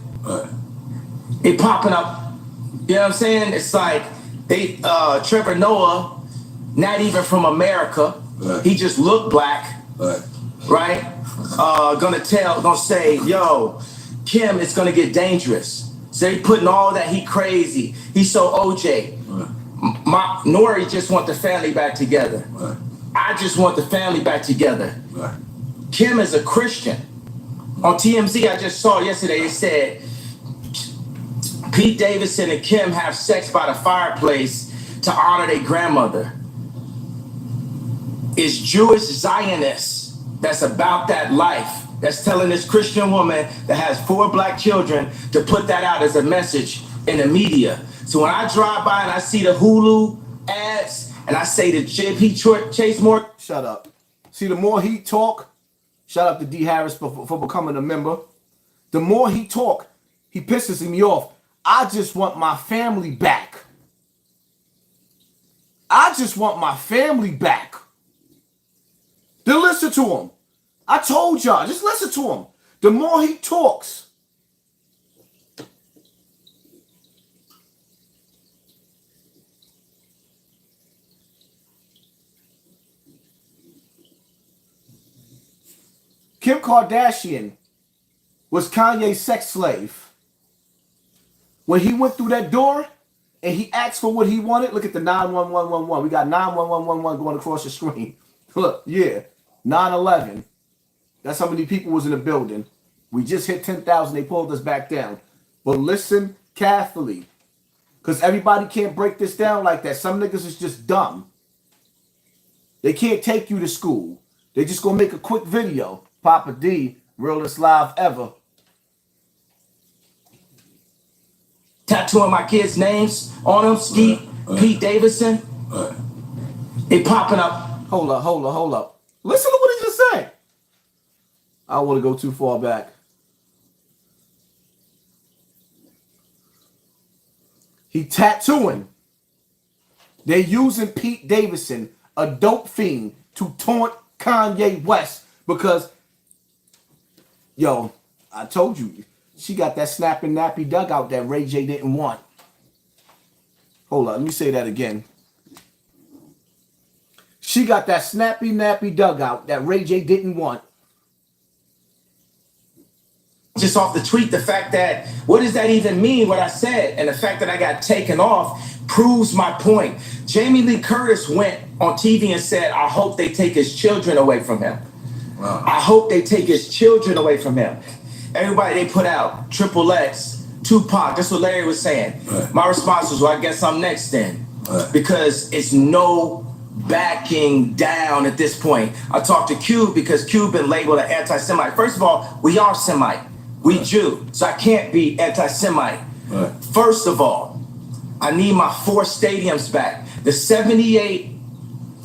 They popping up. You know what I'm saying? It's like they Trevor Noah, not even from America. He just looked black. Right? Gonna say, yo, Kim, it's gonna get dangerous. So they putting all that, he crazy. He's so OJ. Nore just want the family back together. I just want the family back together. Kim is a Christian. On TMZ, I just saw yesterday, it said Pete Davidson and Kim have sex by the fireplace to honor their grandmother. It's Jewish Zionists that's about that life, that's telling this Christian woman that has 4 black children to put that out as a message in the media. So when I drive by and I see the Hulu ads and I say to JP Chase Morgan, shut up. See, the more he talk, shout out to D Harris for becoming a member. The more he talk, he pisses me off. I just want my family back. I just want my family back. Then listen to him. I told y'all, just listen to him. The more he talks, Kim Kardashian was Kanye's sex slave, when he went through that door and he asked for what he wanted, look at the 91111. We got 91111 going across the screen. Look, yeah, 9/11. That's how many people was in the building. We just hit 10,000. They pulled us back down. But listen carefully, because everybody can't break this down like that. Some niggas is just dumb. They can't take you to school. They just gonna make a quick video. Papa D, realest live ever. Tattooing my kids' names on them. Skeet, Pete Davidson. It popping up. Hold up. Listen to what he just said. I don't want to go too far back. He tattooing. They're using Pete Davidson, a dope fiend, to taunt Kanye West because, yo, I told you, she got that snapping nappy dugout that Ray J didn't want. Hold on, let me say that again. She got that snappy nappy dugout that Ray J didn't want. Just off the tweet, the fact that, what does that even mean, what I said? And the fact that I got taken off proves my point. Jamie Lee Curtis went on TV and said, I hope they take his children away from him. Wow. I hope they take his children away from him. Everybody they put out, Triple X, Tupac, that's what Larry was saying. Right. My response was, well, I guess I'm next then. Right. Because it's no backing down at this point. I talked to Cube because Cube been labeled an anti-Semite. First of all, we are Semite. We Jew, so I can't be anti-Semite. Right. First of all, I need my 4 stadiums back. The 78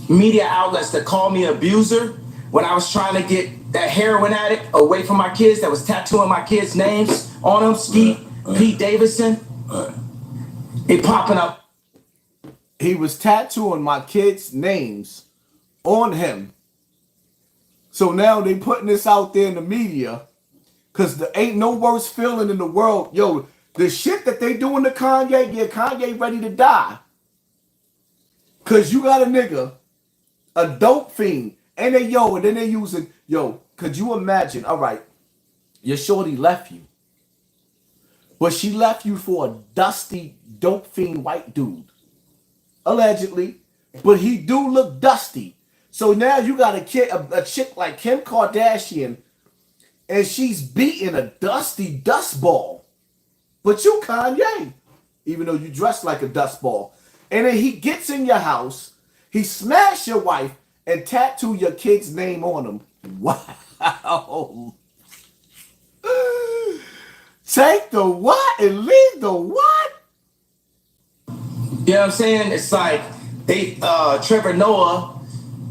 media outlets that called me an abuser when I was trying to get that heroin addict away from my kids that was tattooing my kids' names on them, Skeet, Pete Davidson, it popping up. He was tattooing my kids' names on him. So now they putting this out there in the media. Because there ain't no worse feeling in the world. Yo, the shit that they doing to Kanye, yeah, Kanye ready to die. Because you got a nigga, a dope fiend, and then they using, could you imagine, all right, your shorty left you. But she left you for a dusty, dope fiend white dude. Allegedly. But he do look dusty. So now you got a chick like Kim Kardashian, and she's beating a dusty dust ball. But you Kanye, even though you dress like a dust ball. And then he gets in your house, he smash your wife, and tattoo your kid's name on him. Wow. Take the what and leave the what? You know what I'm saying? It's like they Trevor Noah,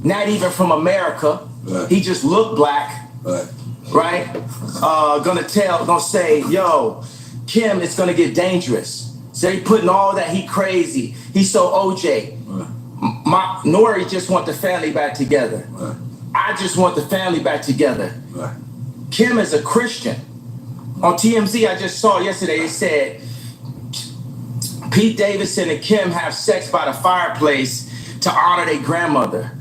not even from America. Right. He just looked black. Right? Gonna say, yo, Kim, it's gonna get dangerous. So they putting all that, he crazy. He's so OJ. My Nore just want the family back together. I just want the family back together. Kim is a Christian. On TMZ, I just saw yesterday, it said Pete Davidson and Kim have sex by the fireplace to honor their grandmother.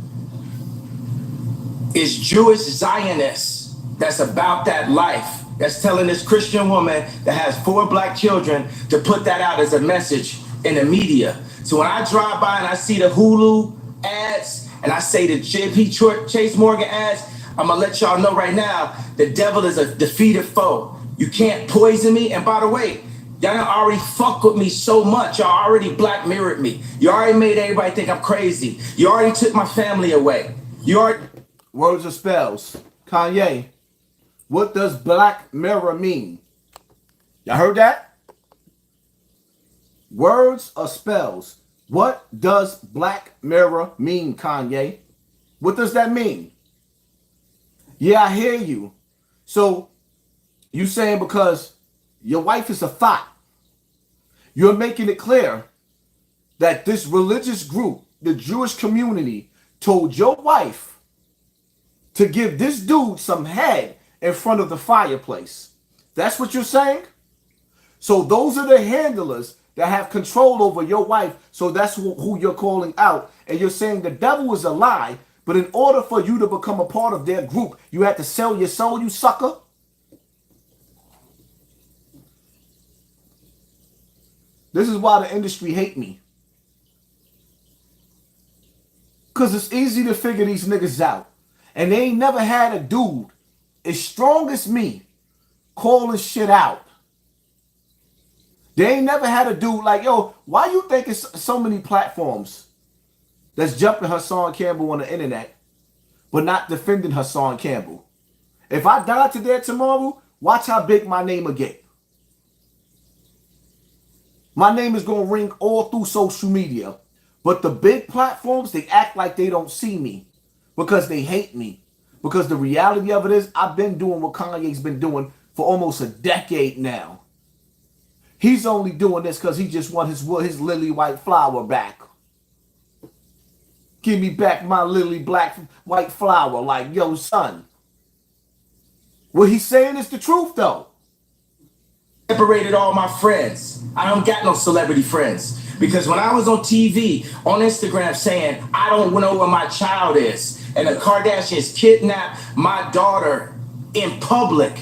It's Jewish Zionists that's about that life, that's telling this Christian woman that has 4 black children to put that out as a message in the media. So when I drive by and I see the Hulu ads and I say the JP Chase Morgan ads, I'm gonna let y'all know right now, the devil is a defeated foe. You can't poison me. And by the way, y'all already fuck with me so much. Y'all already black mirrored me. You already made everybody think I'm crazy. You already took my family away. You already... Words or spells. Kanye, what does Black Mirror mean? Y'all heard that? Words or spells. What does Black Mirror mean, Kanye? What does that mean? Yeah, I hear you. So, you saying because your wife is a thought, you're making it clear that this religious group, the Jewish community, told your wife to give this dude some head in front of the fireplace. That's what you're saying? So those are the handlers that have control over your wife. So that's who you're calling out. And you're saying the devil is a lie But in order for you to become a part of their group, you had to sell your soul, you sucker. This is why the industry hate me. Because it's easy to figure these niggas out. And they ain't never had a dude as strong as me calling shit out. They ain't never had a dude like, yo, why you think it's so many platforms that's jumping Hassan Campbell on the internet, but not defending Hassan Campbell? If I die today or tomorrow, watch how big my name will get. My name is going to ring all through social media. But the big platforms, they act like they don't see me because they hate me. Because the reality of it is, I've been doing what Kanye's been doing for almost a decade now. He's only doing this because he just wants his lily white flower back. Give me back my lily black white flower. Like, yo, son. What he's saying is the truth, though. Separated all my friends. I don't got no celebrity friends. Because when I was on TV, on Instagram saying, I don't know where my child is, and the Kardashians kidnapped my daughter in public,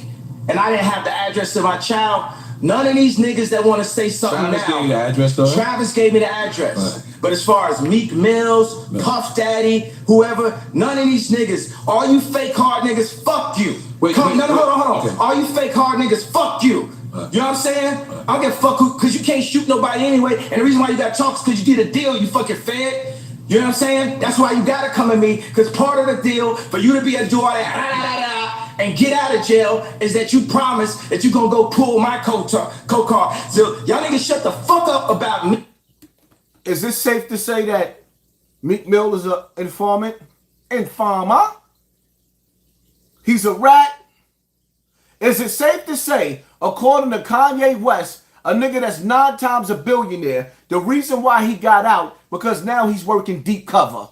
and I didn't have the address of my child, none of these niggas that want to say something Travis now. gave you the address, though? Travis gave me the address. But as far as Meek Mills, Puff Daddy, whoever, none of these niggas, all you fake hard niggas, fuck you. Hold on. Okay. All you fake hard niggas, fuck you. You know what I'm saying? I don't give a fuck who, because you can't shoot nobody anyway. And the reason why you got to talk is because you did a deal, you fucking fed. You know what I'm saying? That's why you got to come at me, because part of the deal for you to be able to do all that and get out of jail is that you promise that you going to go pull my co-car. So y'all niggas shut the fuck up about me. Is it safe to say that Meek Mill is an informant? Informer? He's a rat? Is it safe to say, according to Kanye West, a nigga that's 9 times a billionaire, the reason why he got out, because now he's working deep cover?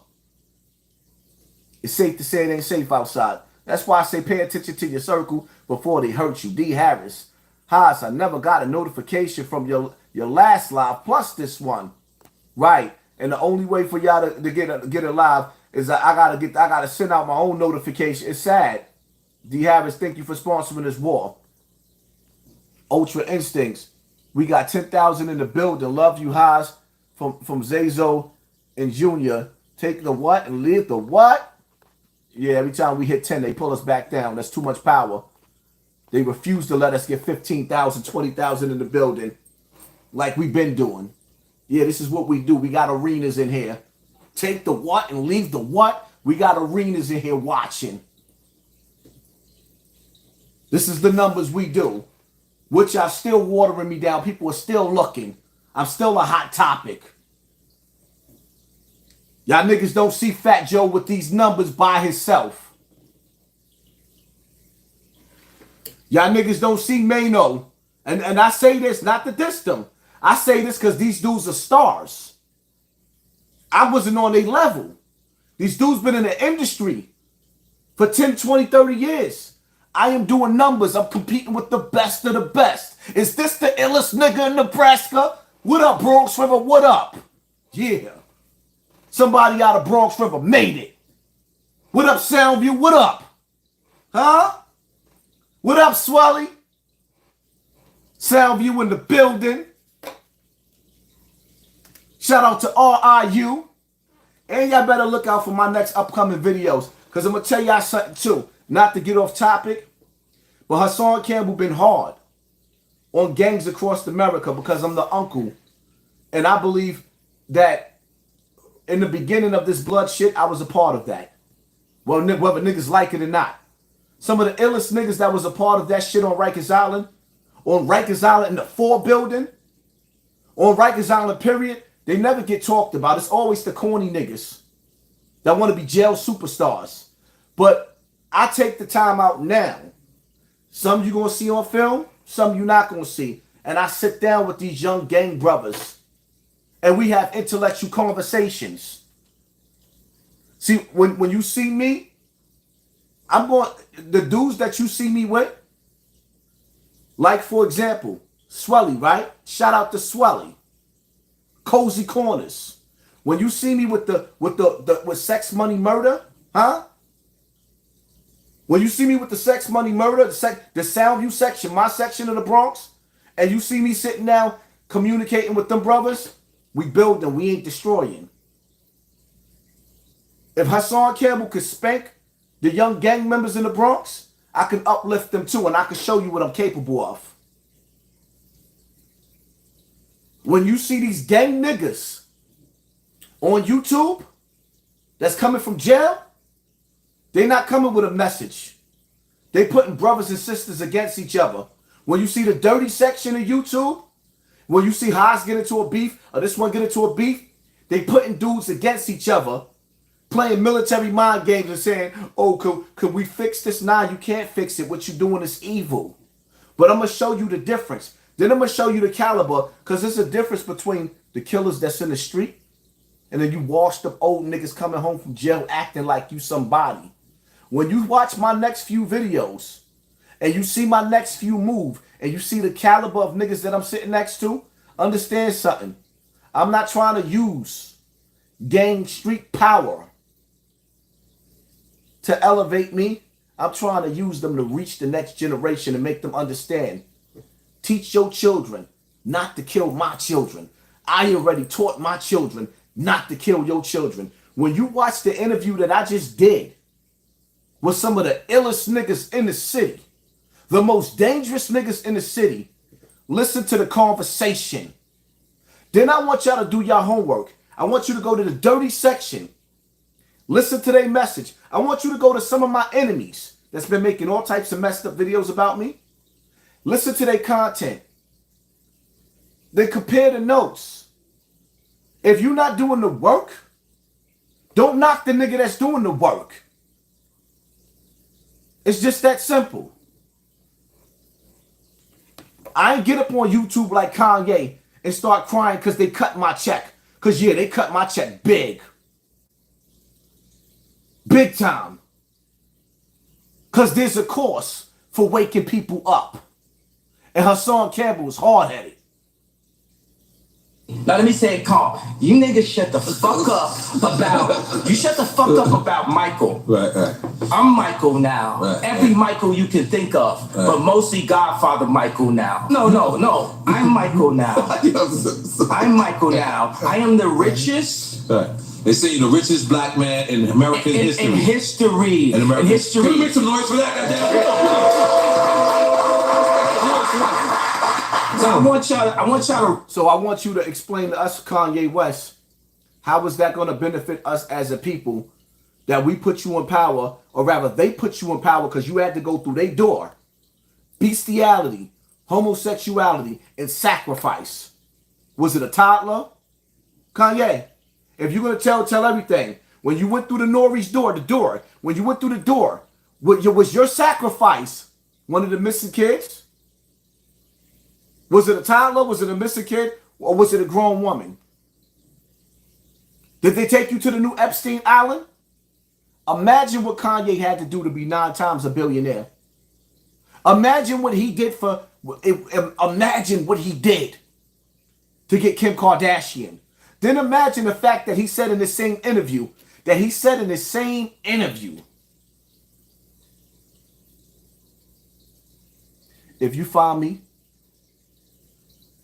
It's safe to say it ain't safe outside. That's why I say pay attention to your circle before they hurt you. D. Harris. Haas, I never got a notification from your last live plus this one. Right. And the only way for y'all to get it live is that I gotta send out my own notification. It's sad. D. Harris, thank you for sponsoring this war. Ultra Instincts. We got 10,000 in the building. Love you, Haas. From Zazo and Junior. Take the what and leave the what? Yeah, every time we hit 10, they pull us back down. That's too much power. They refuse to let us get 15,000, 20,000 in the building like we've been doing. Yeah, this is what we do. We got arenas in here. Take the what and leave the what? We got arenas in here watching. This is the numbers we do. Which are still watering me down. People are still looking. I'm still a hot topic. Y'all niggas don't see Fat Joe with these numbers by himself. Y'all niggas don't see Mano. And I say this not to diss them. I say this because these dudes are stars. I wasn't on their level. These dudes been in the industry for 10, 20, 30 years. I am doing numbers. I'm competing with the best of the best. Is this the illest nigga in Nebraska? What up, Bronx River? What up? Yeah. Somebody out of Bronx River made it. What up, Soundview? What up? Huh? What up, Swelly? Soundview in the building. Shout out to RIU. And y'all better look out for my next upcoming videos, because I'm going to tell y'all something too. Not to get off topic, but Hassan Campbell been hard on gangs across America because I'm the uncle. And I believe that in the beginning of this blood shit, I was a part of that. Well, whether niggas like it or not. Some of the illest niggas that was a part of that shit on Rikers Island in the 4 building, on Rikers Island period, they never get talked about. It's always the corny niggas that want to be jail superstars. But I take the time out now. Some you going to see on film, some you not going to see. And I sit down with these young gang brothers. And we have intellectual conversations. See, when you see me, the dudes that you see me with, like for example, Swelly, right? Shout out to Swelly. Cozy Corners. When you see me with Sex Money Murder, Huh? When you see me with the sex, money, murder, the Soundview section, my section of the Bronx, and you see me sitting down communicating with them brothers, we building, we ain't destroying. If Hassan Campbell could spank the young gang members in the Bronx, I can uplift them too, and I can show you what I'm capable of. When you see these gang niggas on YouTube that's coming from jail, they not coming with a message. They putting brothers and sisters against each other. When you see the dirty section of YouTube, when you see Haas get into a beef, or this one get into a beef, they putting dudes against each other, playing military mind games and saying, oh, could we fix this? Nah, you can't fix it. What you doing is evil. But I'm going to show you the difference. Then I'm going to show you the caliber, because there's a difference between the killers that's in the street and then you washed up old niggas coming home from jail acting like you somebody. When you watch my next few videos and you see my next few move and you see the caliber of niggas that I'm sitting next to, understand something. I'm not trying to use gang street power to elevate me. I'm trying to use them to reach the next generation and make them understand. Teach your children not to kill my children. I already taught my children not to kill your children. When you watch the interview that I just did with some of the illest niggas in the city, the most dangerous niggas in the city, listen to the conversation. Then I want y'all to do your homework. I want you to go to the dirty section. Listen to their message. I want you to go to some of my enemies that's been making all types of messed up videos about me. Listen to their content. Then compare the notes. If you're not doing the work, don't knock the nigga that's doing the work. It's just that simple. I ain't get up on YouTube like Kanye and start crying because they cut my check. Because, yeah, they cut my check big. Big time. Because there's a course for waking people up. And Hassan Campbell is hard-headed. Now let me say it calm. You niggas shut the fuck up about, you shut the fuck up about Michael. Right. I'm Michael now. Right. Every Michael you can think of, but mostly Godfather Michael now. No. I'm Michael now. I'm Michael now. I am the richest. Right. They say you're the richest black man in American history. In history. In American history. Can we make some noise for that? So I want y'all to explain to us, Kanye West, how is that going to benefit us as a people that we put you in power, or rather they put you in power because you had to go through their door. Bestiality, homosexuality, and sacrifice. Was it a toddler? Kanye, if you're going to tell everything. When you went through the Nore's door, when you went through the door, was your sacrifice one of the missing kids? Was it a toddler? Was it a missing kid? Or was it a grown woman? Did they take you to the new Epstein Island? Imagine what Kanye had to do to be 9 times a billionaire. Imagine what he did imagine what he did to get Kim Kardashian. Then imagine the fact that he said in the same interview, if you find me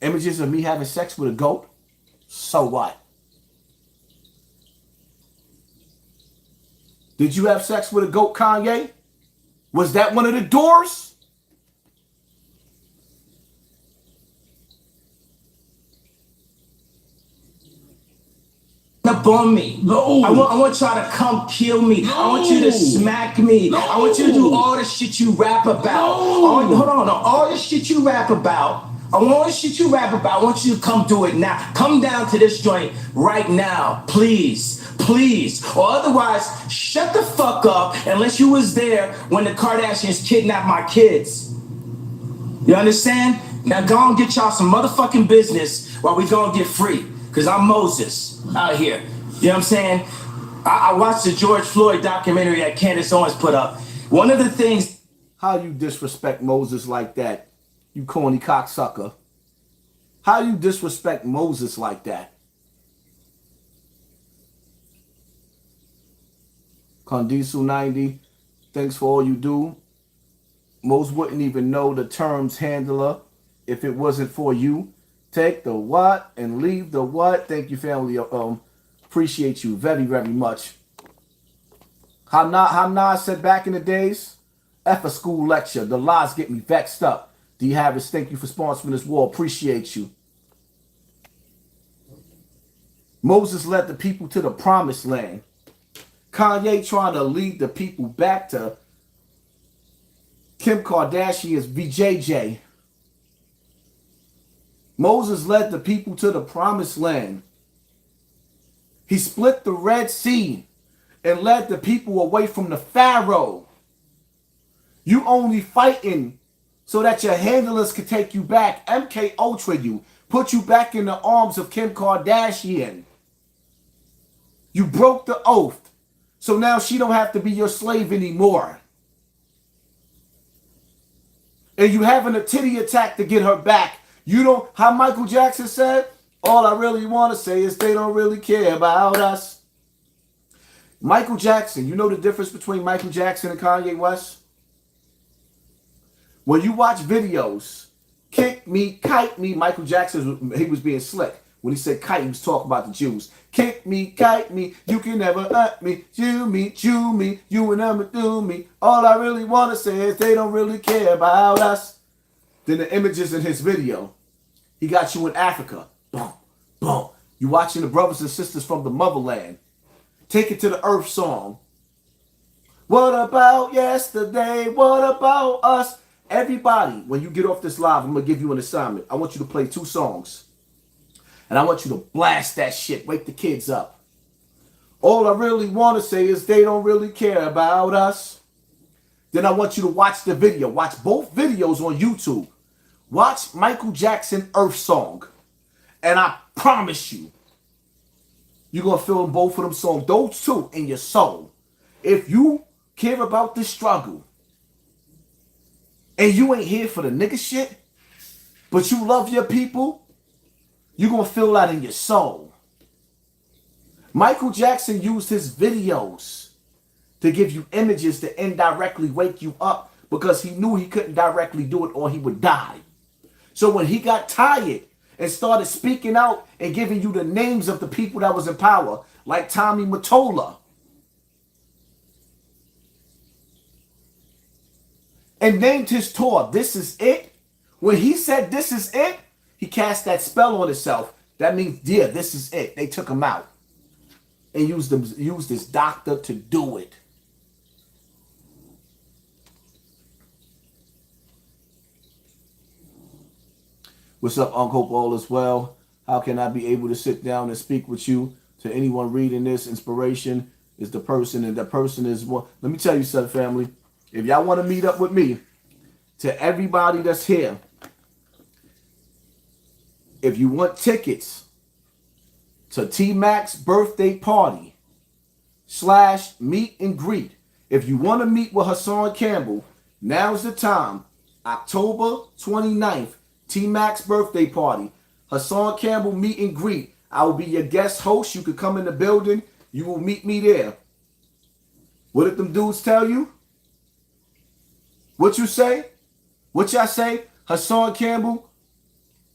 images of me having sex with a goat, so what? Did you have sex with a goat, Kanye? Was that one of the doors? Up on me. No. I want y'all to come kill me. No. I want you to smack me. No. I want you to do all the shit you rap about. No. All the shit you rap about. I want you to come do it now. Come down to this joint right now, please. Or otherwise, shut the fuck up unless you was there when the Kardashians kidnapped my kids. You understand? Now go and get y'all some motherfucking business while we go and get free. Because I'm Moses out here. You know what I'm saying? I watched the George Floyd documentary that Candace Owens put up. One of the things... How you disrespect Moses like that, you corny cocksucker? How you disrespect Moses like that? Condisu 90, thanks for all you do. Most wouldn't even know the terms handler if it wasn't for you. Take the what and leave the what. Thank you, family. Appreciate you very, very much. How Nas said back in the days, F a school lecture. The lies get me vexed up. D. Harris, thank you for sponsoring this war. Appreciate you. Moses led the people to the promised land. Kanye trying to lead the people back to Kim Kardashian's VJJ. Moses led the people to the promised land. He split the Red Sea and led the people away from the Pharaoh. You only fighting so that your handlers could take you back, MK Ultra you, put you back in the arms of Kim Kardashian. You broke the oath, so now she don't have to be your slave anymore. And you having a titty attack to get her back. You don't, how Michael Jackson said, all I really want to say is they don't really care about us. Michael Jackson, you know the difference between Michael Jackson and Kanye West? When you watch videos, kick me, kite me, Michael Jackson, he was being slick. When he said kite, he was talking about the Jews. Kick me, kite me, you can never hurt me, chew me, you will never do me. All I really want to say is they don't really care about us. Then the images in his video, he got you in Africa. Boom, boom. You watching the brothers and sisters from the motherland. Take it to the earth song. What about yesterday? What about us? Everybody, when you get off this live, I'm going to give you an assignment. I want you to play 2 songs. And I want you to blast that shit. Wake the kids up. All I really want to say is they don't really care about us. Then I want you to watch the video. Watch both videos on YouTube. Watch Michael Jackson Earth Song. And I promise you, you're going to feel both of them songs. Those 2 in your soul. If you care about this struggle, and you ain't here for the nigga shit, but you love your people, you're going to feel that in your soul. Michael Jackson used his videos to give you images to indirectly wake you up because he knew he couldn't directly do it or he would die. So when he got tired and started speaking out and giving you the names of the people that was in power, like Tommy Mottola, and named his tour, This Is It. When he said this is it, he cast that spell on himself. That means, yeah, this is it. They took him out and used his doctor to do it. What's up, Uncle Paul, as well? How can I be able to sit down and speak with you? To anyone reading this, inspiration is the person, and the person is one. Let me tell you something, family. If y'all want to meet up with me, to everybody that's here, if you want tickets to T-Mac's birthday party / meet and greet, if you want to meet with Hassan Campbell, now's the time. October 29th, T-Mac's birthday party. Hassan Campbell meet and greet. I will be your guest host. You could come in the building. You will meet me there. What did them dudes tell you? What you say? What y'all say? Hassan Campbell,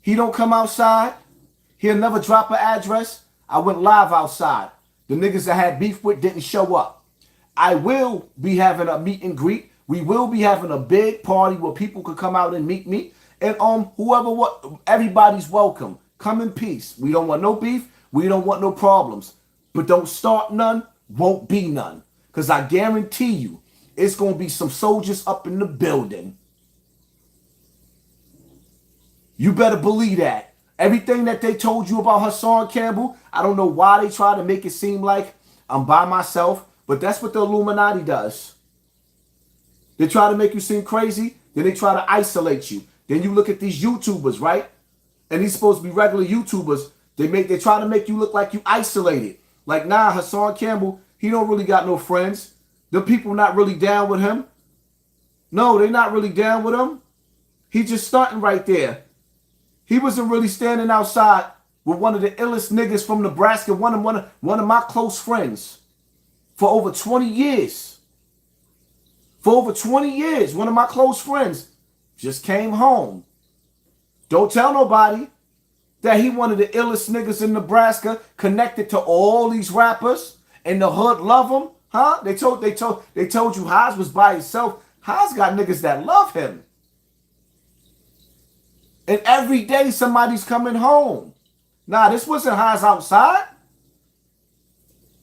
he don't come outside. He'll never drop an address. I went live outside. The niggas I had beef with didn't show up. I will be having a meet and greet. We will be having a big party where people could come out and meet me. And everybody's welcome. Come in peace. We don't want no beef. We don't want no problems. But don't start none, won't be none. Because I guarantee you, it's going to be some soldiers up in the building. You better believe that. Everything that they told you about Hassan Campbell, I don't know why they try to make it seem like I'm by myself, but that's what the Illuminati does. They try to make you seem crazy, then they try to isolate you. Then you look at these YouTubers, right? And these supposed to be regular YouTubers. They try to make you look like you isolated. Like, nah, Hassan Campbell, he don't really got no friends. The people not really down with him. No, they're not really down with him. He just starting right there. He wasn't really standing outside with one of the illest niggas from Nebraska, one of my close friends for over 20 years. For over 20 years, one of my close friends just came home. Don't tell nobody that he one of the illest niggas in Nebraska, connected to all these rappers, and the hood love him, huh? They told you Haas was by himself. Haas got niggas that love him. And every day somebody's coming home. Nah, this wasn't Haas outside.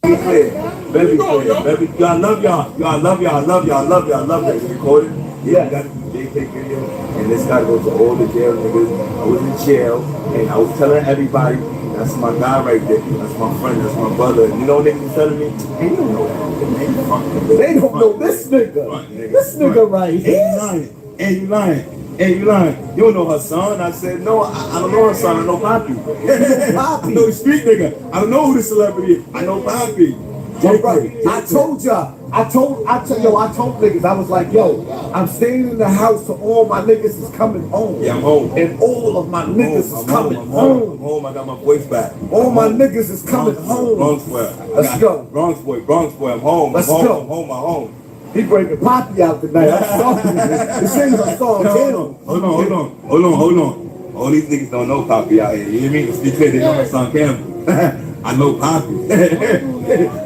Very clear. Very, I love y'all. I love that. You recorded? Yeah, I got the JK video, and this got to go to all the jail niggas. I was in jail, and I was telling everybody, that's my guy right there. That's my friend. That's my brother. And you know what niggas telling me? Hey, you don't know that. They don't know this nigga. This nigga right here. Hey, you lying. Hey, you lying. You don't know Hassan. I said, no, I don't know Hassan. I know Poppy. I know the street nigga. I don't know who the celebrity is. I know Poppy. I told y'all. I told niggas. I was like, yo, I'm staying in the house, so all my niggas is coming home. Yeah, I'm home. And all of my niggas is coming home. I'm home. I got my voice back. All my niggas is coming home. Bronx boy. Let's go. Bronx boy. I'm home. Let's go. I'm home. He bringing Poppy out tonight. I'm sorry. This ain't a song. Hold on. All these niggas don't know Poppy out here. You hear me? Let's be clear. They know Hassan Campbell. I know Poppy.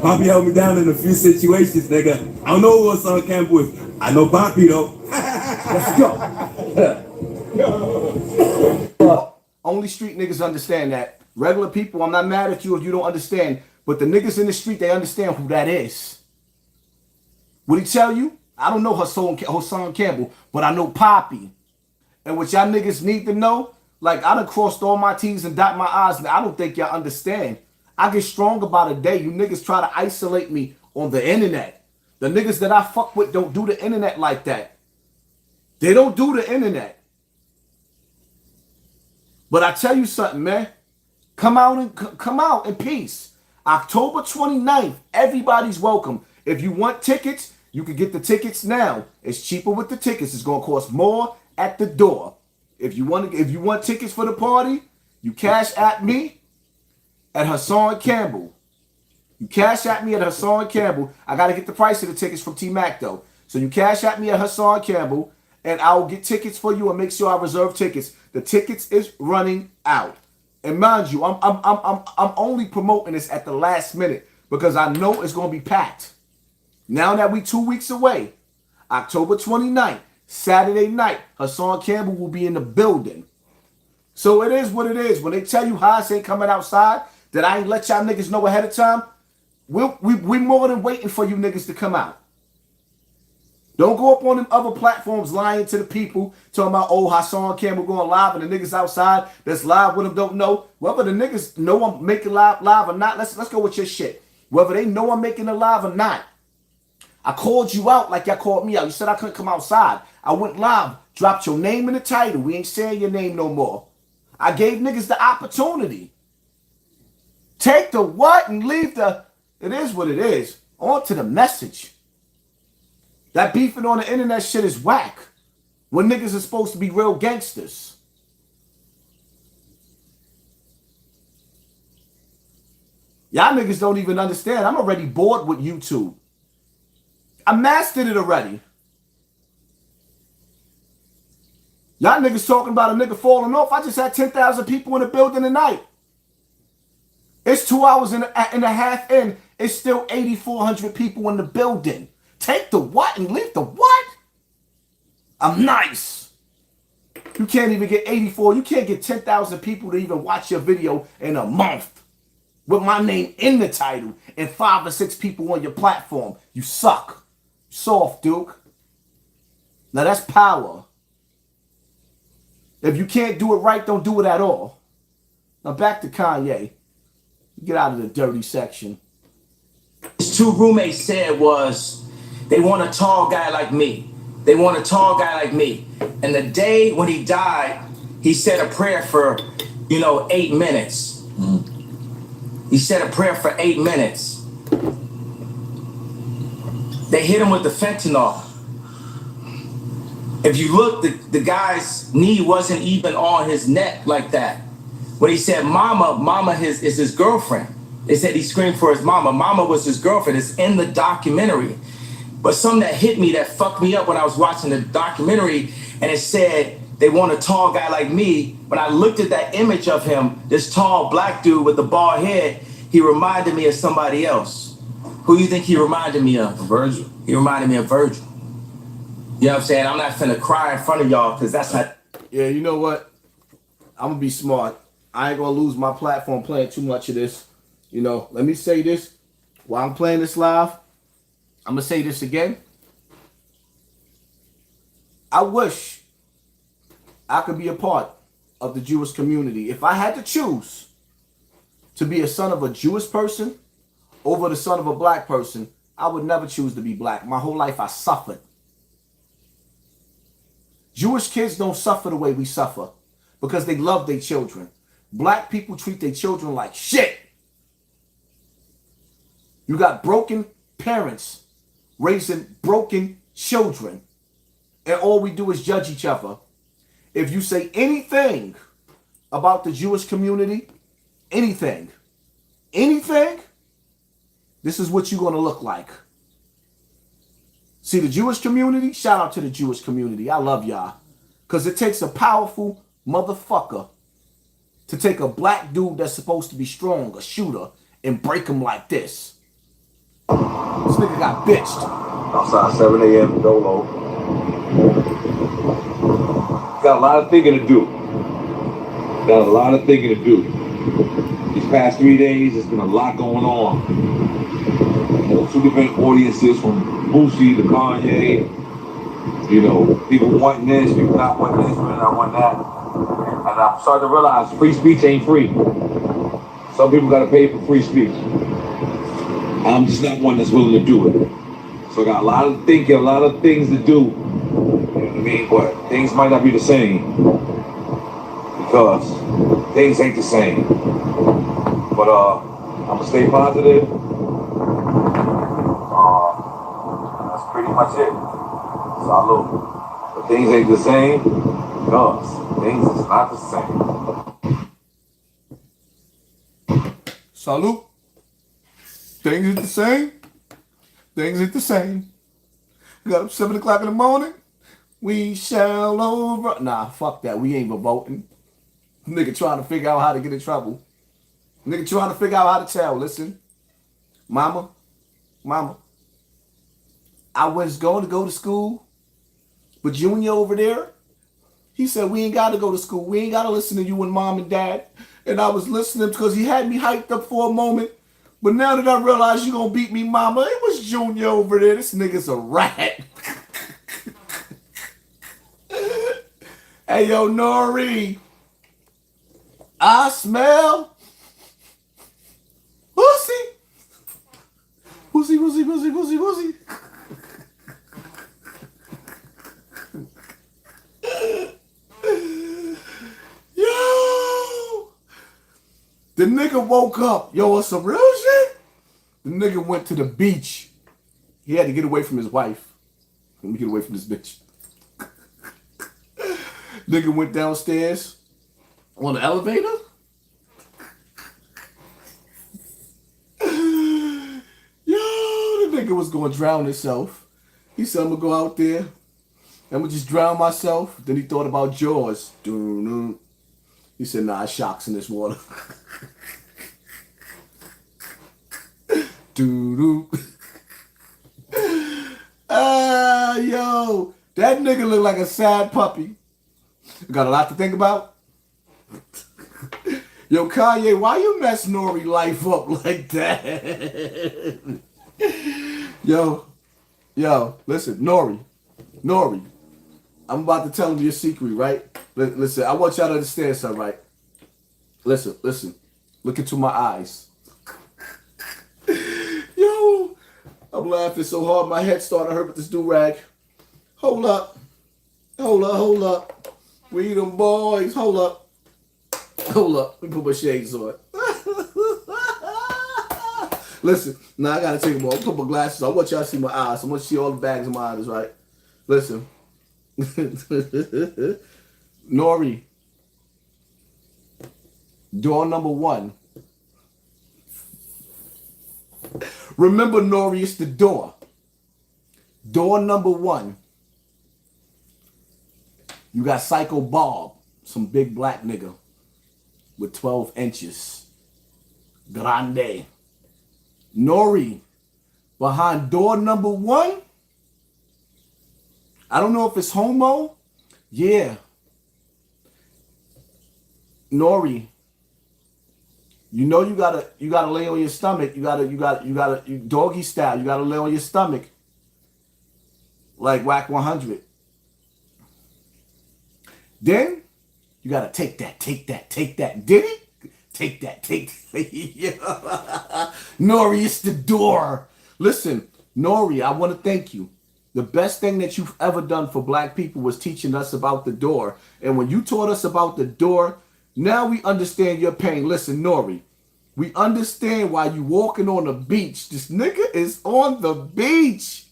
Poppy held me down in a few situations, nigga. I don't know who Hassan Campbell is. I know Poppy though. Let's go. Only street niggas understand that. Regular people, I'm not mad at you if you don't understand. But the niggas in the street, they understand who that is. Would he tell you? I don't know Hassan Campbell, but I know Poppy. And what y'all niggas need to know, like I done crossed all my T's and dot my I's, and I don't think y'all understand. I get strong about a day. You niggas try to isolate me on the internet. The niggas that I fuck with don't do the internet like that. They don't do the internet. But I tell you something, man. Come out in peace. October 29th, everybody's welcome. If you want tickets, you can get the tickets now. It's cheaper with the tickets. It's gonna cost more at the door. If you want tickets for the party, you cash at me at Hassan Campbell. You cash at me at Hassan Campbell. I gotta get the price of the tickets from T-Mac though. So you cash at me at Hassan Campbell, and I will get tickets for you and make sure I reserve tickets. The tickets is running out. And mind you, I'm only promoting this at the last minute because I know it's gonna be packed. Now that we 2 weeks away, October 29th, Saturday night, Hassan Campbell will be in the building. So it is what it is. When they tell you Haas ain't coming outside, that I ain't let y'all niggas know ahead of time, we more than waiting for you niggas to come out. Don't go up on them other platforms lying to the people, talking about, oh, Hassan Campbell going live and the niggas outside that's live with them don't know. Whether the niggas know I'm making live or not, let's go with your shit. Whether they know I'm making it live or not. I called you out like y'all called me out. You said I couldn't come outside. I went live, dropped your name in the title. We ain't saying your name no more. I gave niggas the opportunity. Take the what and leave the... It is what it is. On to the message. That beefing on the internet shit is whack. When niggas are supposed to be real gangsters. Y'all niggas don't even understand. I'm already bored with YouTube. I mastered it already. Y'all niggas talking about a nigga falling off. I just had 10,000 people in the building tonight. It's 2 hours and a half in. It's still 8,400 people in the building. Take the what and leave the what? I'm nice. You can't even get 84. You can't get 10,000 people to even watch your video in a month. With my name in the title and 5 or 6 people on your platform. You suck. Soft, Duke. Now that's power. If you can't do it right, don't do it at all. Now back to Kanye. Get out of the dirty section. His 2 roommates said was, they want a tall guy like me. They want a tall guy like me. And the day when he died, he said a prayer for, 8 minutes. He said a prayer for 8 minutes. They hit him with the fentanyl. If you look, the guy's knee wasn't even on his neck like that. When he said mama is his girlfriend. They said he screamed for his mama. Mama was his girlfriend. It's in the documentary. But something that hit me, that fucked me up when I was watching the documentary, and it said they want a tall guy like me. When I looked at that image of him, this tall black dude with the bald head, he reminded me of somebody else. Who do you think he reminded me of? Virgil. He reminded me of Virgil. You know what I'm saying? I'm not finna cry in front of y'all because that's not. Yeah, you know what? I'm gonna be smart. I ain't gonna lose my platform playing too much of this. You know, let me say this while I'm playing this live. I'm gonna say this again. I wish I could be a part of the Jewish community. If I had to choose to be a son of a Jewish person over the son of a black person, I would never choose to be black. My whole life I suffered. Jewish kids don't suffer the way we suffer because they love their children. Black people treat their children like shit. You got broken parents raising broken children, and all we do is judge each other. If you say anything about the Jewish community, anything, this is what you're going to look like. See, the Jewish community, shout out to the Jewish community. I love y'all. Because it takes a powerful motherfucker to take a black dude that's supposed to be strong, a shooter, and break him like this. This nigga got bitched. Outside 7 a.m. Dolo. Got a lot of thinking to do. These past 3 days, there's been a lot going on. You know, 2 different audiences from Boosie to Kanye. You know, people wanting this, people not wanting this, people not wanting that. And I'm starting to realize free speech ain't free. Some people gotta pay for free speech. I'm just not one that's willing to do it. So I got a lot of thinking, a lot of things to do. You know what I mean? But things might not be the same. Because things ain't the same. But I'm gonna stay positive. That's pretty much it. Salute. But things ain't the same. Because things is not the same. Salute. Things ain't the same. Things ain't the same. We got up 7 o'clock in the morning. We shall over. Nah, fuck that. We ain't voting. Nigga trying to figure out how to get in trouble. Nigga trying to figure out how to tell. Listen, mama, I was going to go to school, but Junior over there, he said we ain't got to go to school. We ain't got to listen to you and mom and dad. And I was listening because he had me hyped up for a moment. But now that I realize you gonna beat me, mama, it was Junior over there. This nigga's a rat. Hey, yo, Nore, I smell pussy. Pussy. Yo! The nigga woke up. Yo, it's some real shit? The nigga went to the beach. He had to get away from his wife. Let me get away from this bitch. Nigga went downstairs on the elevator. Yo, the nigga was gonna drown himself. He said, I'm gonna go out there. I'm gonna just drown myself. Then he thought about Jaws. He said, nah, sharks in this water. Yo, that nigga look like a sad puppy. Got a lot to think about. Yo, Kanye, why you mess Nore life up like that? Yo, listen, Nore, I'm about to tell him your secret, right? Listen, I want y'all to understand something, right? Listen, look into my eyes. Yo, I'm laughing so hard my head started to hurt with this do-rag. Hold up. We them boys. Hold up. Let me put my shades on. Listen, now I gotta take them off. Put my glasses on. I want y'all to see my eyes. I want you to see all the bags in my eyes, right? Listen. Nore. Door number 1. Remember, Nore, it's the door. Door number 1. You got Psycho Bob, some big black nigga with 12 inches. Grande. Nore, behind door number 1. I don't know if it's homo. Yeah. Nore, you know you gotta lay on your stomach. You gotta doggy style. You gotta lay on your stomach. Like Whack 100. Then you gotta take that. Did he? Take that. Nore, it's the door. Listen, Nore, I want to thank you. The best thing that you've ever done for black people was teaching us about the door. And when you taught us about the door, now we understand your pain. Listen, Nore, we understand why you walking on the beach. This nigga is on the beach.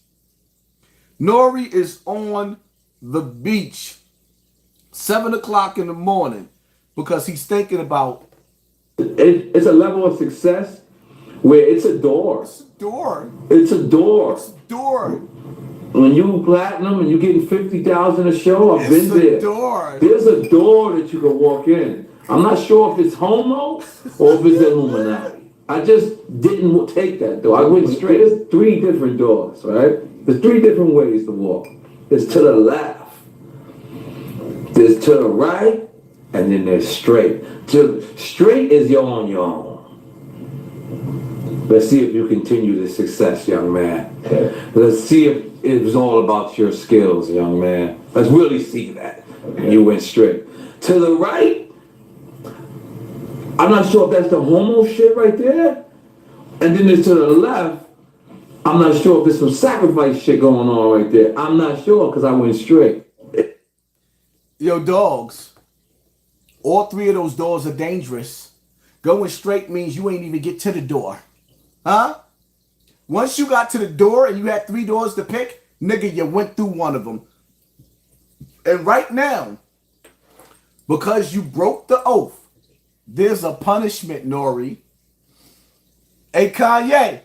Nore is on the beach. 7 o'clock in the morning because he's thinking about... It's a level of success where it's a door. It's a door. It's a door. It's a door. When you platinum and you getting 50,000 a show, I've been there. It's a door. There's a door that you can walk in. I'm not sure if it's homo or if it's Illuminati. I just didn't take that door. I went straight. There's 3 different doors, right? There's 3 different ways to walk. There's to the left. There's to the right. And then there's straight. Straight is you're on your own. Let's see if you continue this success, young man. Let's see if it's all about your skills, young man. Let's really see that. You went straight. To the right, I'm not sure if that's the homo shit right there. And then there's to the left, I'm not sure if there's some sacrifice shit going on right there. I'm not sure because I went straight. Yo, dogs. All 3 of those doors are dangerous. Going straight means you ain't even get to the door. Huh? Once you got to the door and you had 3 doors to pick, nigga, you went through one of them. And right now, because you broke the oath, there's a punishment, Nore. Hey, Kanye,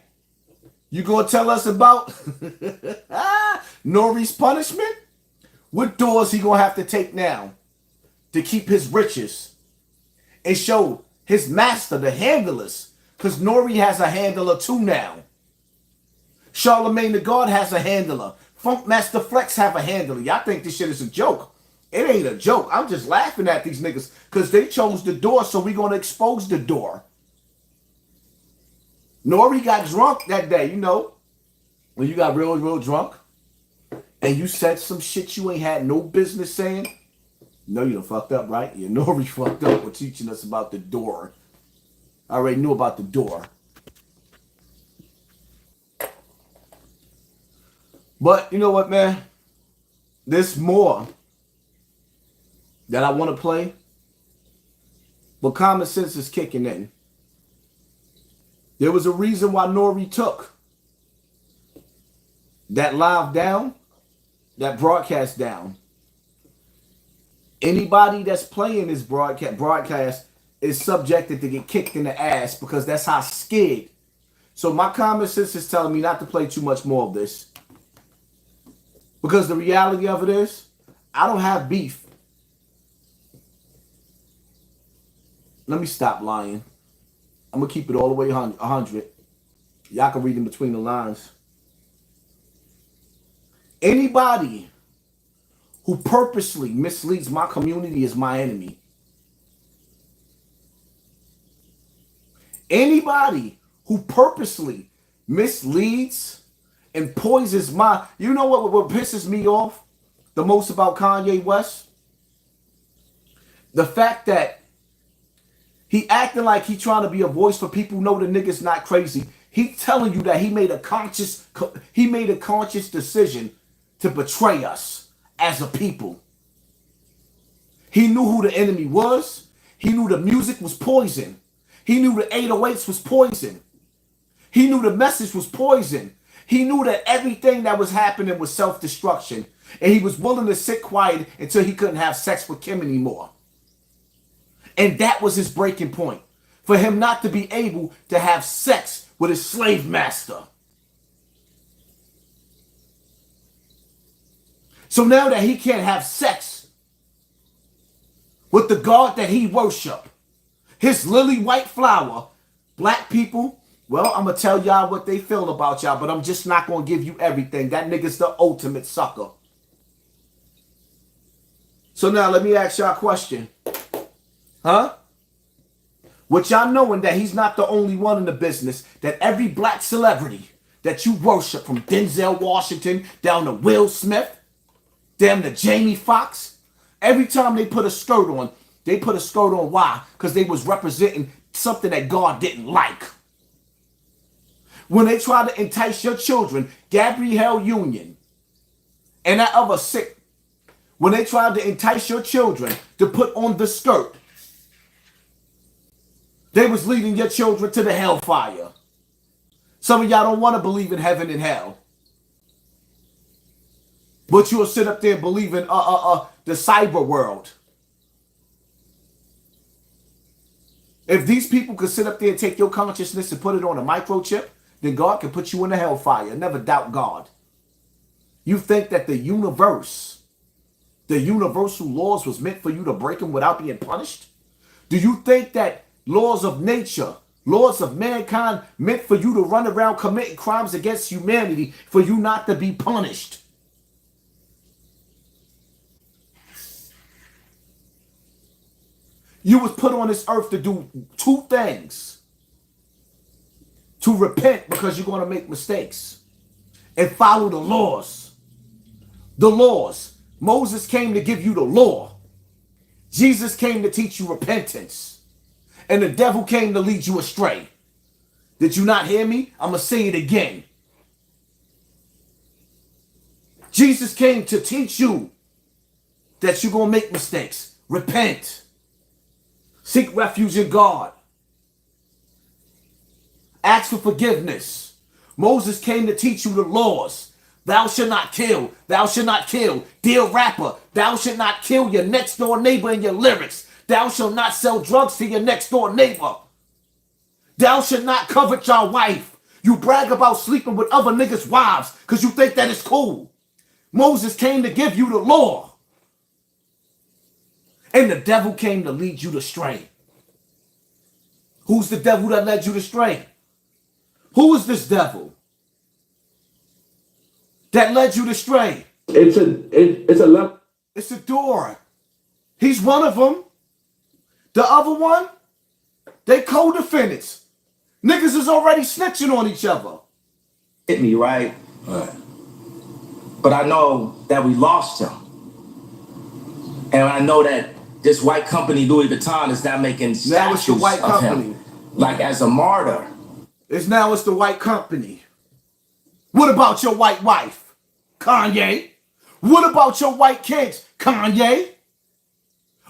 you gonna tell us about Nore's punishment? What doors he gonna have to take now to keep his riches and show his master, the handlers? Because Nore has a handler too now. Charlemagne the God has a handler. Funk Master Flex have a handler. Y'all think this shit is a joke. It ain't a joke. I'm just laughing at these niggas because they chose the door, so we gonna expose the door. Nore got drunk that day, you know. When you got real drunk and you said some shit you ain't had no business saying. No, you done fucked up, right? Yeah, Nore fucked up for teaching us about the door. I already knew about the door. But you know what, man? There's more that I want to play. But common sense is kicking in. There was a reason why Nore took that live down, that broadcast down. Anybody that's playing this broadcast is subjected to get kicked in the ass because that's how scared. So my common sense is telling me not to play too much more of this. Because the reality of it is, I don't have beef. Let me stop lying. I'm going to keep it all the way 100. Y'all can read in between the lines. Anybody who purposely misleads my community is my enemy. Anybody who purposely misleads and poisons my... You know what pisses me off the most about Kanye West? The fact that he acting like he trying to be a voice for people who know the nigga's not crazy. He telling you that he made a conscious decision to betray us as a people. He knew who the enemy was. He knew the music was poison. He knew the 808s was poison. He knew the message was poison. He knew that everything that was happening was self-destruction. And he was willing to sit quiet until he couldn't have sex with Kim anymore. And that was his breaking point. For him not to be able to have sex with his slave master. So now that he can't have sex with the God that he worship, his lily white flower, black people, well, I'm going to tell y'all what they feel about y'all, but I'm just not going to give you everything. That nigga's the ultimate sucker. So now let me ask y'all a question. Huh? With y'all knowing that he's not the only one in the business, that every black celebrity that you worship, from Denzel Washington down to Will Smith, down to Jamie Foxx, every time they put a skirt on, they put a skirt on. Why? Because they was representing something that God didn't like. When they try to entice your children, Gabrielle Union and that other sick, when they tried to entice your children to put on the skirt, they was leading your children to the hellfire. Some of y'all don't want to believe in heaven and hell, but you'll sit up there and believe in the cyber world. If these people could sit up there and take your consciousness and put it on a microchip, then God can put you in the hellfire. Never doubt God. You think that the universe, the universal laws was meant for you to break them without being punished? Do you think that laws of nature, laws of mankind meant for you to run around committing crimes against humanity for you not to be punished? You was put on this earth to do two things. To repent because you're going to make mistakes, and follow the laws. The laws. Moses came to give you the law. Jesus came to teach you repentance. And the devil came to lead you astray. Did you not hear me? I'm going to say it again. Jesus came to teach you that you're going to make mistakes. Repent. Seek refuge in God. Ask for forgiveness. Moses came to teach you the laws. Thou shalt not kill. Thou shalt not kill. Dear rapper, thou shalt not kill your next door neighbor in your lyrics. Thou shalt not sell drugs to your next door neighbor. Thou shalt not covet your wife. You brag about sleeping with other niggas' wives because you think that is cool. Moses came to give you the law. And the devil came to lead you astray. Who's the devil that led you astray? Who is this devil that led you astray? It's a level. It's a door. He's one of them. The other one, they co-defendants. Niggas is already snitching on each other. Hit me, right? But I know that we lost him. And I know that this white company, Louis Vuitton, is now making statues now it's the white of company. him, like as a martyr. It's the white company. What about your white wife? Kanye? What about your white kids? Kanye?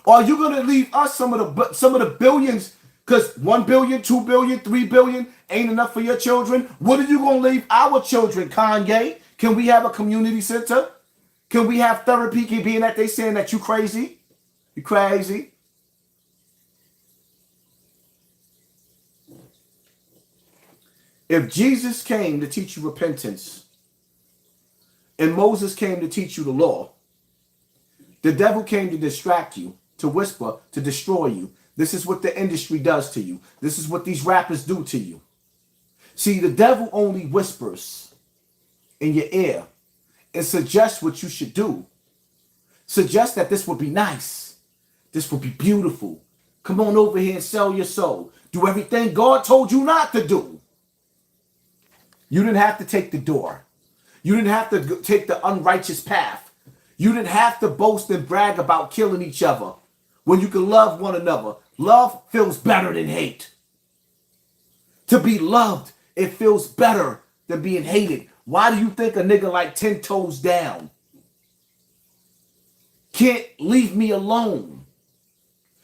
Or are you gonna leave us some of the billions? Because 1 billion, 2 billion, 3 billion ain't enough for your children. What are you gonna leave our children, Kanye? Can we have a community center? Can we have therapy? Being that they saying that you crazy? You crazy? If Jesus came to teach you repentance and Moses came to teach you the law, the devil came to distract you, to whisper, to destroy you. This is what the industry does to you. This is what these rappers do to you. See, the devil only whispers in your ear and suggests what you should do. Suggest that this would be nice. This would be beautiful. Come on over here and sell your soul. Do everything God told you not to do. You didn't have to take the door. You didn't have to take the unrighteous path. You didn't have to boast and brag about killing each other when you can love one another. Love feels better than hate. To be loved, it feels better than being hated. Why do you think a nigga like 10 Toes Down can't leave me alone?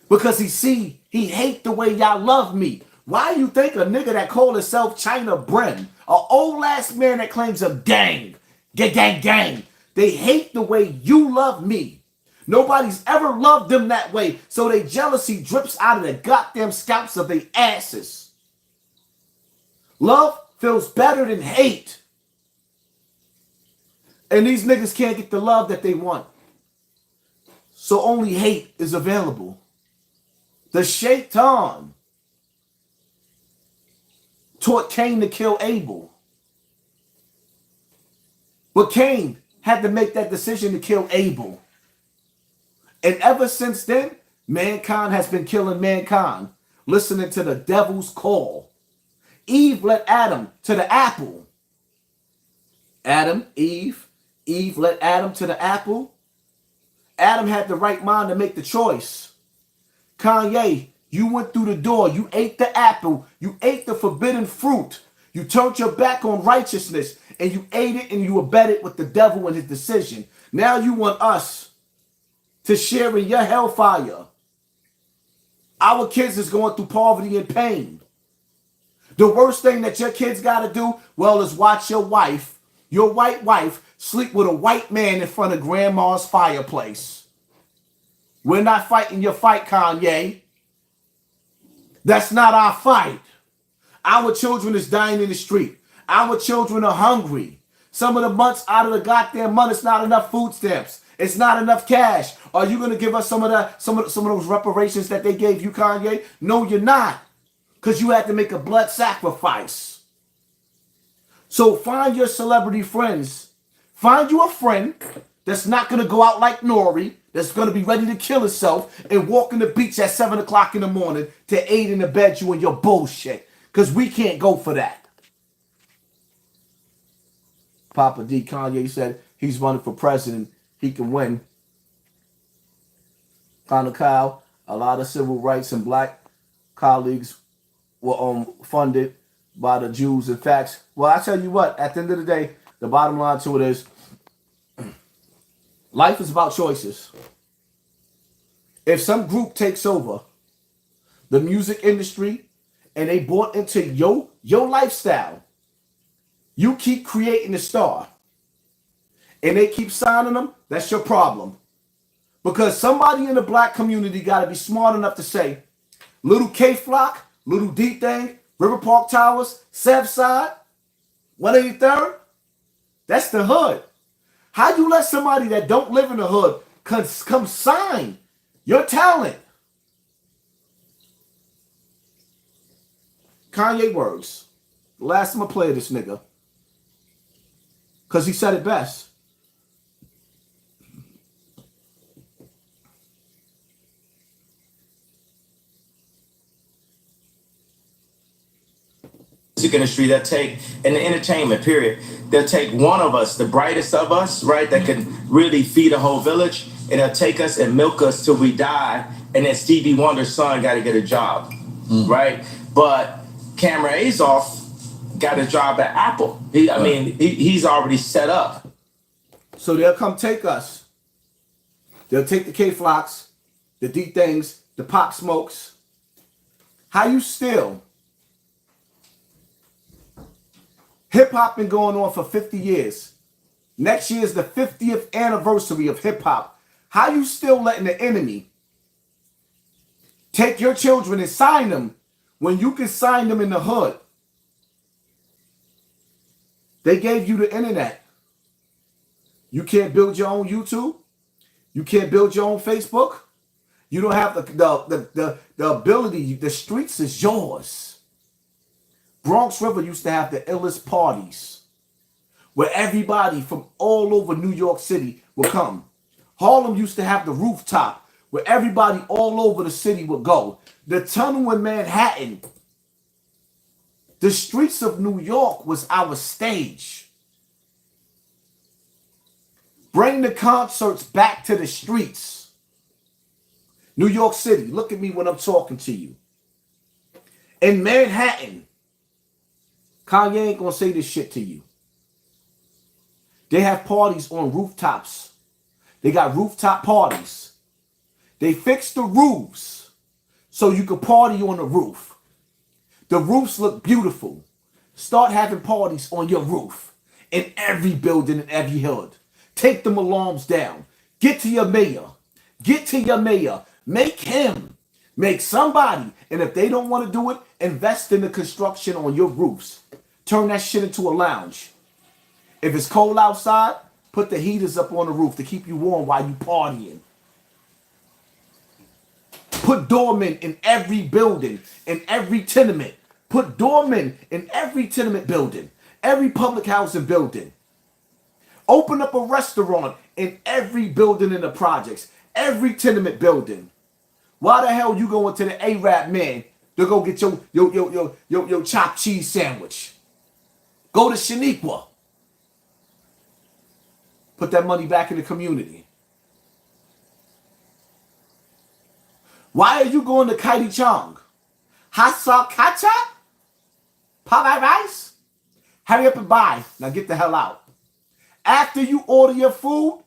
Because he hate the way y'all love me. Why you think a nigga that call himself China Bren, a old ass man that claims a gang, they hate the way you love me. Nobody's ever loved them that way, so their jealousy drips out of the goddamn scalps of their asses. Love feels better than hate. And these niggas can't get the love that they want. So only hate is available. The Shaitan taught Cain to kill Abel. But Cain had to make that decision to kill Abel. And ever since then, mankind has been killing mankind, listening to the devil's call. Eve led Adam to the apple. Eve led Adam to the apple. Adam had the right mind to make the choice. Kanye, you went through the door. You ate the apple. You ate the forbidden fruit. You turned your back on righteousness and you ate it and you abetted with the devil and his decision. Now you want us to share in your hellfire. Our kids is going through poverty and pain. The worst thing that your kids got to do, well, is watch your wife, your white wife, sleep with a white man in front of grandma's fireplace. We're not fighting your fight, Kanye. That's not our fight. Our children is dying in the street. Our children are hungry. Some of the months out of the goddamn month, it's not enough food stamps. It's not enough cash. Are you going to give us some of those reparations that they gave you, Kanye? No, you're not. Because you had to make a blood sacrifice. So find your celebrity friends. Find you a friend that's not going to go out like Nore, that's going to be ready to kill herself and walk in the beach at 7 o'clock in the morning to aid and abet you in your bullshit. Because we can't go for that. Papa D. Kanye said he's running for president. He can win. Connor Kyle, a lot of civil rights and black colleagues were funded by the Jews. In fact, well, I tell you what, at the end of the day, the bottom line to it is, life is about choices. If some group takes over the music industry and they bought into your lifestyle, you keep creating a star and they keep signing them, that's your problem. Because somebody in the black community got to be smart enough to say, Little K-Flock, Little D-Thing, River Park Towers, Southside, 183rd, that's the hood. How you let somebody that don't live in the hood come sign your talent? Kanye words. The last time I played this nigga. Because he said it best. Music industry that take, in the entertainment period, they'll take one of us, the brightest of us, right, that can really feed a whole village, and they'll take us and milk us till we die, and then Stevie Wonder's son got to get a job, right? But Camera Azoff got a job at Apple. He's already set up. So they'll come take us. They'll take the K-Flocks, the D-Things, the Pop Smokes. How you still? Hip-hop been going on for 50 years. Next year is the 50th anniversary of hip-hop. How you still letting the enemy take your children and sign them when you can sign them in the hood? They gave you the internet. You can't build your own YouTube. You can't build your own Facebook. You don't have the ability. The streets is yours. Bronx River used to have the illest parties where everybody from all over New York City would come. Harlem used to have the rooftop where everybody all over the city would go. The tunnel in Manhattan, the streets of New York was our stage. Bring the concerts back to the streets. New York City, look at me when I'm talking to you. In Manhattan, Kanye ain't gonna say this shit to you. They have parties on rooftops. They got rooftop parties. They fixed the roofs so you could party on the roof. The roofs look beautiful. Start having parties on your roof in every building in every hood. Take them alarms down. Get to your mayor. Get to your mayor. Make him. Make somebody. And if they don't want to do it, invest in the construction on your roofs. Turn that shit into a lounge. If it's cold outside, Put the heaters up on the roof to keep you warm while you partying. Put doormen in every building, in every tenement. Put doormen in every tenement building, every public housing building. Open up a restaurant in every building in the projects, every tenement building. Why the hell you going to the Arab man to go get your chopped cheese sandwich? Go to Shaniqua. Put that money back in the community. Why are you going to Kaiti Chong? Hasa Kacha? Popeye rice? Hurry up and buy. Now get the hell out. After you order your food,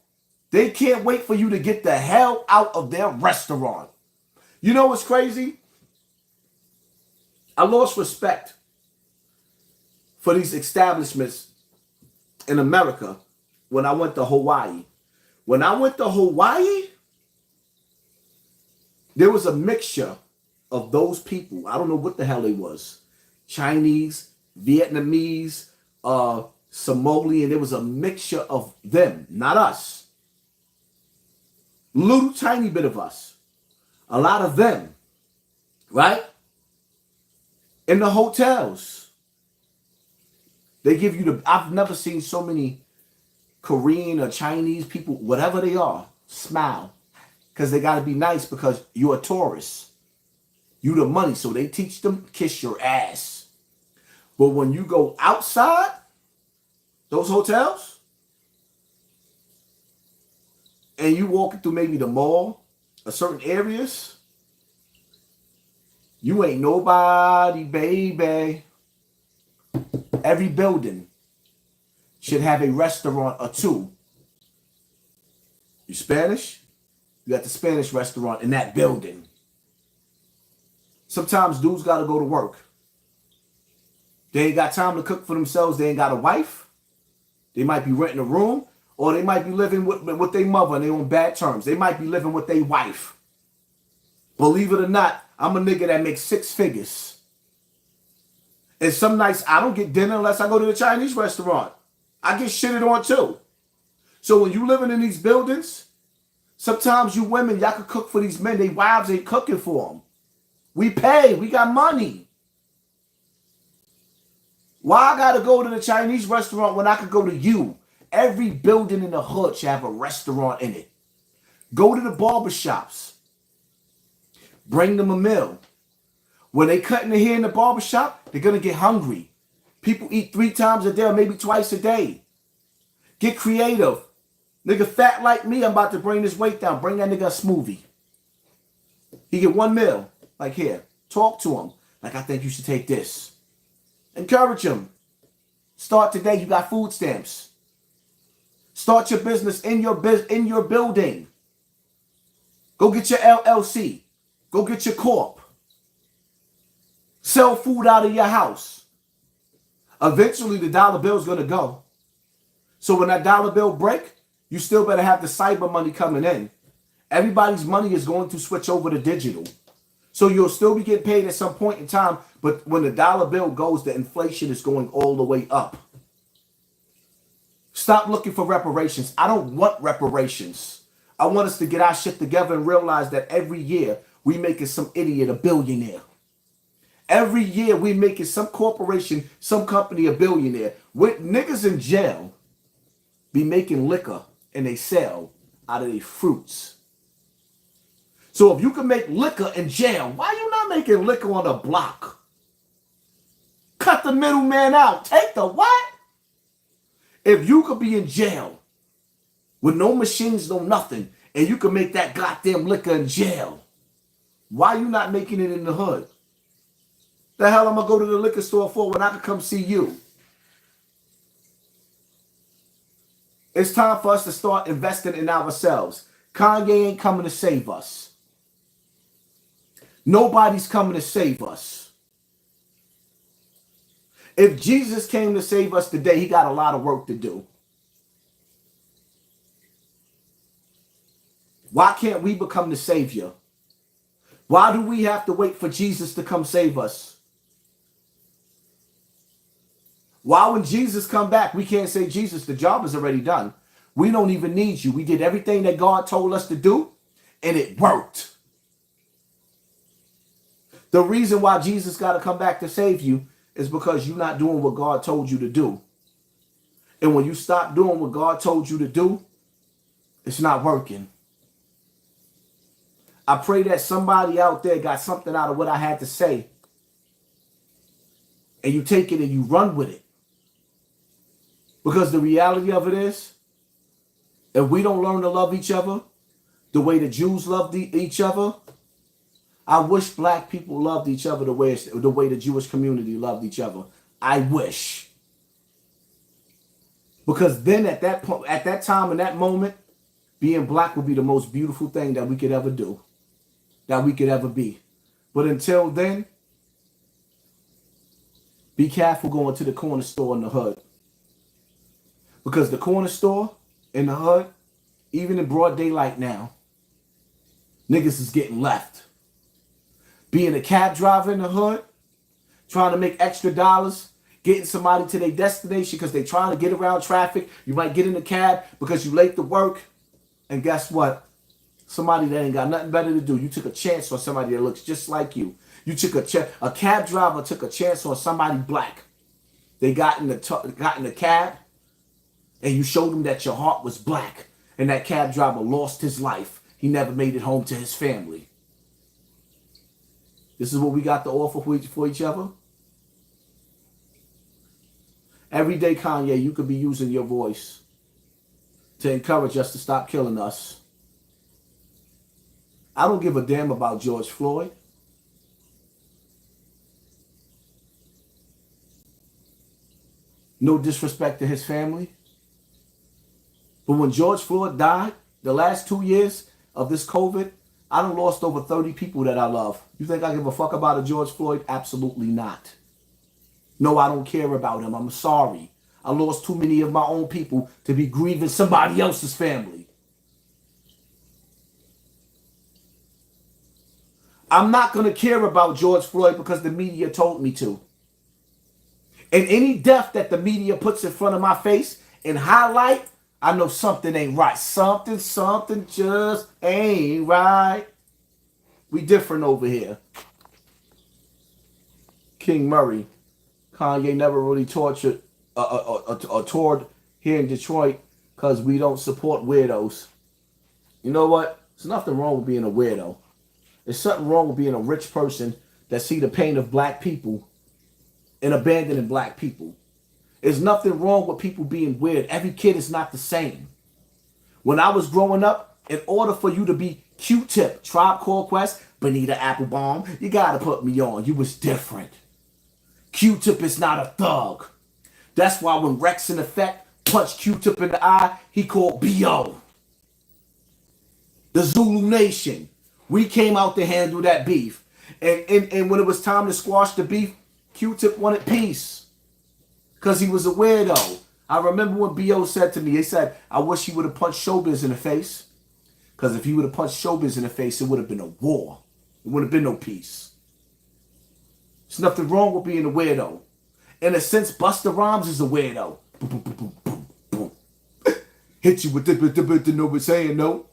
they can't wait for you to get the hell out of their restaurant. You know what's crazy? I lost respect for these establishments in America when I went to Hawaii. When I went to Hawaii, there was a mixture of those people. I don't know what the hell they was. Chinese, Vietnamese, Somalian. There was a mixture of them, not us. Little tiny bit of us. A lot of them, right? In the hotels. They give you I've never seen so many Korean or Chinese people, whatever they are, smile. Because they got to be nice because you're a tourist. You the money, so they teach them kiss your ass. But when you go outside those hotels and you walking through maybe the mall or certain areas, you ain't nobody, baby. Every building should have a restaurant or two. You Spanish? You got the Spanish restaurant in that building. Sometimes dudes got to go to work. They ain't got time to cook for themselves. They ain't got a wife. They might be renting a room, or they might be living with their mother and they on bad terms. They might be living with their wife. Believe it or not, I'm a nigga that makes 6 figures. And some nights I don't get dinner unless I go to the Chinese restaurant. I get shitted on too. So when you living in these buildings, sometimes you women, y'all could cook for these men. They wives ain't cooking for them. We pay. We got money. Why I got to go to the Chinese restaurant when I could go to you? Every building in the hood should have a restaurant in it. Go to the barbershops. Bring them a meal. When they cutting their hair in the barbershop, they're going to get hungry. People eat 3 times a day or maybe twice a day. Get creative. Nigga fat like me, I'm about to bring this weight down. Bring that nigga a smoothie. He get 1 meal. Like here. Talk to him. Like, I think you should take this. Encourage him. Start today. You got food stamps. Start your business in your building. Go get your LLC. Go get your corp. Sell food out of your house. Eventually, the dollar bill is going to go. So when that dollar bill break, you still better have the cyber money coming in. Everybody's money is going to switch over to digital. So you'll still be getting paid at some point in time, but when the dollar bill goes, the inflation is going all the way up. Stop looking for reparations. I don't want reparations. I want us to get our shit together and realize that every year we making some idiot a billionaire. Every year we making some corporation, some company a billionaire. With niggas in jail be making liquor and they sell out of their fruits. So if you can make liquor in jail, why you not making liquor on the block? Cut the middleman out. Take the what? If you could be in jail with no machines, no nothing, and you can make that goddamn liquor in jail, why you not making it in the hood? The hell am I go to the liquor store for when I can come see you? It's time for us to start investing in ourselves. Kanye ain't coming to save us. Nobody's coming to save us. If Jesus came to save us today, he got a lot of work to do. Why can't we become the savior? Why do we have to wait for Jesus to come save us? Why when Jesus come back, we can't say, Jesus, the job is already done. We don't even need you. We did everything that God told us to do, and it worked. The reason why Jesus got to come back to save you is because you're not doing what God told you to do. And when you stop doing what God told you to do, it's not working. I pray that somebody out there got something out of what I had to say. And you take it and you run with it. Because the reality of it is, if we don't learn to love each other the way the Jews loved each other, I wish black people loved each other the way the Jewish community loved each other. I wish. Because then at that time, in that moment, being black would be the most beautiful thing that we could ever do, that we could ever be. But until then, be careful going to the corner store in the hood. Because the corner store in the hood, even in broad daylight now, niggas is getting left. Being a cab driver in the hood, trying to make extra dollars, getting somebody to their destination because they trying to get around traffic. You might get in the cab because you late to work. And guess what? Somebody that ain't got nothing better to do. You took a chance on somebody that looks just like you. You took a cab driver took a chance on somebody black. They got in the cab, and you showed them that your heart was black. And that cab driver lost his life. He never made it home to his family. This is what we got to offer for each other. Every day, Kanye, you could be using your voice to encourage us to stop killing us. I don't give a damn about George Floyd. No disrespect to his family. But when George Floyd died, the last 2 years of this COVID, I done lost over 30 people that I love. You think I give a fuck about a George Floyd? Absolutely not. No, I don't care about him. I'm sorry. I lost too many of my own people to be grieving somebody else's family. I'm not going to care about George Floyd because the media told me to. And any death that the media puts in front of my face and highlight, I know something ain't right. Something just ain't right. We different over here. King Murray. Kanye never really toured here in Detroit because we don't support weirdos. You know what? There's nothing wrong with being a weirdo. There's something wrong with being a rich person that see the pain of black people and abandoning black people. There's nothing wrong with people being weird. Every kid is not the same. When I was growing up, in order for you to be Q-Tip, Tribe Called Quest, Bonita Applebaum, you gotta put me on. You was different. Q-Tip is not a thug. That's why when Rex in Effect punched Q-Tip in the eye, he called B.O. The Zulu Nation. We came out to handle that beef. And when it was time to squash the beef, Q-Tip wanted peace. Because he was a weirdo. I remember when B.O. said to me, he said, I wish he would have punched Showbiz in the face. Because if he would have punched Showbiz in the face, it would have been a war. It would have been no peace. There's nothing wrong with being a weirdo. In a sense, Busta Rhymes is a weirdo. Boom, boom, boom, boom, boom, boom. Hit you with the no saying no.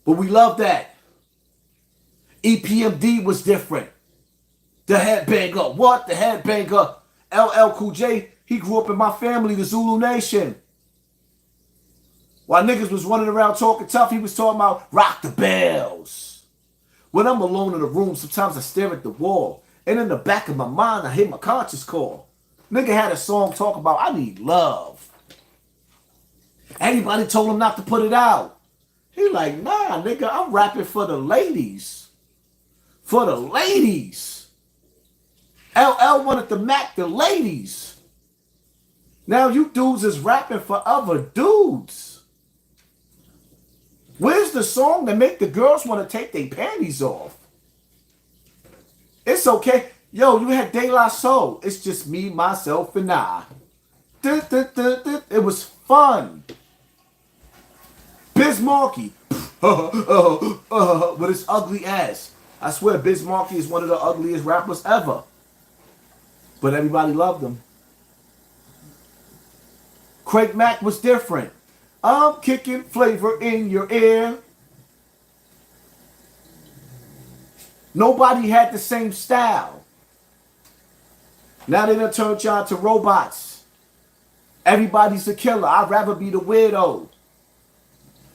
But we love that. EPMD was different. The headbanger. What? The headbanger. LL Cool J, he grew up in my family, the Zulu Nation. While niggas was running around talking tough, he was talking about rock the bells. When I'm alone in the room, sometimes I stare at the wall. And in the back of my mind, I hear my conscience call. Nigga had a song talk about, I need love. Anybody told him not to put it out. He like, nah, nigga, I'm rapping for the ladies. For the ladies. LL wanted to Mac the ladies. Now you dudes is rapping for other dudes. Where's the song that make the girls want to take their panties off? It's okay. Yo, you had De La Soul. It's just me, myself, and I. It was fun. Biz Markie. With his ugly ass. I swear Biz Markie is one of the ugliest rappers ever. But everybody loved him. Craig Mack was different. I'm kicking flavor in your ear. Nobody had the same style. Now they done turned y'all to robots. Everybody's a killer. I'd rather be the weirdo.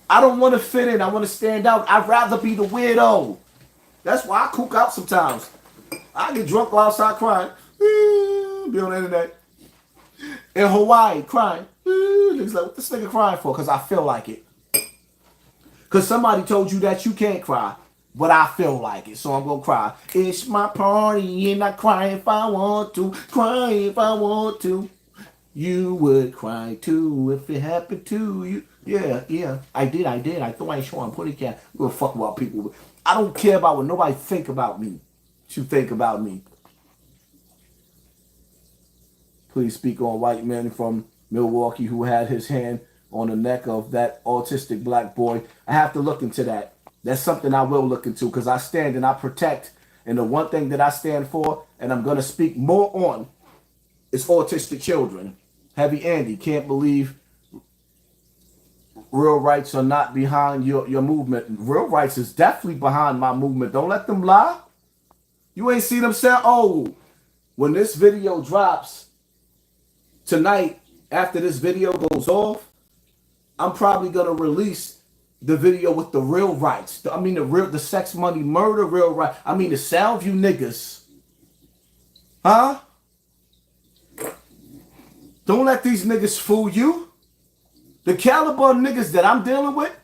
I don't want to fit in. I want to stand out. I'd rather be the weirdo. That's why I kook out sometimes. I get drunk while outside crying. Be on the internet. In Hawaii, crying. Niggas like, what this nigga crying for? Because I feel like it. Because somebody told you that you can't cry. But I feel like it, so I'm going to cry. It's my party and I cry if I want to. Cry if I want to. You would cry too if it happened to you. Yeah. I did. I thought I saw on Putty. I'm going to fuck about people. I don't care about what nobody think about me. What you think about me. Please speak on white man from Milwaukee who had his hand on the neck of that autistic black boy. I have to look into that. That's something I will look into because I stand and I protect. And the one thing that I stand for, and I'm going to speak more on, is autistic children. Heavy Andy, can't believe real rights are not behind your movement. Real rights is definitely behind my movement. Don't let them lie. You ain't seen them say, oh, when this video drops tonight, after this video goes off, I'm probably going to release the video with the real rights. The sex, money, murder, real right. I mean, the Soundview niggas. Huh? Don't let these niggas fool you. The caliber of niggas that I'm dealing with,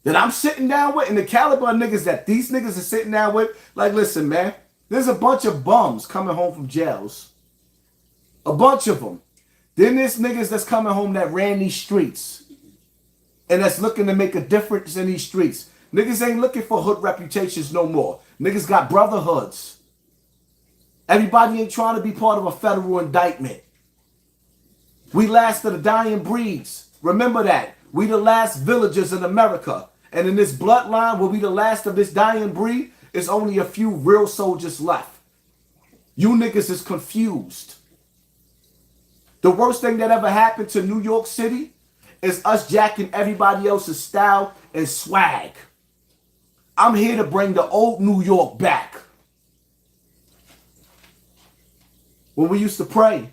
that I'm sitting down with, and the caliber of niggas that these niggas are sitting down with, like, listen, man, there's a bunch of bums coming home from jails. A bunch of them. Then there's niggas that's coming home that ran these streets and that's looking to make a difference in these streets. Niggas ain't looking for hood reputations no more. Niggas got brotherhoods. Everybody ain't trying to be part of a federal indictment. We last of the dying breeds. Remember that. We the last villagers in America. And in this bloodline, where we the last of this dying breed, is only a few real soldiers left. You niggas is confused. The worst thing that ever happened to New York City is us jacking everybody else's style and swag. I'm here to bring the old New York back. When we used to pray.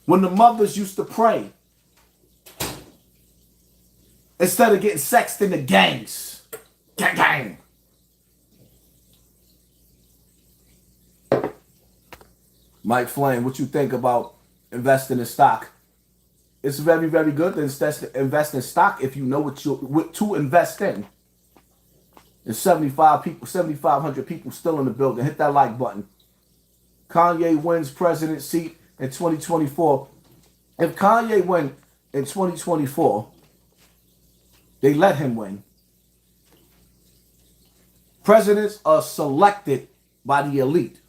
When the mothers used to pray. Instead of getting sexed in the gangs. Gang, gang. Mike Flame, what you think about investing in stock? It's very, very good to invest in stock if you know what to invest in. There's 7,500 people still in the building. Hit that like button. Kanye wins president seat in 2024. If Kanye win in 2024, they let him win. Presidents are selected by the elite,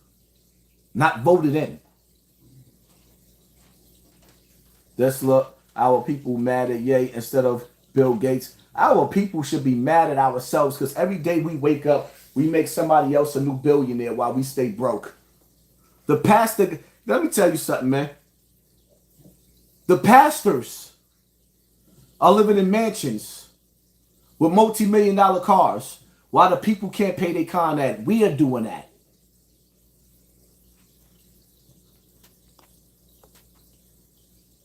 not voted in. Let's look, our people mad at Ye instead of Bill Gates. Our people should be mad at ourselves because every day we wake up, we make somebody else a new billionaire while we stay broke. The pastor, let me tell you something, man. The pastors are living in mansions with multi-million-dollar cars while the people can't pay their con ed. We are doing that.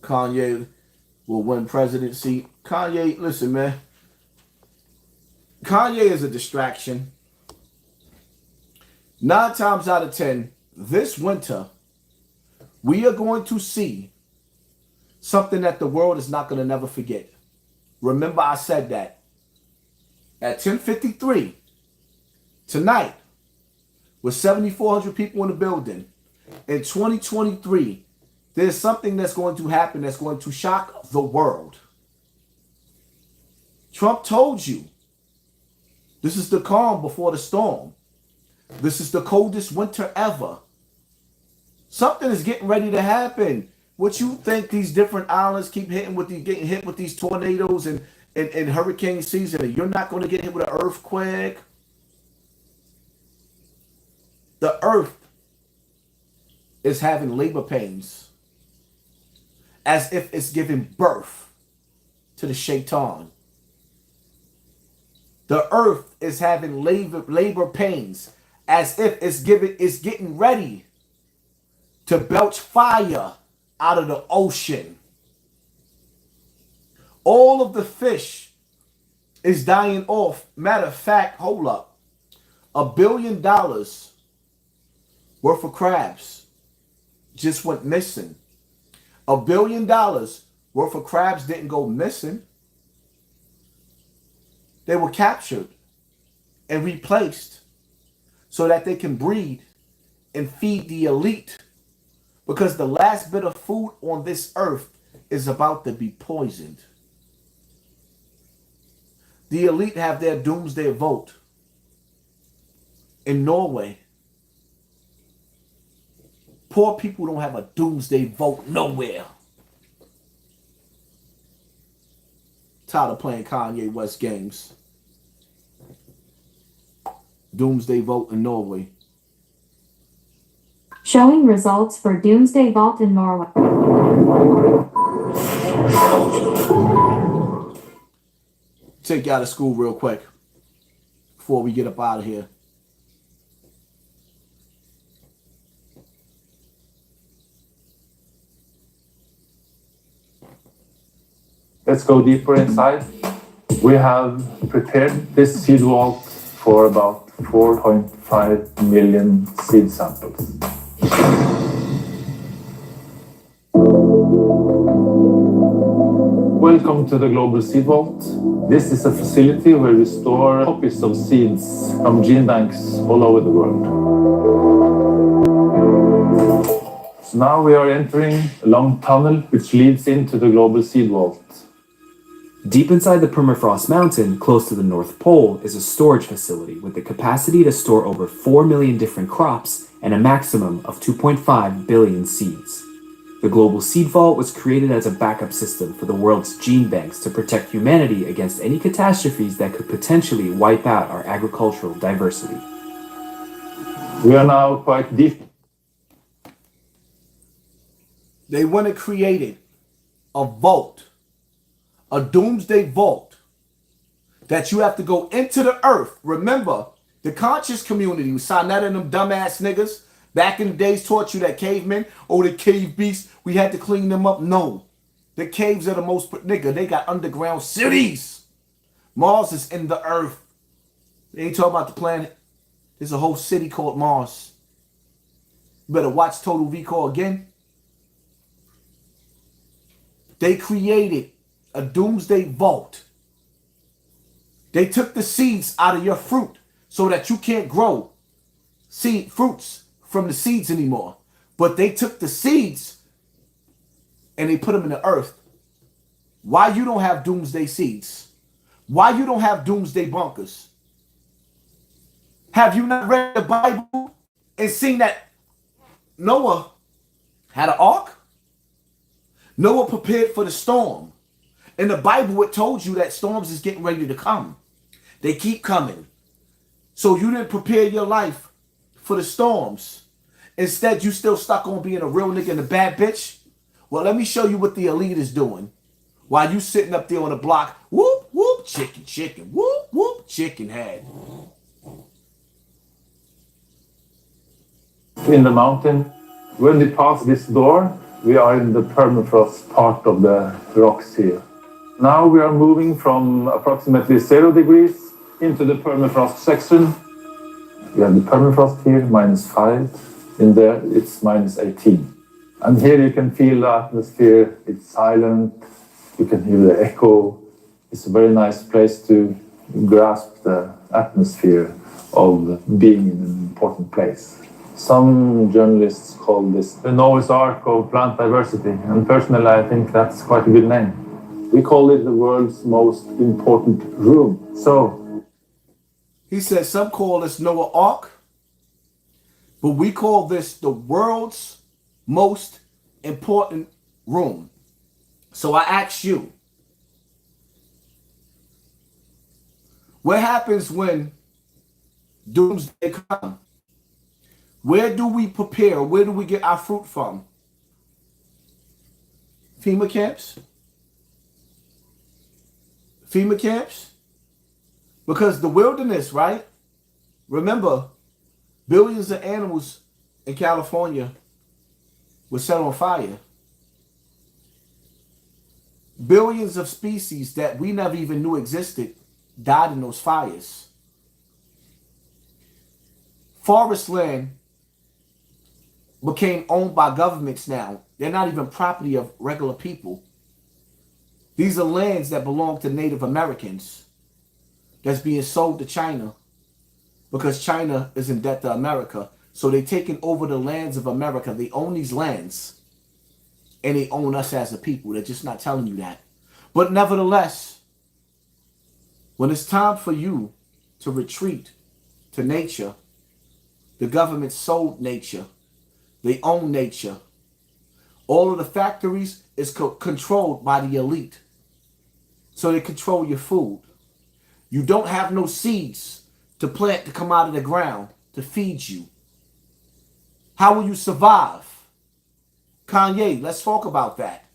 Kanye will win presidency. Kanye, listen, man. Kanye is a distraction. 9 times out of 10, this winter, we are going to see something that the world is not going to never forget. Remember, I said that. At 10:53 tonight, with 7,400 people in the building, in 2023, there's something that's going to happen that's going to shock the world. Trump told you, this is the calm before the storm. This is the coldest winter ever. Something is getting ready to happen. What you think these different islands keep getting hit with these tornadoes and hurricane season, and you're not going to get hit with an earthquake? The earth is having labor pains as if it's giving birth to the shaitan. The earth is having labor pains as if it's getting ready to belch fire out of the ocean. All of the fish is dying off. Matter of fact, hold up. $1 billion worth of crabs just went missing. $1 billion worth of crabs didn't go missing. They were captured and replaced so that they can breed and feed the elite. Because the last bit of food on this earth is about to be poisoned. The elite have their doomsday vote in Norway. Poor people don't have a doomsday vote nowhere. Tired of playing Kanye West games. Doomsday vote in Norway. Showing results for Doomsday Vault in Norway. Take you out of school real quick before we get up out of here. Let's go deeper inside. We have prepared this seed vault for about 4.5 million seed samples. Welcome to the Global Seed Vault. This is a facility where we store copies of seeds from gene banks all over the world. So now we are entering a long tunnel which leads into the Global Seed Vault. Deep inside the permafrost mountain, close to the North Pole, is a storage facility with the capacity to store over 4 million different crops and a maximum of 2.5 billion seeds. The Global Seed Vault was created as a backup system for the world's gene banks to protect humanity against any catastrophes that could potentially wipe out our agricultural diversity. We are now quite deep. They went and created a vault, a doomsday vault, that you have to go into the earth. Remember, the conscious community, Sinetta and them dumbass niggas, back in the days taught you that cavemen, the cave beasts, we had to clean them up. No. The caves are the most, nigga, they got underground cities. Mars is in the earth. They ain't talking about the planet. There's a whole city called Mars. You better watch Total Recall again. They created a doomsday vault. They took the seeds out of your fruit so that you can't grow fruits from the seeds anymore. But they took the seeds and they put them in the earth. Why you don't have doomsday seeds? Why you don't have doomsday bunkers? Have you not read the Bible and seen that Noah had an ark? Noah prepared for the storm. In the Bible, it told you that storms is getting ready to come. They keep coming. So you didn't prepare your life for the storms. Instead, you still stuck on being a real nigga and a bad bitch. Well, let me show you what the elite is doing. While you sitting up there on the block, whoop, whoop, chicken, chicken, whoop, whoop, chicken head. In the mountain, when we pass this door, we are in the permafrost part of the rocks here. Now we are moving from approximately 0 degrees into the permafrost section. We have the permafrost here, -5. In there, it's -18. And here you can feel the atmosphere. It's silent. You can hear the echo. It's a very nice place to grasp the atmosphere of being in an important place. Some journalists call this the Noah's Ark of plant diversity. And personally, I think that's quite a good name. We call it the world's most important room. So, he said some call this Noah's Ark, but we call this the world's most important room. So I ask you, what happens when doomsday comes? Where do we prepare? Where do we get our fruit from? FEMA camps? FEMA camps? Because the wilderness, right? Remember, billions of animals in California were set on fire. Billions of species that we never even knew existed died in those fires. Forest land became owned by governments now. They're not even property of regular people. These are lands that belong to Native Americans that's being sold to China because China is in debt to America. So they're taking over the lands of America. They own these lands and they own us as a people. They're just not telling you that. But nevertheless, when it's time for you to retreat to nature, the government sold nature. They own nature. All of the factories is controlled by the elite. So they control your food. You don't have no seeds to plant to come out of the ground to feed you. How will you survive? Kanye, let's talk about that.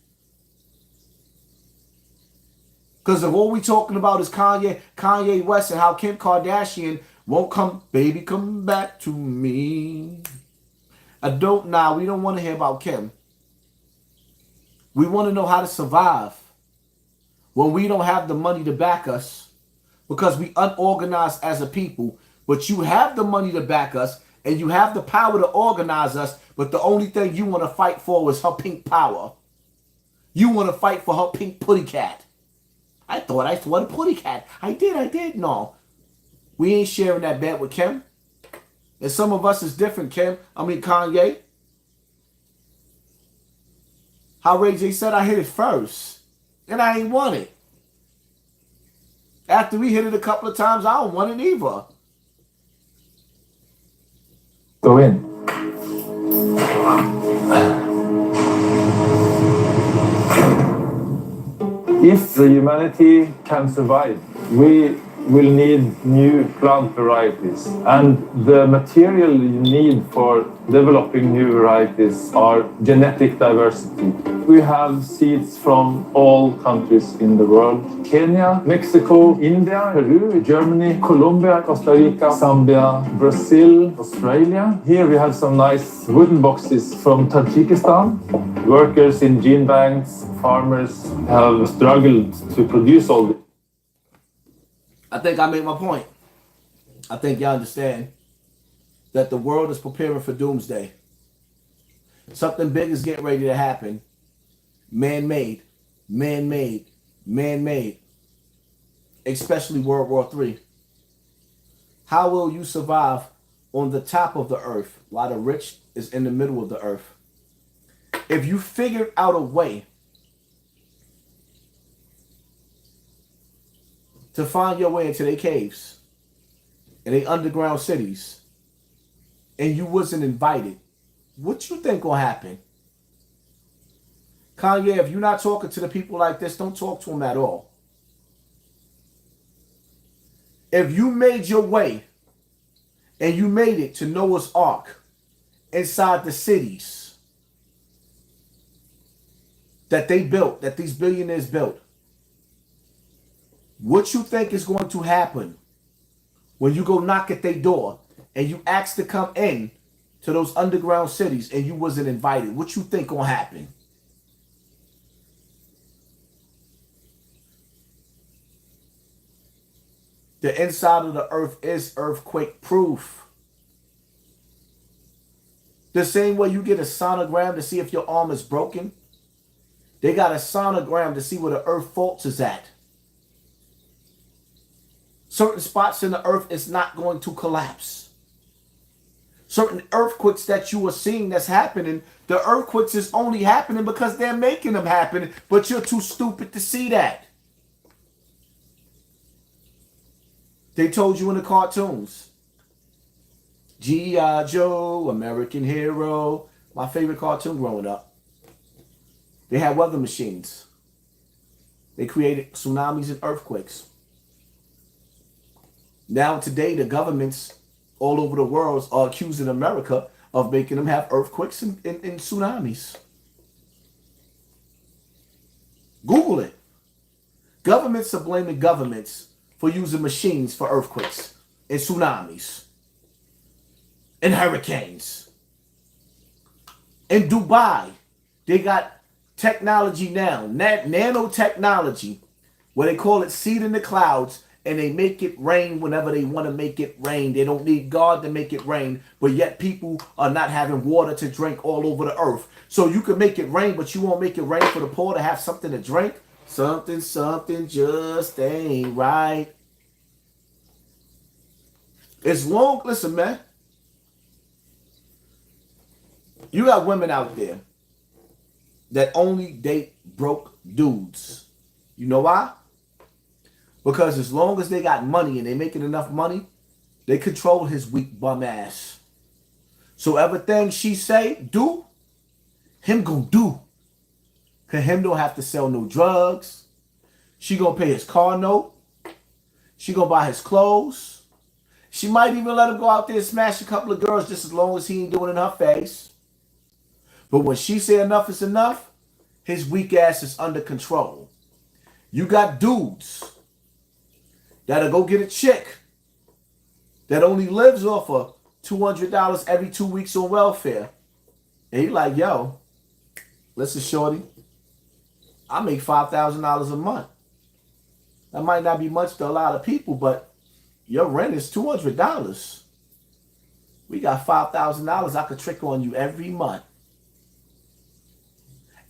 Because if all we talking about is Kanye West and how Kim Kardashian won't come, baby, come back to me. We don't want to hear about Kim. We want to know how to survive when we don't have the money to back us because we unorganized as a people. But you have the money to back us and you have the power to organize us, but the only thing you want to fight for is her pink power. You want to fight for her pink putty cat. I thought I saw a putty cat. I did. No. We ain't sharing that bet with Kim. And some of us is different, Kanye. How Ray J said I hit it first. And I ain't want it. After we hit it a couple of times, I don't want it either. Go in. If the humanity can survive, we will need new plant varieties. And the material you need for developing new varieties are genetic diversity. We have seeds from all countries in the world. Kenya, Mexico, India, Peru, Germany, Colombia, Costa Rica, Zambia, Brazil, Australia. Here we have some nice wooden boxes from Tajikistan. Workers in gene banks, farmers have struggled to produce all this. I think I made my point. I think y'all understand that the world is preparing for doomsday. Something big is getting ready to happen. Man-made. Especially World War III. How will you survive on the top of the earth while the rich is in the middle of the earth? If you figured out a way to find your way into their caves and their underground cities, and you wasn't invited, what you think gonna happen? Kanye, if you're not talking to the people like this, don't talk to them at all. If you made your way and you made it to Noah's Ark inside the cities that they built, that these billionaires built, what you think is going to happen when you go knock at their door and you ask to come in to those underground cities and you wasn't invited? What you think gonna happen? The inside of the earth is earthquake proof. The same way you get a sonogram to see if your arm is broken, they got a sonogram to see where the earth faults is at. Certain spots in the earth is not going to collapse. Certain earthquakes that you are seeing that's happening, the earthquakes is only happening because they're making them happen, but you're too stupid to see that. They told you in the cartoons. G.I. Joe, American Hero, my favorite cartoon growing up. They had weather machines. They created tsunamis and earthquakes. Now today, the governments all over the world are accusing America of making them have earthquakes and tsunamis. Google it. Governments are blaming governments for using machines for earthquakes and tsunamis and hurricanes. In Dubai, they got technology now, nanotechnology, where they call it seed in the clouds, and they make it rain whenever they want to make it rain. They don't need God to make it rain, but yet people are not having water to drink all over the earth. So you can make it rain, but you won't make it rain for the poor to have something to drink? Something just ain't right. Listen, man. You got women out there that only date broke dudes. You know why? Because as long as they got money and they making enough money, they control his weak bum ass. So everything she say, do, him gonna do. Cause him don't have to sell no drugs. She gonna pay his car note. She gonna buy his clothes. She might even let him go out there and smash a couple of girls just as long as he ain't doing it in her face. But when she say enough is enough, his weak ass is under control. You got dudes that'll go get a chick that only lives off of $200 every 2 weeks on welfare. And he like, yo, listen, shorty, I make $5,000 a month. That might not be much to a lot of people, but your rent is $200. We got $5,000 I could trick on you every month.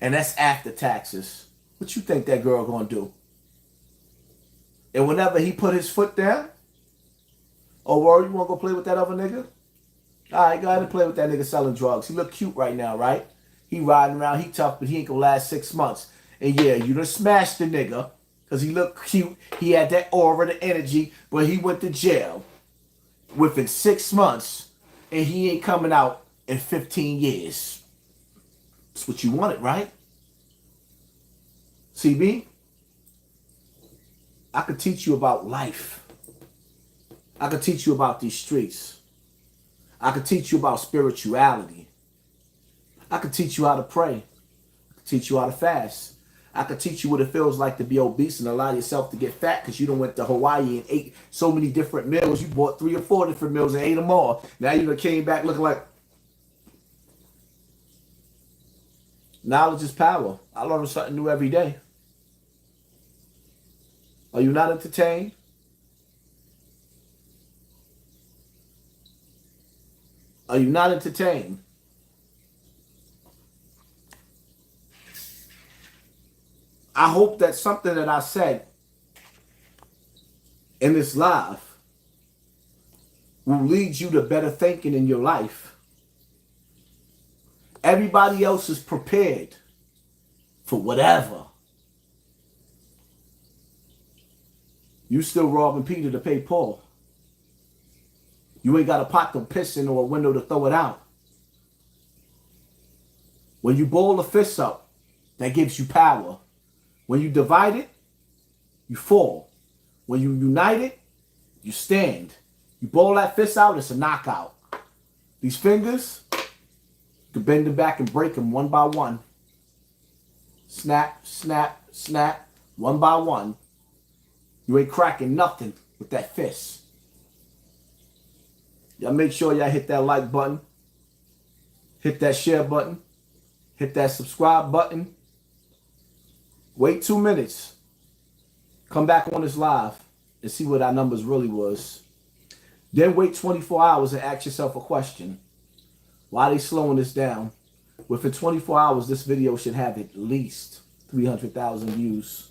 And that's after taxes. What you think that girl gonna do? And whenever he put his foot down, oh, word, you wanna go play with that other nigga? All right, go ahead and play with that nigga selling drugs. He look cute right now, right? He riding around, he tough, but he ain't gonna last 6 months. And yeah, you done smashed the nigga because he looked cute. He had that aura, the energy, but he went to jail within 6 months, and he ain't coming out in 15 years. That's what you wanted, right? CB, I could teach you about life. I could teach you about these streets. I could teach you about spirituality. I could teach you how to pray. I could teach you how to fast. I could teach you what it feels like to be obese and allow yourself to get fat because you done went to Hawaii and ate so many different meals. You bought 3 or 4 different meals and ate them all. Now you done came back looking like... Knowledge is power. I learn something new every day. Are you not entertained? Are you not entertained? I hope that something that I said in this live will lead you to better thinking in your life. Everybody else is prepared for whatever. You still robbing Peter to pay Paul. You ain't got a pot to piss in or a window to throw it out. When you boil a fist up, that gives you power. When you divide it, you fall. When you unite it, you stand. You bowl that fist out, it's a knockout. These fingers, you can bend them back and break them one by one. Snap, snap, snap, one by one. You ain't cracking nothing with that fist. Y'all make sure y'all hit that like button. Hit that share button. Hit that subscribe button. Wait 2 minutes. Come back on this live and see what our numbers really was. Then wait 24 hours and ask yourself a question. Why are they slowing this down? Within 24 hours, this video should have at least 300,000 views.